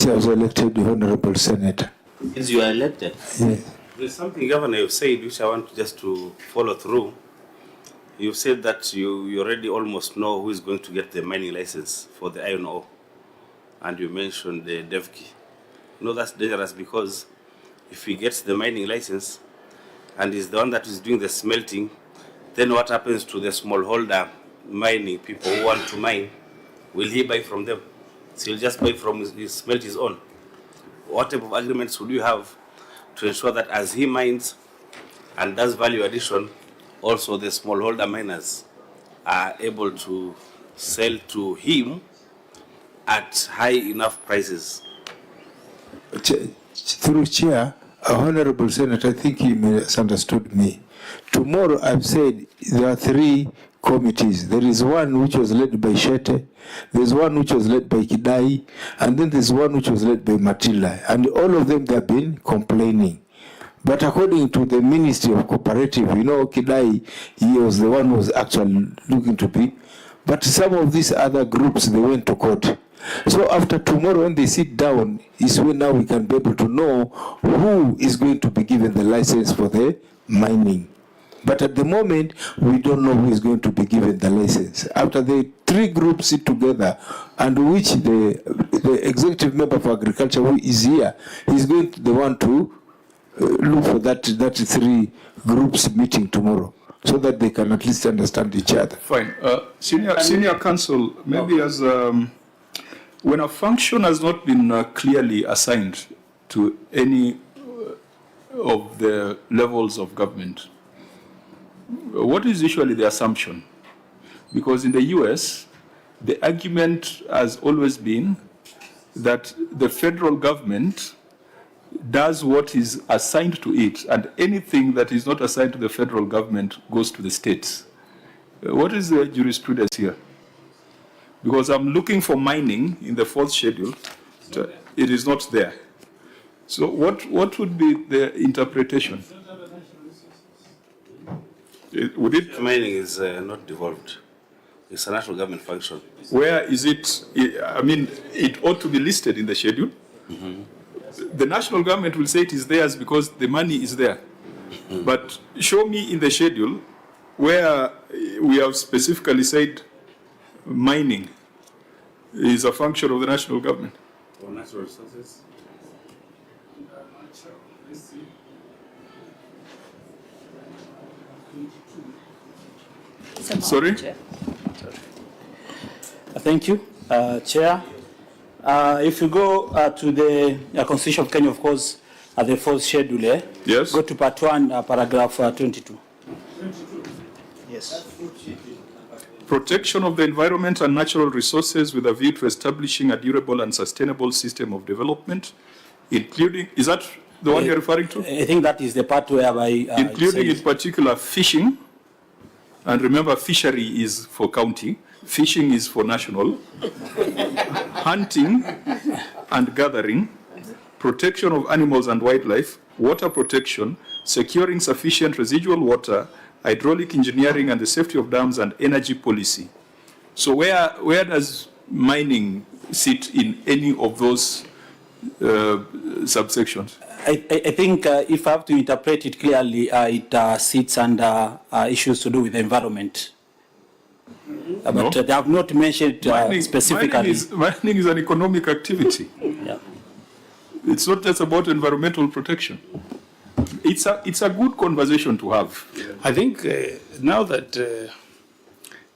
I was elected the Honorable Senator. Since you are elected? Yes. There's something, Governor, you've said which I want just to follow through. You've said that you already almost know who is going to get the mining license for the iron ore. And you mentioned the Devki. You know, that's dangerous because if he gets the mining license and is the one that is doing the smelting, then what happens to the smallholder mining people who want to mine? Will he buy from them? So he'll just buy from his smelt his own. What type of agreements would you have to ensure that as he mines and does value addition, also the smallholder miners are able to sell to him at high enough prices? Through Chair, Honorable Senator, I think he misunderstood me. Tomorrow, I've said there are 3 committees. There is one which was led by Shete, there's one which was led by Kidai, and then there's one which was led by Matila. And all of them, they've been complaining. But according to the Ministry of Cooperative, you know, Kidai, he was the one who was actually looking to be. But some of these other groups, they went to court. So after tomorrow, when they sit down, is when now we can be able to know who is going to be given the license for the mining. But at the moment, we don't know who is going to be given the license. After the 3 groups sit together, and which the executive member for agriculture who is here, he's going to the one to look for that 3 groups meeting tomorrow, so that they can at least understand each other. Fine. Senior counsel, maybe as when a function has not been clearly assigned to any of the levels of government, what is usually the assumption? Because in the US, the argument has always been that the federal government does what is assigned to it, and anything that is not assigned to the federal government goes to the states. What is the jurisprudence here? Because I'm looking for mining in the 4th schedule. It is not there. So what would be the interpretation? Would it? Mining is not devolved. It's a national government function. Where is it? I mean, it ought to be listed in the schedule. The national government will say it is theirs because the money is there. But show me in the schedule where we have specifically said mining is a function of the national government? For natural resources. Sorry? Thank you, Chair. If you go to the Constitution of Kenya, of course, the fourth schedule, yes. Go to part 1, paragraph 22. Yes. Protection of the environment and natural resources with a view to establishing a durable and sustainable system of development, including, is that the one you're referring to? I think that is the part whereby... including in particular fishing, and remember fishery is for county, fishing is for national, hunting and gathering, protection of animals and wildlife, water protection, securing sufficient residual water, hydraulic engineering and the safety of dams, and energy policy. So where does mining sit in any of those subsections? I think if I have to interpret it clearly, it sits under issues to do with the environment. But they have not mentioned specifically. Mining is an economic activity. Yeah. It's not just about environmental protection. It's a good conversation to have. I think now that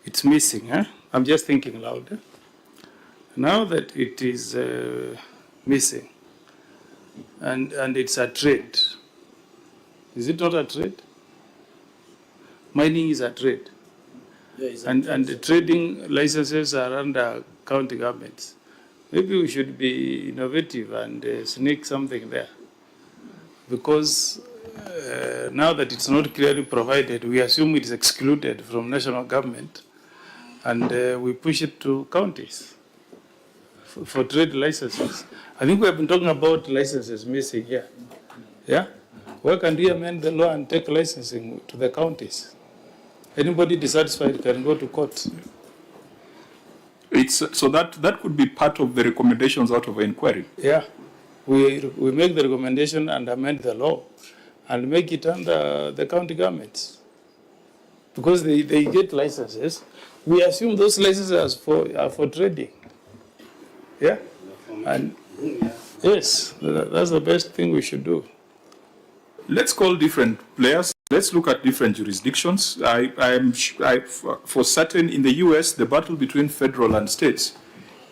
it's missing, I'm just thinking loud. Now that it is missing, and it's a trade. Is it not a trade? Mining is a trade. And the trading licenses are under county governments. Maybe we should be innovative and sneak something there. Because now that it's not clearly provided, we assume it's excluded from national government, and we push it to counties for trade licenses. I think we have been talking about licenses missing here. Yeah? Why can't we amend the law and take licensing to the counties? Anybody dissatisfied can go to court. So that could be part of the recommendations out of an inquiry. Yeah. We make the recommendation and amend the law and make it under the county governments. Because they get licenses. We assume those licenses are for trading. Yeah? And yes, that's the best thing we should do. Let's call different players. Let's look at different jurisdictions. For certain, in the US, the battle between federal and states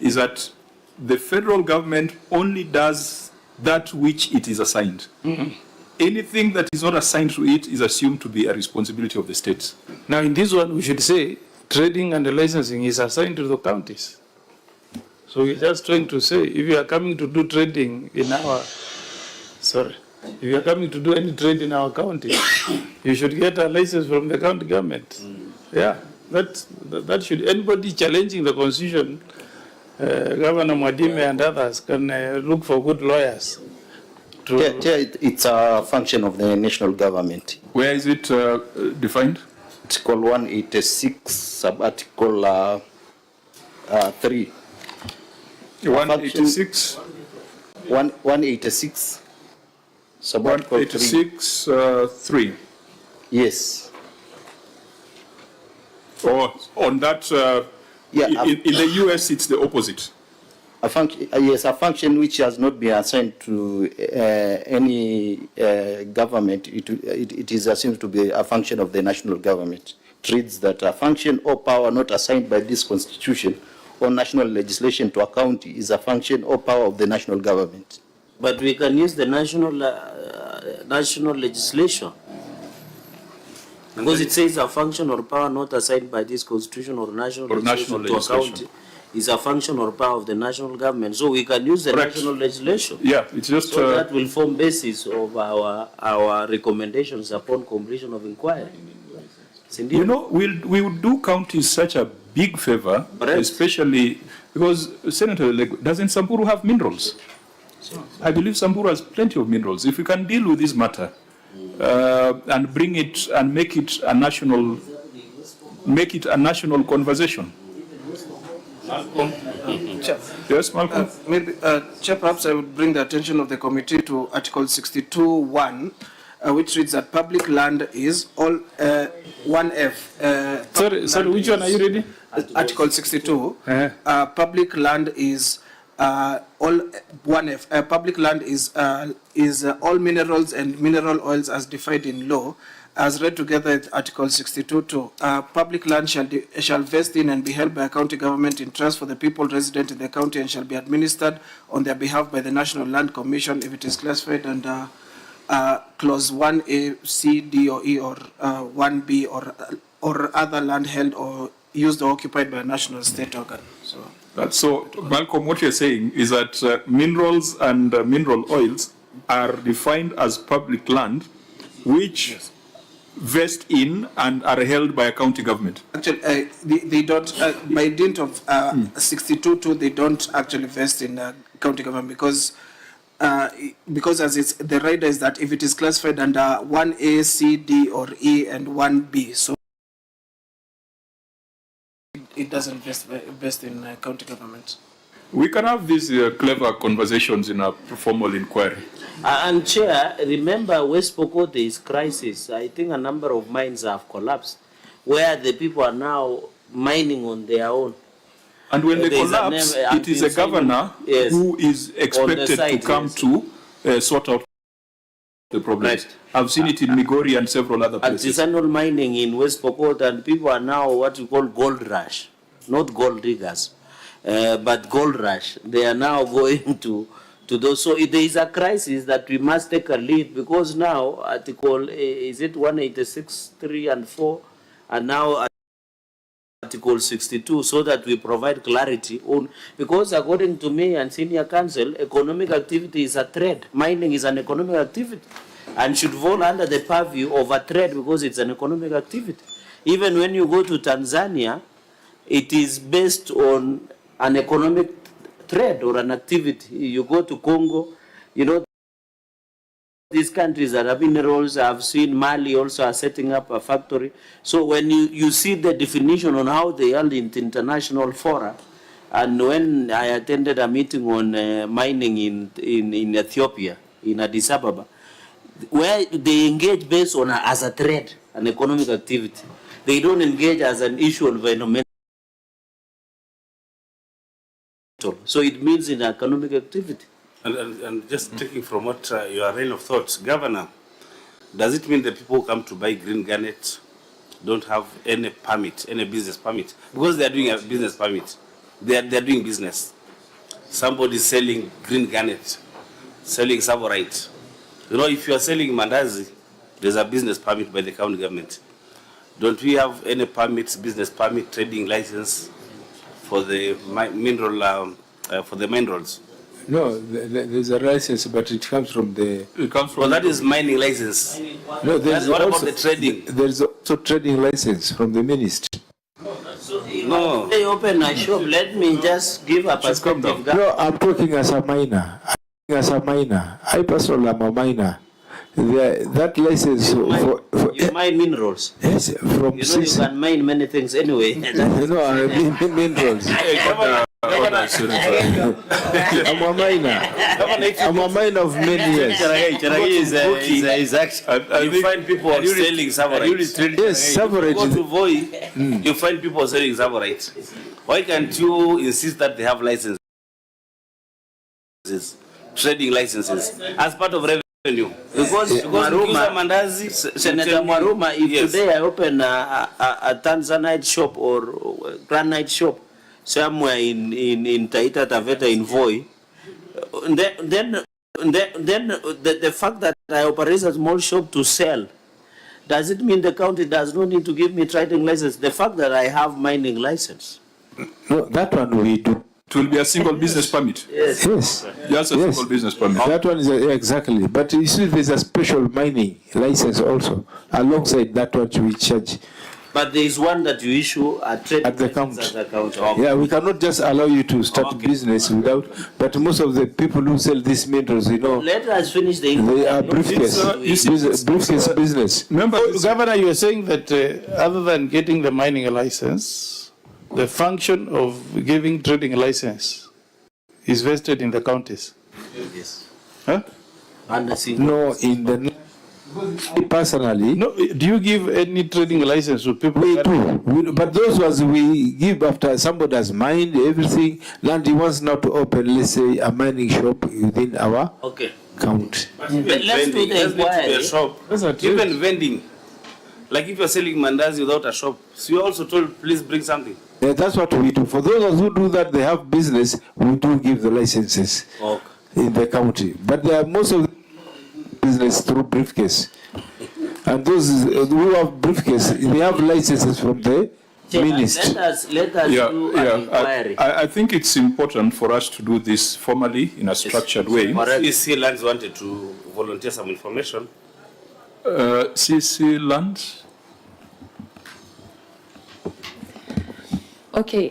is that the federal government only does that which it is assigned. Mm-hmm. Anything that is not assigned to it is assumed to be a responsibility of the states. Now, in this one, we should say trading and licensing is assigned to the counties. So we're just trying to say, if you are coming to do trading in our, if you are coming to do any trade in our county, you should get a license from the county government. Yeah, that should, anybody challenging the constitution, Governor Mwadime and others can look for good lawyers. It's a function of the national government. Where is it defined? Article 186, sub-article 3. 186? 186. Sub-article 186, 3. Yes. Or on that, in the US, it's the opposite. Yes, a function which has not been assigned to any government, it is assumed to be a function of the national government. It reads that a function or power not assigned by this constitution or national legislation to a county is a function or power of the national government. But we can use the national legislation. Because it says a function or power not assigned by this constitution or national legislation to a county is a function or power of the national government. So we can use the national legislation. Yeah, it's just... So that will form basis of our recommendations upon completion of inquiry. You know, we would do counties such a big favor, especially because, Senator, doesn't Samburu have minerals? I believe Samburu has plenty of minerals. If we can deal with this matter and bring it and make it a national conversation. Malcolm. Yes, Malcolm. Maybe, Chair, perhaps I would bring the attention of the committee to Article 62(1), which reads that public land is all 1F. Sorry, which one are you reading? Article 62. Public land is all 1F. Public land is all minerals and mineral oils as defined in law, as read together with Article 62.2. Public land shall vest in and be held by a county government in trust for the people resident in the county and shall be administered on their behalf by the National Land Commission if it is classified under Clause 1A, C, D, or E, or 1B, or other land held or used or occupied by a national state organ. So, Malcolm, what you're saying is that minerals and mineral oils are defined as public land, which vest in and are held by a county government. Actually, they don't, by dint of 62.2, they don't actually vest in county government because as it's, the rider is that if it is classified under 1A, C, D, or E, and 1B, so it doesn't vest in county government. We can have these clever conversations in a formal inquiry. And Chair, remember West Pokot is crisis. I think a number of mines have collapsed, where the people are now mining on their own. And when they collapse, it is a governor who is expected to come to sort out the problems. Right. I've seen it in Migori and several other places. Artisanal mining in West Pokot, and people are now what we call gold rush, not gold diggers, but gold rush. They are now going to those. So there is a crisis that we must take a lead, because now Article, is it 186, 3 and 4, and now Article 62, so that we provide clarity on, because according to me and senior counsel, economic activity is a trade. Mining is an economic activity and should fall under the purview of a trade because it's an economic activity. Even when you go to Tanzania, it is based on an economic trade or an activity. You go to Congo, you know, these countries that have minerals, I've seen Mali also are setting up a factory. So when you see the definition on how they are in international fora, and when I attended a meeting on mining in Ethiopia, in Addis Ababa, where they engage based on as a trade, an economic activity. They don't engage as an issue of environmental. So it means in economic activity. And just taking from what your line of thoughts, Governor, does it mean the people who come to buy green garnet don't have any permit, any business permit? Because they are doing a business permit. They are doing business. Somebody is selling green garnet, selling savorite. You know, if you are selling mandazi, there's a business permit by the county government. Don't we have any permits, business permit, trading license for the mineral, for the minerals? No, there's a license, but it comes from the... It comes from... Well, that is mining license. No, there's what also, about the trading? There's also trading license from the ministry. No. They open a shop. Let me just give a perspective. No, I'm talking as a miner. I personally am a miner. That license you mine minerals. Yes, from you know you can mine many things anyway. No, I mean minerals. I'm a miner. I'm a miner of many years. Is actually, you find people selling savorite. Yes, savorite. You go to Voi, you find people selling savorite. Why can't you insist that they have licenses, trading licenses, as part of revenue? Because Senator Mwaruma, if today I open a Tanzanite shop or granite shop somewhere in Taita, Taveta, in Voi, then the fact that I operate a small shop to sell, does it mean the county does not need to give me trading license? The fact that I have mining license. No, that one we do. It will be a single business permit. Yes. Just a single business permit. That one is exactly. But you see, there's a special mining license also alongside that one we charge. But there is one that you issue at the county. Okay. Yeah, we cannot just allow you to start business without. But most of the people who sell these minerals, you know, let us finish the. They are briefcase, briefcase business. Remember, Governor, you are saying that other than getting the mining license, the function of giving trading license is vested in the counties. Yes. Huh? No, in the Personally, No, do you give any trading license to people? we do. But those ones we give after somebody has mined everything. Land he wants now to open, let's say, a mining shop within our Okay. count. Let's do the inquiry. Shop. Even vending. Like if you're selling mandazi without a shop, so you're also told, please bring something. Yeah, that's what we do. For those who do that, they have business, we do give the licenses in the county. But there are most of the business through briefcase. And those who have briefcase, they have licenses from the ministry. Let us do an inquiry. I think it's important for us to do this formally in a structured way. CC Lands wanted to volunteer some information. CC Lands? Okay,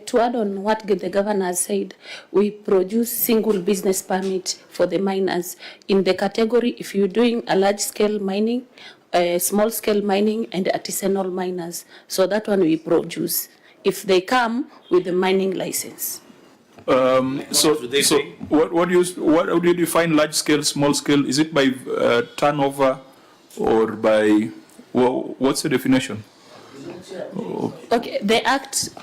to add on what the governor has said, we produce single business permit for the miners in the category if you're doing a large scale mining, small scale mining and artisanal miners. So that one we produce if they come with the mining license. So what do you define large scale, small scale? Is it by turnover or by, what's the definition? Okay, the Act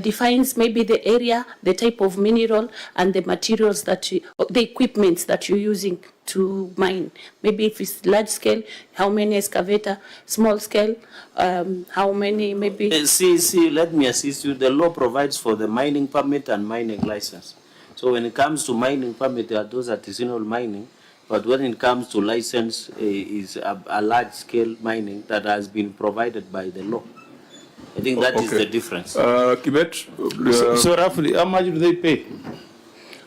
defines maybe the area, the type of mineral, and the materials that the equipments that you're using to mine. Maybe if it's large scale, how many excavator, small scale, how many maybe. See, let me assist you. The law provides for the mining permit and mining license. So when it comes to mining permit, there are those artisanal mining. But when it comes to license, is a large scale mining that has been provided by the law. I think that is the difference. Kibet, so roughly, how much do they pay?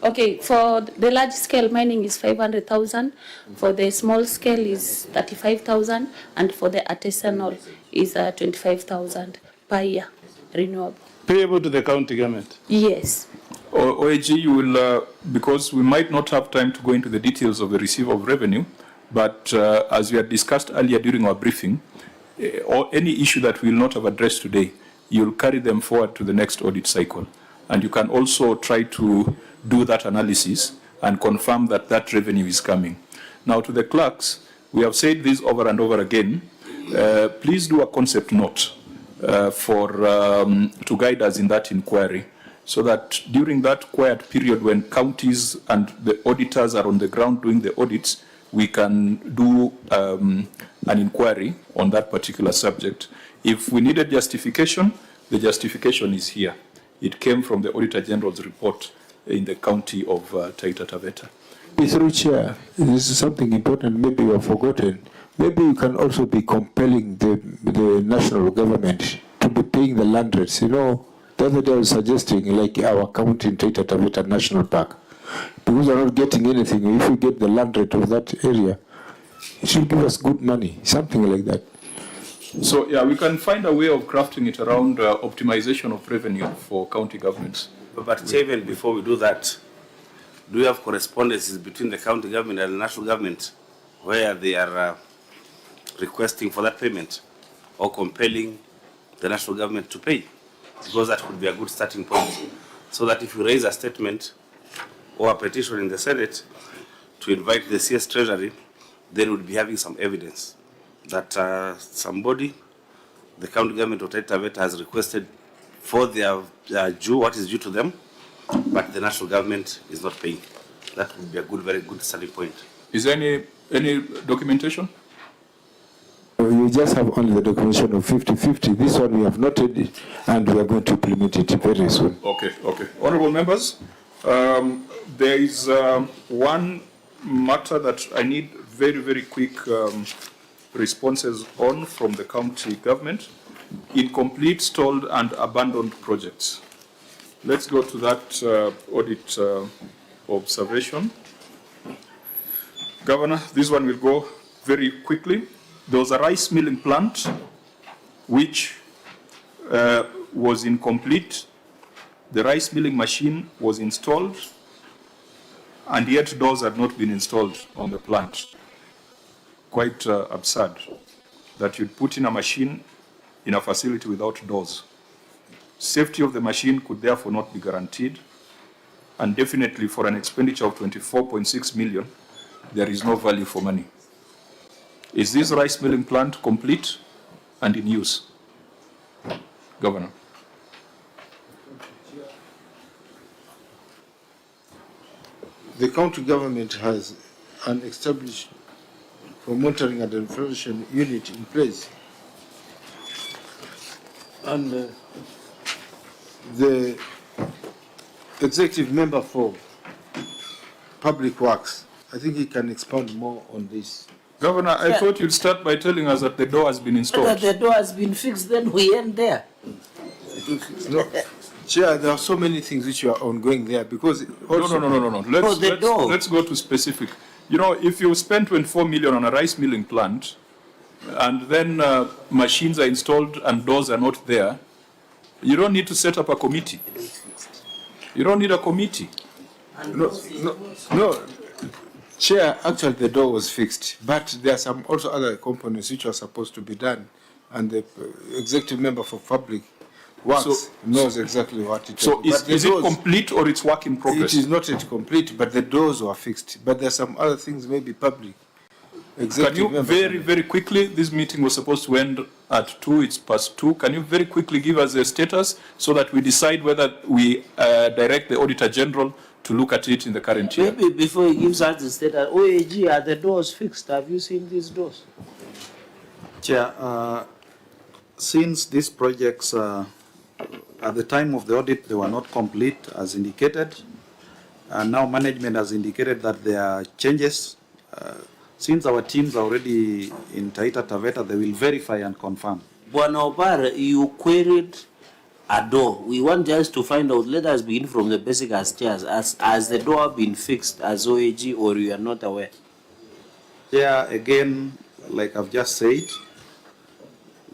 Okay, for the large scale mining is 500,000, for the small scale is 35,000, and for the artisanal is 25,000 per year, renewable. Payable to the county government? Yes. OAG, you will, because we might not have time to go into the details of the receipt of revenue, but as we had discussed earlier during our briefing, or any issue that we will not have addressed today, you'll carry them forward to the next audit cycle. And you can also try to do that analysis and confirm that that revenue is coming. Now to the clerks, we have said this over and over again, please do a concept note to guide us in that inquiry, so that during that quiet period when counties and the auditors are on the ground doing the audits, we can do an inquiry on that particular subject. If we needed justification, the justification is here. It came from the Auditor General's report in the county of Taita Taveta. Through Chair, this is something important, maybe you have forgotten. Maybe you can also be compelling the national government to be paying the land rates. You know, the other day I was suggesting, like our county in Taita Taveta National Park, because we're not getting anything. If we get the land rate of that area, it should give us good money, something like that. So yeah, we can find a way of crafting it around optimization of revenue for county governments. But even before we do that, do you have correspondences between the county government and the national government where they are requesting for that payment or compelling the national government to pay? Because that would be a good starting point. So that if you raise a statement or a petition in the Senate to invite the CS Treasury, then we'll be having some evidence that somebody, the county government of Taita Taveta, has requested for their due, what is due to them, but the national government is not paying. That would be a good, very good starting point. Is there any documentation? You just have only the documentation of 50-50. This one we have noted and we are going to implement it very soon. Okay. Honorable members, there is one matter that I need very, very quick responses on from the county government. Incomplete, stalled and abandoned projects. Let's go to that audit observation. Governor, this one will go very quickly. There was a rice milling plant which was incomplete. The rice milling machine was installed and yet doors had not been installed on the plant. Quite absurd that you'd put in a machine in a facility without doors. Safety of the machine could therefore not be guaranteed, and definitely for an expenditure of 24.6 million, there is no value for money. Is this rice milling plant complete and in use? Governor. The county government has an established monitoring and evaluation unit in place. And the executive member for public works, I think he can expound more on this. Governor, I thought you'd start by telling us that the door has been installed. That the door has been fixed, then we end there. No, Chair, there are so many things which are ongoing there because also No. Let's go to specific. You know, if you spend 24 million on a rice milling plant, and then machines are installed and doors are not there, you don't need to set up a committee. You don't need a committee. No, Chair, actually the door was fixed, but there are some also other components which are supposed to be done, and the executive member for public works knows exactly what it is. So is it complete or it's work in progress? It is not yet complete, but the doors were fixed. But there are some other things, maybe public. Can you very quickly, this meeting was supposed to end at 2, it's past 2. Can you very quickly give us a status so that we decide whether we direct the Auditor General to look at it in the current year? Maybe before he gives us the status, OAG, are the doors fixed? Have you seen these doors? Chair, since these projects, at the time of the audit, they were not complete as indicated, and now management has indicated that there are changes. Since our teams are already in Taita, Taveta, they will verify and confirm. Bwana Opara, you queried a door. We want just to find out, let us begin from the basic as chairs. Has the door been fixed as OAG or you are not aware? Yeah, again, like I've just said,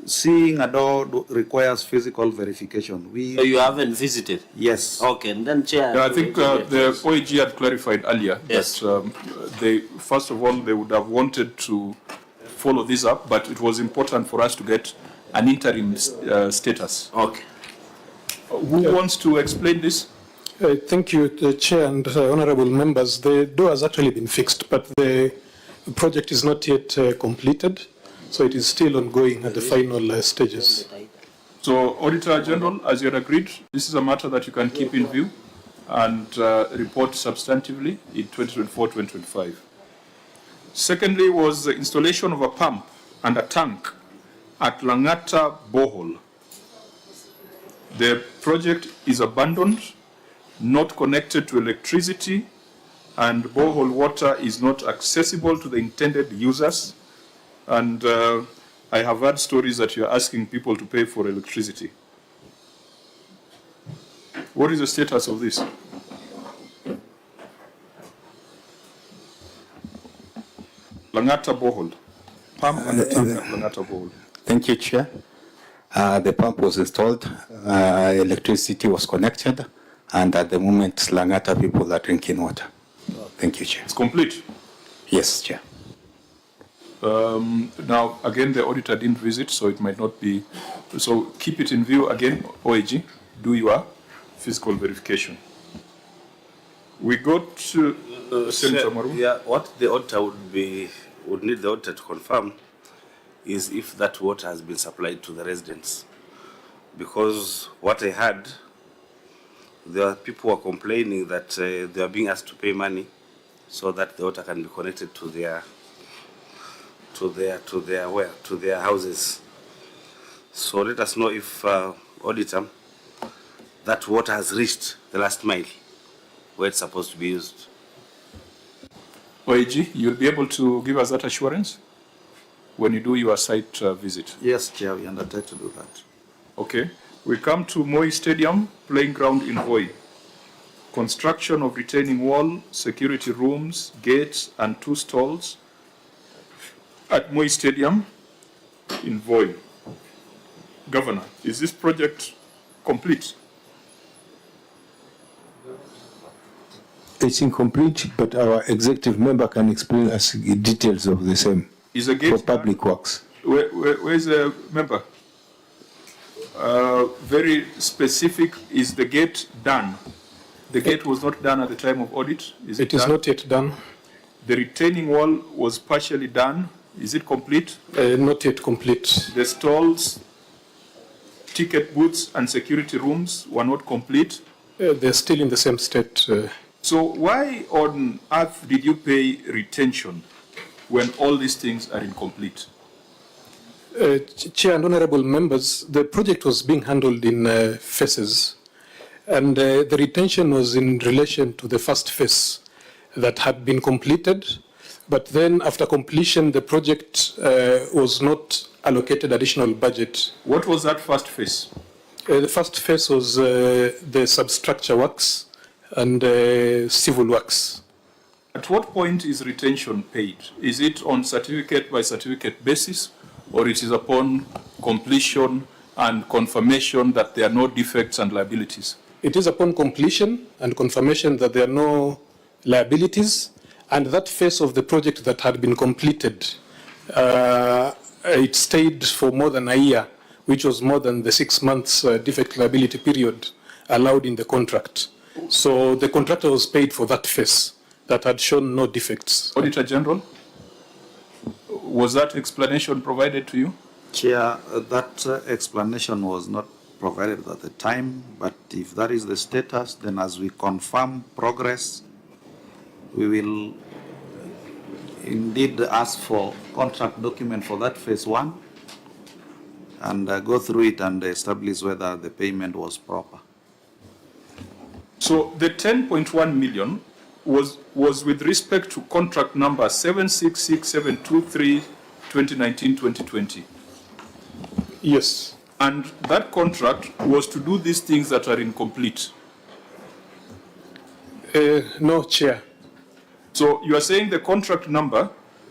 seeing a door requires physical verification. So you haven't visited? Yes. Okay, and then Chair. Yeah, I think the OAG had clarified earlier that they, first of all, they would have wanted to follow this up, but it was important for us to get an interim status. Okay. Who wants to explain this? Thank you, the Chair and honorable members. The door has actually been fixed, but the project is not yet completed. So it is still ongoing at the final stages. So, Auditor General, as you had agreed, this is a matter that you can keep in view and report substantively in 2024-2025. Secondly was the installation of a pump and a tank at Langata Borehole. The project is abandoned, not connected to electricity, and borehole water is not accessible to the intended users. And I have heard stories that you are asking people to pay for electricity. What is the status of this? Langata Borehole. Pump and the tank at Langata Borehole. Thank you, Chair. The pump was installed, electricity was connected, and at the moment, Langata people are drinking water. Thank you, Chair. It's complete? Yes, Chair. Now, again, the auditor didn't visit, so it might not be. So keep it in view again, OAG, do your physical verification. We go to Senator Maru. Yeah, what the auditor would need the auditor to confirm is if that water has been supplied to the residents. Because what I heard, there are people who are complaining that they are being asked to pay money so that the water can be connected to their houses. So let us know if auditor, that water has reached the last mile where it's supposed to be used. OAG, you'll be able to give us that assurance when you do your site visit? Yes, Chair, we undertake to do that. Okay. We come to Moi Stadium, playing ground in Voi. Construction of retaining wall, security rooms, gates, and 2 stalls at Moi Stadium in Voi. Governor, is this project complete? It's incomplete, but our executive member can explain us the details of the same. Is the gate for public works? Where is the member? Very specific, is the gate done? The gate was not done at the time of audit? It is not yet done. The retaining wall was partially done, Is it complete? Not yet complete. The stalls, ticket booths, and security rooms were not complete? They're still in the same state. So why on earth did you pay retention when all these things are incomplete? Chair and honorable members, the project was being handled in phases, and the retention was in relation to the first phase that had been completed, but then after completion, the project was not allocated additional budget. What was that first phase? The first phase was the substructure works and civil works. At what point is retention paid? Is it on certificate by certificate basis, or it is upon completion and confirmation that there are no defects and liabilities? It is upon completion and confirmation that there are no liabilities, and that phase of the project that had been completed, it stayed for more than a year, which was more than the 6 months defect liability period allowed in the contract. So the contractor was paid for that phase that had shown no defects. Auditor General, was that explanation provided to you? Chair, that explanation was not provided at the time, but if that is the status, then as we confirm progress, we will indeed ask for contract document for that phase 1 and go through it and establish whether the payment was proper. So the 10.1 million was with respect to contract number 766723 2019-2020. Yes. And that contract was to do these things that are incomplete. No, Chair. So you are saying the contract number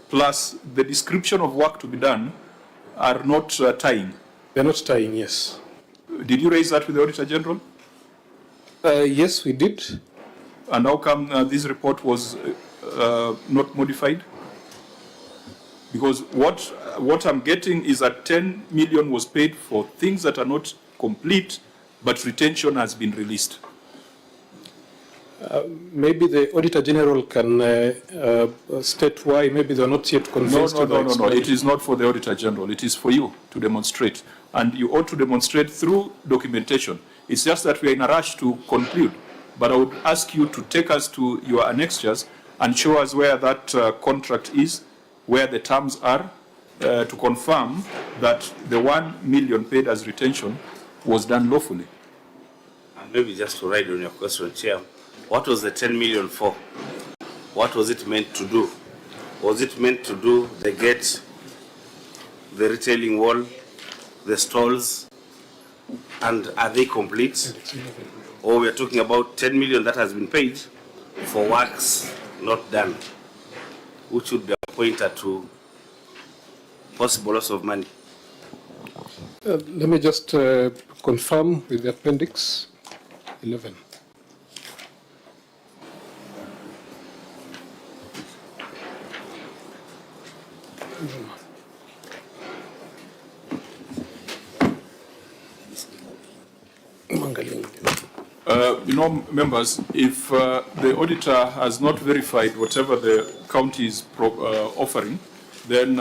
plus the description of work to be done are not tying? They're not tying, yes. Did you raise that with the Auditor General? Yes, we did. And how come this report was not modified? Because what I'm getting is that 10 million was paid for things that are not complete, but retention has been released. Maybe the Auditor General can state why maybe they're not yet convinced. No. It is not for the Auditor General. It is for you to demonstrate. And you ought to demonstrate through documentation. It's just that we are in a rush to conclude. But I would ask you to take us to your annexures and show us where that contract is, where the terms are, to confirm that the 1 million paid as retention was done lawfully. And maybe just to ride on your question, Chair, what was the 10 million for? What was it meant to do? Was it meant to do the gate, the retailing wall, the stalls, and are they complete? Or we are talking about 10 million that has been paid for works not done, which would be a pointer to possible loss of money. Let me just confirm with the appendix 11. Members, if the auditor has not verified whatever the county is offering, then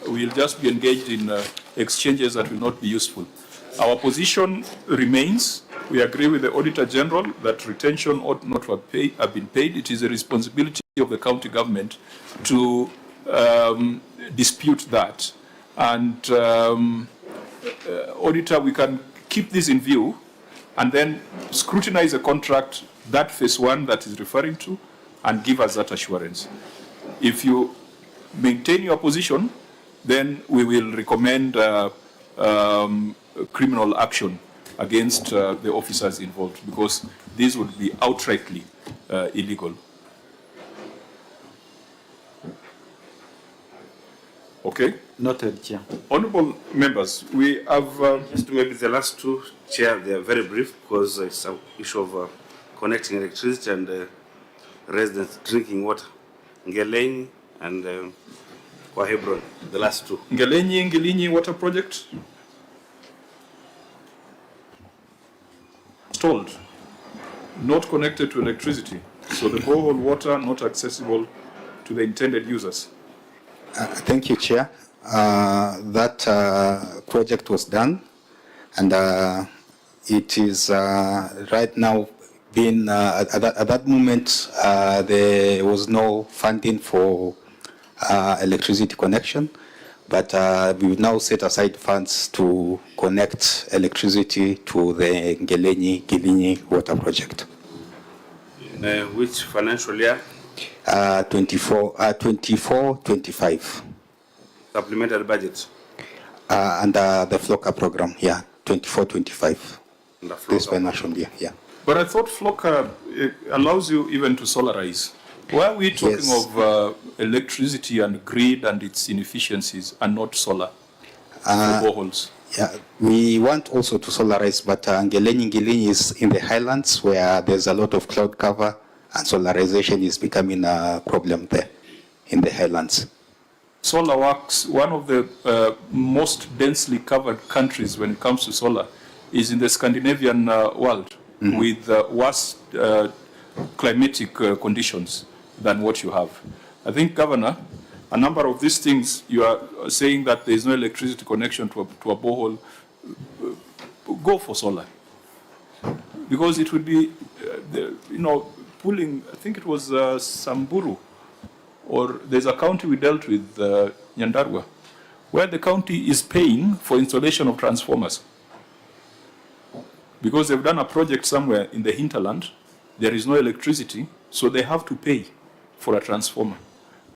we'll just be engaged in exchanges that will not be useful. Our position remains. We agree with the Auditor General that retention ought not to have been paid. It is a responsibility of the county government to dispute that. And Auditor, we can keep this in view and then scrutinize the contract, that phase 1 that is referring to, and give us that assurance. If you maintain your position, then we will recommend criminal action against the officers involved, because this would be outrightly illegal. Okay? Noted, Chair. Honorable members, we have... Just maybe the last two, Chair, they are very brief because it's an issue of connecting electricity and residents drinking water. Ngelenyi and Kwa Hebron, the last two. Ngelenyi water project? Stalled, not connected to electricity. So the borehole water not accessible to the intended users. Thank you, Chair. That project was done, and it is right now being, at that moment, there was no funding for electricity connection, but we've now set aside funds to connect electricity to the Ngelenyi-Gilinyi water project. In which financial year? 24-25. Supplementary budget? Under the FLOCA program, yeah, 24-25. This financial year, yeah. But I thought FLOCA allows you even to solarize. Why are we talking of electricity and grid and its inefficiencies and not solar for boreholes? Yeah, we want also to solarize, but Ngelenyi is in the highlands where there's a lot of cloud cover, and solarization is becoming a problem there in the highlands. Solar works, one of the most densely covered countries when it comes to solar is in the Scandinavian world, with worse climatic conditions than what you have. I think, Governor, a number of these things, you are saying that there is no electricity connection to a borehole, go for solar. Because it would be, pulling, I think it was Samburu, or there's a county we dealt with, Nyandarua, where the county is paying for installation of transformers. Because they've done a project somewhere in the hinterland, there is no electricity, so they have to pay for a transformer.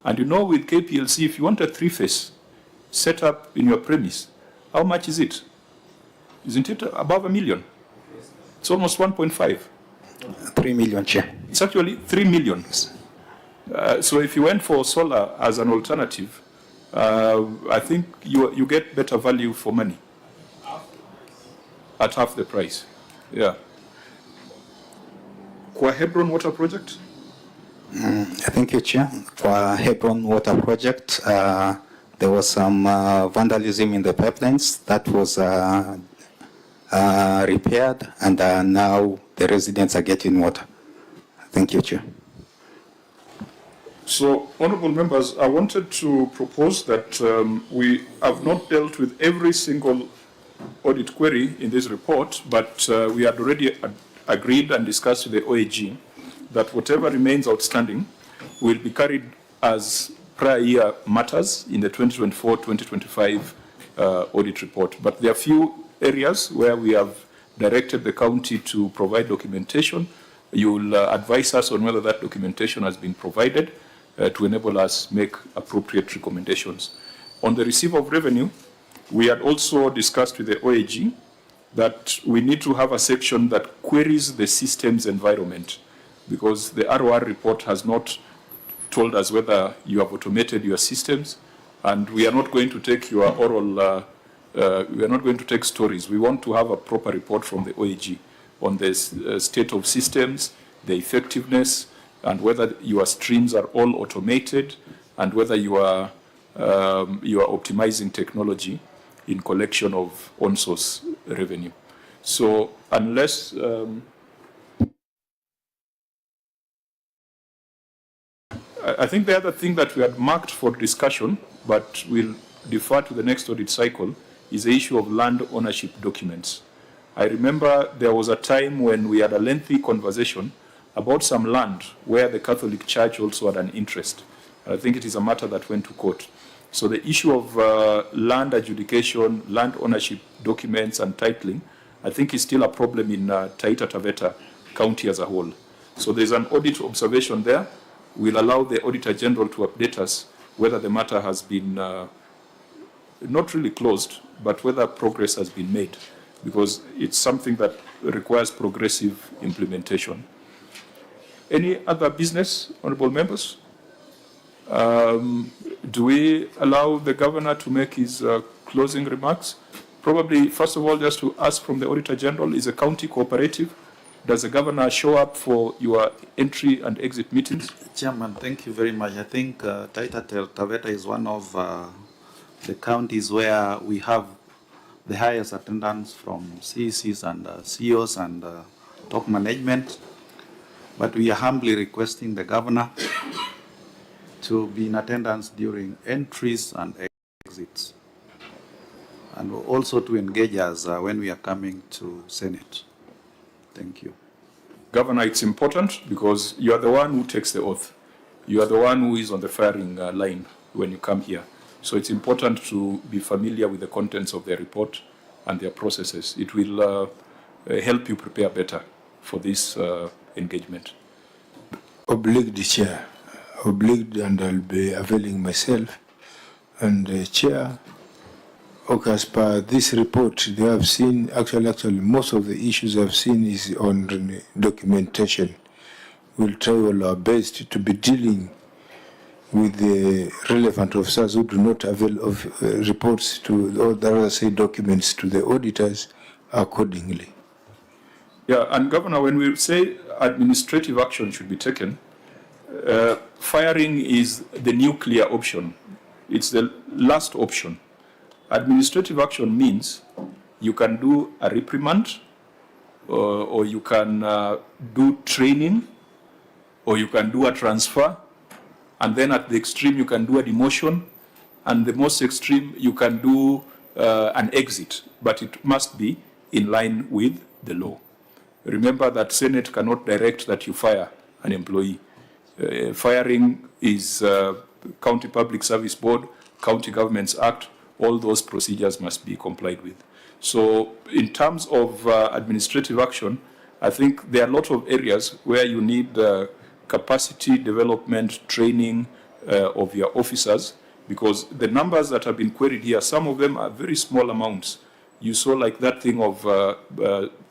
And with KPLC, if you want a three-phase set up in your premise, how much is it? Isn't it above $1 million? It's almost 1.5. 3 million, Chair. It's actually 3 million. So if you went for solar as an alternative, I think you get better value for money at half the price. Yeah. Kwa Hebron Water Project? Thank you, Chair. For Hebron Water Project, there was some vandalism in the pipelines that was repaired, and now the residents are getting water. Thank you, Chair. So, honorable members, I wanted to propose that we have not dealt with every single audit query in this report, but we had already agreed and discussed with the OAG that whatever remains outstanding will be carried as prior year matters in the 2024-2025 audit report. But there are few areas where we have directed the county to provide documentation. You will advise us on whether that documentation has been provided to enable us make appropriate recommendations. On the receipt of revenue, we had also discussed with the OAG that we need to have a section that queries the systems environment, because the ROR report has not told us whether you have automated your systems, and we are not going to take your oral, we are not going to take stories. We want to have a proper report from the OAG on the state of systems, the effectiveness, and whether your streams are all automated, and whether you are optimizing technology in collection of on-source revenue. So unless I think the other thing that we had marked for discussion, but we'll defer to the next audit cycle, is the issue of land ownership documents. I remember there was a time when we had a lengthy conversation about some land where the Catholic Church also had an interest. I think it is a matter that went to court. So the issue of land adjudication, land ownership documents and titling, I think is still a problem in Taita, Taveta County as a whole. So there's an audit observation there. We'll allow the Auditor General to update us whether the matter has been not really closed, but whether progress has been made, because it's something that requires progressive implementation. Any other business, honorable members? Do we allow the governor to make his closing remarks? Probably, first of all, just to ask from the Auditor General, is a county cooperative? Does the governor show up for your entry and exit meetings? Chairman, thank you very much. I think Taveta is one of the counties where we have the highest attendance from CECs and CEOs and top management. But we are humbly requesting the governor to be in attendance during entries and exits, and also to engage us when we are coming to Senate. Thank you. Governor, it's important because you are the one who takes the oath. You are the one who is on the firing line when you come here. So it's important to be familiar with the contents of their report and their processes. It will help you prepare better for this engagement. Obliged, Chair. Obliged, and I'll be availing myself. And Chair, okay, as per this report, they have seen, actually, most of the issues I've seen is on documentation. We'll try all our best to be dealing with the relevant officers who do not avail of reports to, or rather say documents to the auditors accordingly. Yeah, and Governor, when we say administrative action should be taken, firing is the nuclear option. It's the last option. Administrative action means you can do a reprimand, or you can do training, or you can do a transfer, and then at the extreme you can do a demotion, and the most extreme you can do an exit, but it must be in line with the law. Remember that Senate cannot direct that you fire an employee. Firing is County Public Service Board, County Governments Act, all those procedures must be complied with. So in terms of administrative action, I think there are a lot of areas where you need capacity development, training of your officers, because the numbers that have been queried here, some of them are very small amounts. You saw like that thing of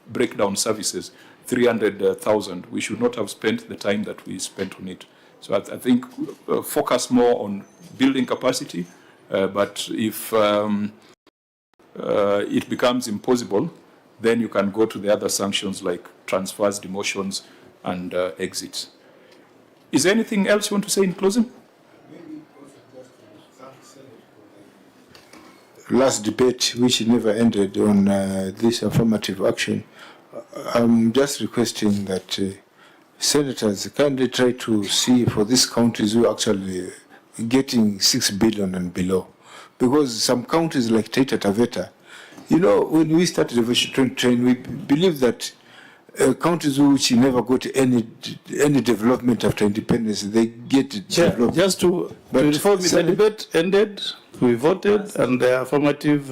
breakdown services, 300,000. We should not have spent the time that we spent on it. So I think focus more on building capacity, but if it becomes impossible, then you can go to the other sanctions like transfers, demotions, and exits. Is there anything else you want to say in closing? Last debate, which never ended, on this affirmative action, I'm just requesting that senators kindly try to see for these counties who are actually getting 6 billion and below. Because some counties like Taita, Taveta, you know, when we started Revolution 2010, we believe that counties which never got any development after independence, they get development. Just to inform you, the debate ended, we voted, and the affirmative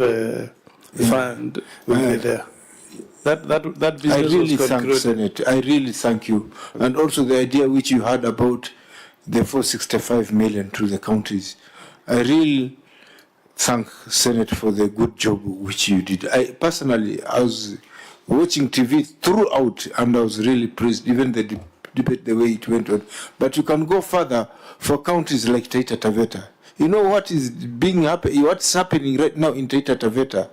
fund will be there. That business I really was thank Senate. I really thank you. And also the idea which you had about the 465 million to the counties. I really thank Senate for the good job which you did. I personally, I was watching TV throughout, and I was really pleased, even the debate, the way it went on. But you can go further for counties like Taita, Taveta. You know what is what's happening right now in Taita, Taveta?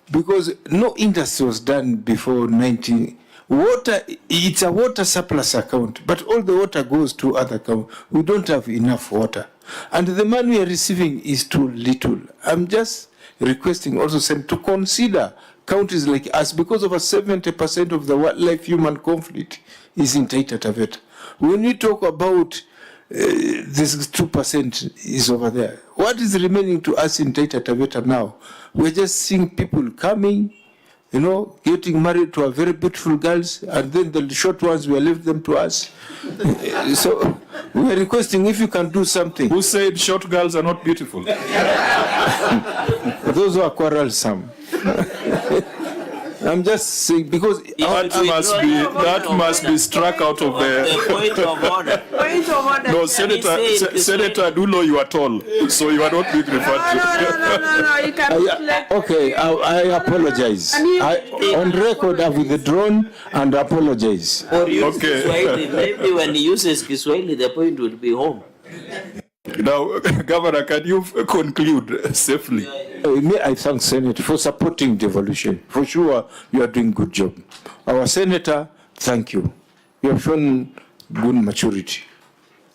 Because no industry was done before 19. Water, it's a water surplus account, but all the water goes to other accounts. We don't have enough water. And the money we are receiving is too little. I'm just requesting also to consider counties like us, because over 70% of the wildlife-human conflict is in Taita, Taveta. When we talk about this 2% is over there, what is remaining to us in Taita, Taveta now? We're just seeing people coming, you know, getting married to a very beautiful girls, and then the short ones, we left them to us. So we are requesting if you can do something. Who said short girls are not beautiful? Those who are quarrelsome. I'm just saying, because that must be struck out of the point of order. Point of order. No, Senator Dulo, you are tall, so you are not being referred to. No, you can okay, I apologize. On record, I've withdrawn and apologize. Or use Kiswahili. Maybe when he uses Kiswahili, the point will be home. Now, Governor, can you conclude safely? I thank Senate for supporting devolution. For sure, you are doing good job. Our Senator, thank you. You have shown good maturity.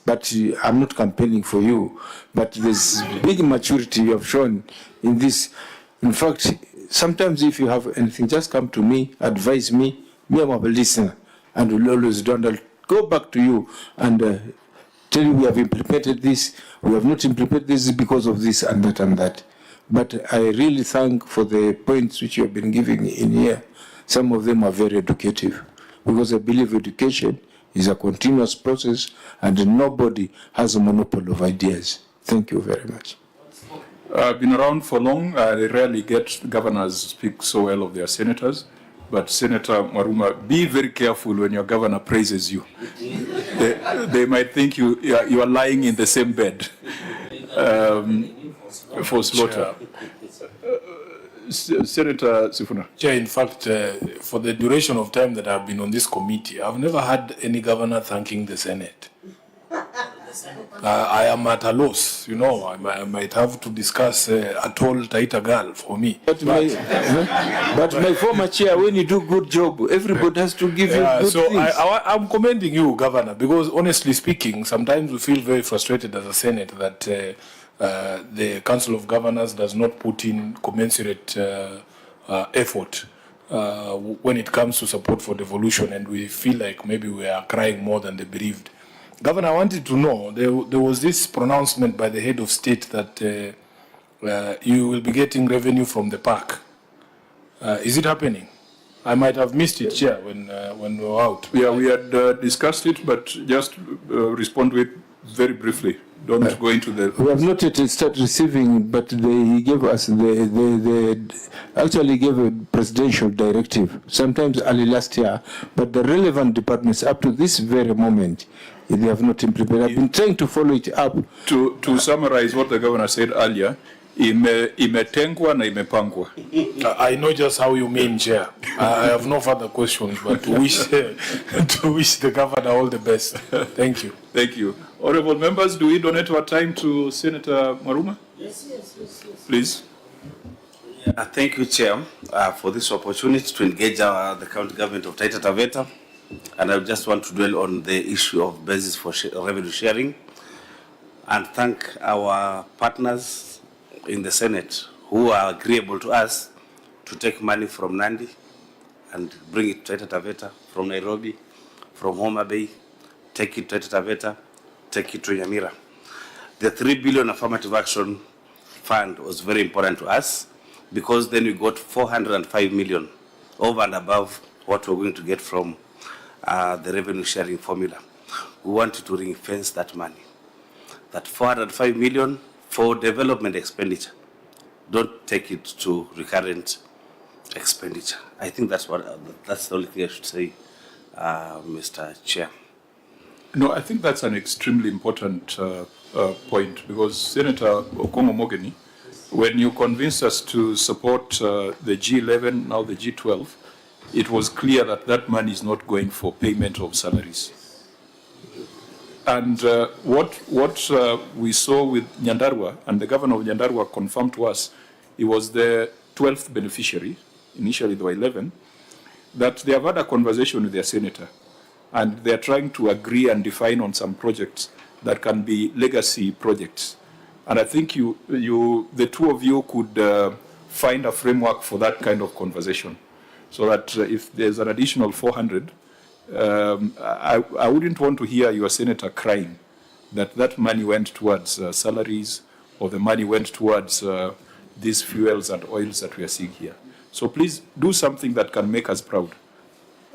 But I'm not campaigning for you. But there's big maturity you have shown in this. In fact, sometimes if you have anything, just come to me, advise me. Me, I'm a listener, and will always do. And I'll go back to you and tell you we have implemented this, we have not implemented this because of this and that and that. But I really thank for the points which you have been giving in here. Some of them are very educative, because I believe education is a continuous process and nobody has a monopoly of ideas. Thank you very much. I've been around for long. I rarely get governors speak so well of their senators. But Senator Maruma, be very careful when your governor praises you. They might think you are lying in the same bed for slaughter. Senator Sifuna. Chair, in fact, for the duration of time that I've been on this committee, I've never had any governor thanking the Senate. I am at a loss, you know. I might have to discuss a tall Taita girl for me. But my former chair, when you do good job, everybody has to give you good so things. I'm commending you, Governor, because honestly speaking, sometimes we feel very frustrated as a Senate that the Council of Governors does not put in commensurate effort when it comes to support for devolution, and we feel like maybe we are crying more than the bereaved. Governor, I wanted to know, there was this pronouncement by the head of state that you will be getting revenue from the park. Is it happening? I might have missed it, Chair, when we were out. Yeah, we had discussed it, but just respond to it very briefly. Don't go into the... We have not yet started receiving, but he gave us, actually gave a presidential directive, sometimes early last year, but the relevant departments up to this very moment, they have not implemented. I've been trying to follow it up. To summarize what the governor said earlier, imetengwa na imepangwa. I know just how you mean, Chair. I have no further questions, but to wish the governor all the best. Thank you. Thank you. Honorable members, do we donate our time to Senator Maruma? Yes. Please. Thank you, Chair, for this opportunity to engage the county government of Taita Taveta. And I just want to dwell on the issue of basis for revenue sharing and thank our partners in the Senate who are agreeable to us to take money from Nandi and bring it to Taita Taveta, from Nairobi, from Homa Bay, take it to Taita Taveta, take it to Nyamira. The 3 billion affirmative action fund was very important to us because then we got 405 million over and above what we're going to get from the revenue sharing formula. We wanted to ring fence that money. That 405 million for development expenditure. Don't take it to recurrent expenditure. I think that's the only thing I should say, Mr. Chair. No, I think that's an extremely important point because Senator Okomo Mogeni, when you convinced us to support the G11, now the G12, it was clear that that money is not going for payment of salaries. And what we saw with Nyandarua, and the governor of Nyandarua confirmed to us, he was the 12th beneficiary, initially there were 11, that they have had a conversation with their senator, and they are trying to agree and define on some projects that can be legacy projects. And I think the two of you could find a framework for that kind of conversation. So that if there's an additional 400, I wouldn't want to hear your senator crying that money went towards salaries or the money went towards these fuels and oils that we are seeing here. So please do something that can make us proud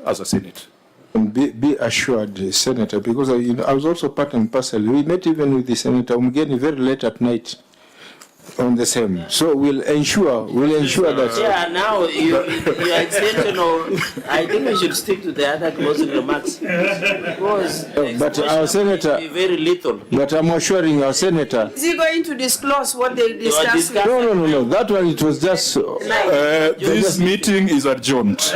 as a Senate. Be assured, Senator, because I was also part and parcel. We met even with the Senator Umgeni very late at night on the same. So we'll ensure that... Yeah, now your extension of... I think we should stick to the other closing remarks. Because but our Senator... very little. But I'm assuring our Senator... Is he going to disclose what they discussed? No. That one, it was just... this meeting is adjourned.